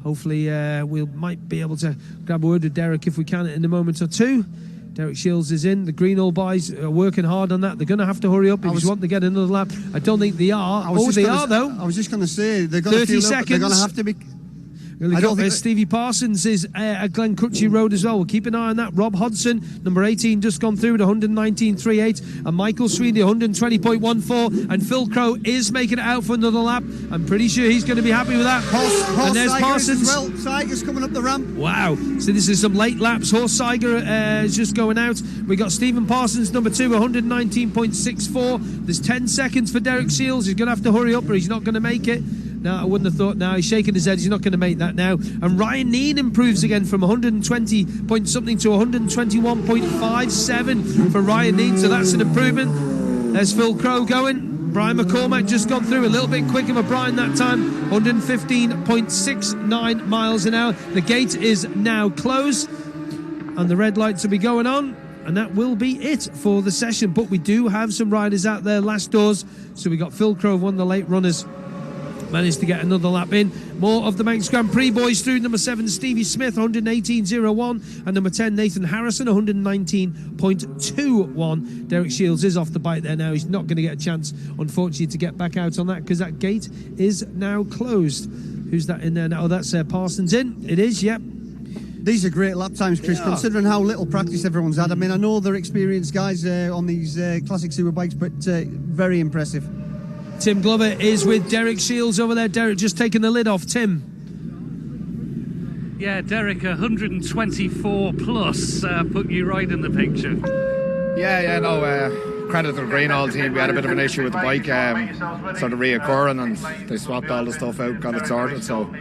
Hopefully we might be able to grab a word with Derek if we can in a moment or two. Derek Shields is in. The Greenall boys are working hard on that. They're going to have to hurry up if you want to get another lap. I don't think they are. They are, though. I was just going to say, they're going 30 to seconds. They're going to have to be... I don't think Stevie Parsons is at Glen Crutchley Road as well. We'll keep an eye on that. Rob Hodson, number 18, just gone through at 119.38, and Michael Sweeney 120.14, and Phil Crow is making it out for another lap. I'm pretty sure he's going to be happy with that. Horst there's Seiger Parsons as well. Seiger's coming up the ramp. Wow. So this is some late laps. Horst Seiger is just going out. We got Stephen Parsons, number 2, 119.64. There's 10 seconds for Derek Shields. He's going to have to hurry up or he's not going to make it. No, I wouldn't have thought. Now he's shaking his head. He's not going to make that now. And Ryan Neen improves again from 120 point something to 121.57 for Ryan Neen. So that's an improvement. There's Phil Crow going. Brian McCormack just gone through a little bit quicker for Brian that time. 115.69 miles an hour. The gate is now closed, and the red lights will be going on. And that will be it for the session. But we do have some riders out there last doors. So we got Phil Crow, one of the late runners, managed to get another lap in. More of the Manx Grand Prix boys through. Number 7 Stevie Smith, 118.01, and number 10 Nathan Harrison, 119.21. Derek Shields is off the bike there now. He's not going to get a chance, unfortunately, to get back out on that because that gate is now closed. Who's that in there now? Oh, that's Parsons in. It is, yep. These are great lap times, Chris, considering how little practice everyone's had. I mean, I know they're experienced guys on these classic super bikes, but very impressive. Tim Glover is with Derek Shields over there. Derek, just taking the lid off. Tim. Yeah, Derek, 124 plus put you right in the picture. Credit to the Greenall team. We had a bit of an issue with the bike sort of reoccurring, and they swapped all the stuff out, got it sorted. So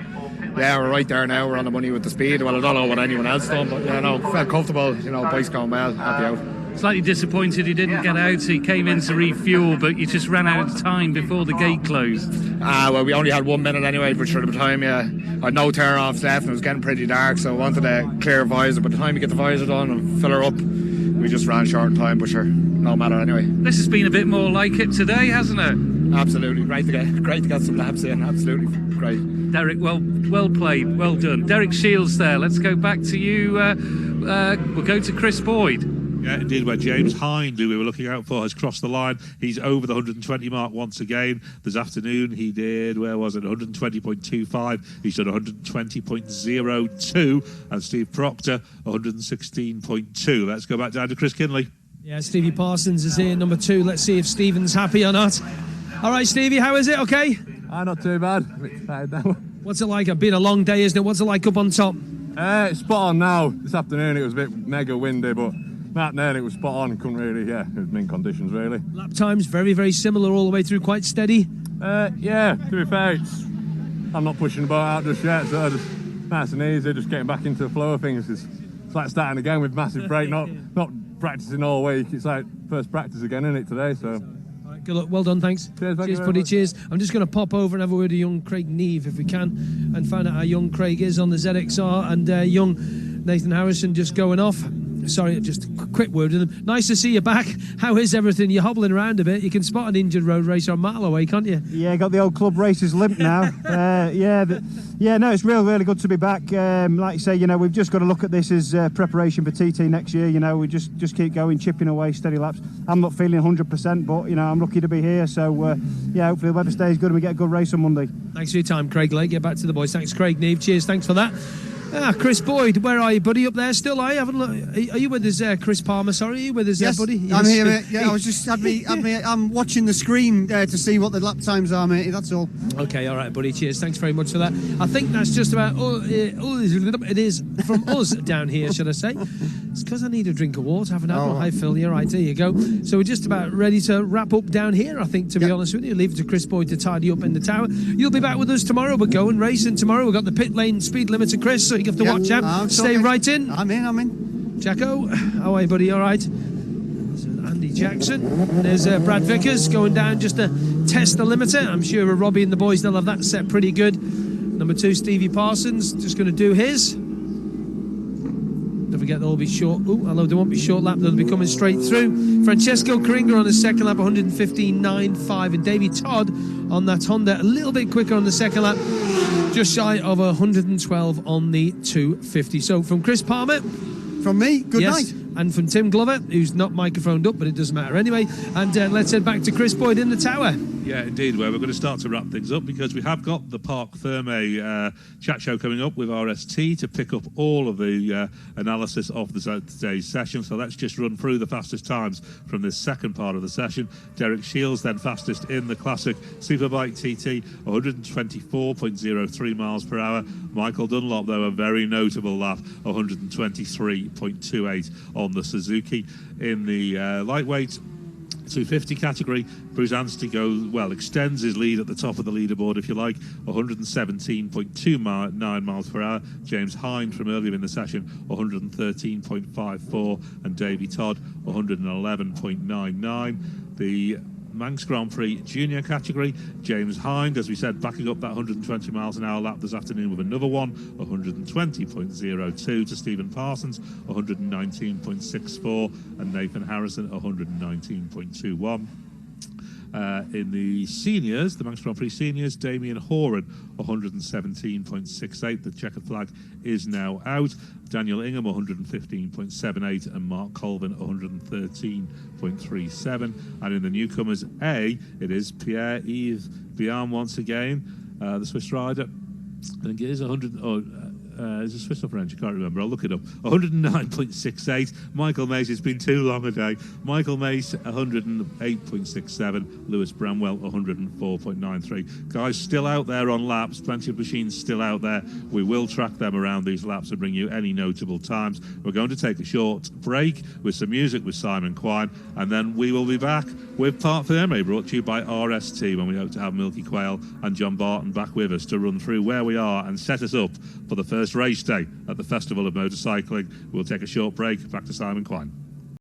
yeah, we're right there now. We're on the money with the speed. Well, I don't know what anyone else done, but felt comfortable. Bike's going well. Happy out. Slightly disappointed he didn't get out. He came in to refuel, but you just ran out of time before the gate closed. Well, we only had 1 minute anyway for the time. I had no tear-offs left, and it was getting pretty dark, so I wanted a clear visor. By the time you get the visor done and fill her up, we just ran short in time, but sure, no matter anyway. This has been a bit more like it today, hasn't it? Absolutely. Great to get some laps in. Absolutely great. Derek, well played, well done. Derek Shields there. Let's go back to you. we'll go to Chris Boyd. Yeah, indeed, where James Hind, who we were looking out for, has crossed the line. He's over the 120 mark once again. This afternoon he did, 120.25. He's done 120.02. And Steve Proctor, 116.2. Let's go back down to Chris Kinley. Yeah, Stevie Parsons is here, number 2. Let's see if Stephen's happy or not. All right, Stevie, how is it? Okay? Not too bad. A bit tired now. What's it like? It's been a long day, isn't it? What's it like up on top? It's spot on now. This afternoon it was a bit mega windy, but that then it was spot on. Couldn't really, it was mint conditions really. Lap times very, very similar all the way through, quite steady. Yeah, to be fair, I'm not pushing the boat out just yet, so just nice and easy, just getting back into the flow of things. It's like starting again with massive break, not practicing all week. It's like first practice again, isn't it, today? So. All right, good luck, well done, thanks. Cheers, buddy, much. Cheers. I'm just going to pop over and have a word with young Craig Neve if we can, and find out how young Craig is on the ZXR, and young Nathan Harrison just going off. Sorry, just a quick word with them. Nice to see you back. How is everything? You're hobbling around a bit. You can spot an injured road racer a mile away, can't you? Yeah, got the old club races limp now. No, it's really good to be back. Like you say, we've just got to look at this as preparation for TT next year. We just keep going, chipping away, steady laps. I'm not feeling 100%, but I'm lucky to be here. So hopefully the weather stays good and we get a good race on Monday. Thanks for your time, Craig Lake. Get back to the boys. Thanks, Craig Neve. Cheers. Thanks for that. Chris Boyd, where are you, buddy? Up there still? Are you with us, Chris Palmer? Sorry, are you with us, yes, buddy? Yes, I'm here, mate. Yeah, I was just I'm watching the screen to see what the lap times are, mate. That's all. Okay, all right, buddy. Cheers. Thanks very much for that. I think that's just about all it is from us down here, should I say? It's because I need a drink of water, haven't I? Oh, hi, Phil. You're right. There you go. So we're just about ready to wrap up down here, I think, to be honest with you. Leave it to Chris Boyd to tidy up in the tower. You'll be back with us tomorrow. We're going racing tomorrow. We've got the pit lane speed limiter, Chris, so you have to watch out. Stay right in. I'm in. Jacko, how are you, buddy? All right? There's Andy Jackson. There's Brad Vickers going down just to test the limiter. I'm sure Robbie and the boys, they'll have that set pretty good. Number 2, Stevie Parsons, just going to do his. Don't forget they'll be short. Although they won't be short lap, they'll be coming straight through. Francesco Coringa on the second lap, 115.95, and Davey Todd on that Honda a little bit quicker on the second lap, just shy of 112 on the 250. So from Chris Palmer, from me, good night. And from Tim Glover, who's not microphoned up, but it doesn't matter anyway. And let's head back to Chris Boyd in the tower. Yeah, indeed, where we're going to start to wrap things up because we have got the Parc Ferme chat show coming up with RST to pick up all of the analysis of today's session. So let's just run through the fastest times from this second part of the session. Derek Shields then fastest in the Classic Superbike TT, 124.03 miles per hour. Michael Dunlop, though, a very notable lap, 123.28 on the Suzuki. In the lightweight 250 category, Bruce Anstey extends his lead at the top of the leaderboard, if you like, 117.29 miles per hour. James Hind from earlier in the session, 113.54, and Davey Todd, 111.99. The Manx Grand Prix Junior category, James Hind, as we said, backing up that 120 miles an hour lap this afternoon with another one, 120.02 to Stephen Parsons, 119.64, and Nathan Harrison, 119.21. In the seniors, the Manx Grand Prix seniors, Damien Horan, 117.68. The checkered flag is now out. Daniel Ingham, 115.78, and Mark Colvin, 113.37. And in the newcomers A, it is Pierre-Yves Bihan once again, the Swiss rider. I think it is 100. Is a Swiss or French? I can't remember. I'll look it up. 109.68. Michael Mace, it's been too long a day. Michael Mace, 108.67. Lewis Bramwell, 104.93. Guys, still out there on laps. Plenty of machines still out there. We will track them around these laps and bring you any notable times. We're going to take a short break with some music with Simon Quine, and then we will be back with Parc Ferme, brought to you by RST, when we hope to have Milky Quayle and John Barton back with us to run through where we are and set us up for the first race day at the Festival of Motorcycling. We'll take a short break. Back to Simon Quine.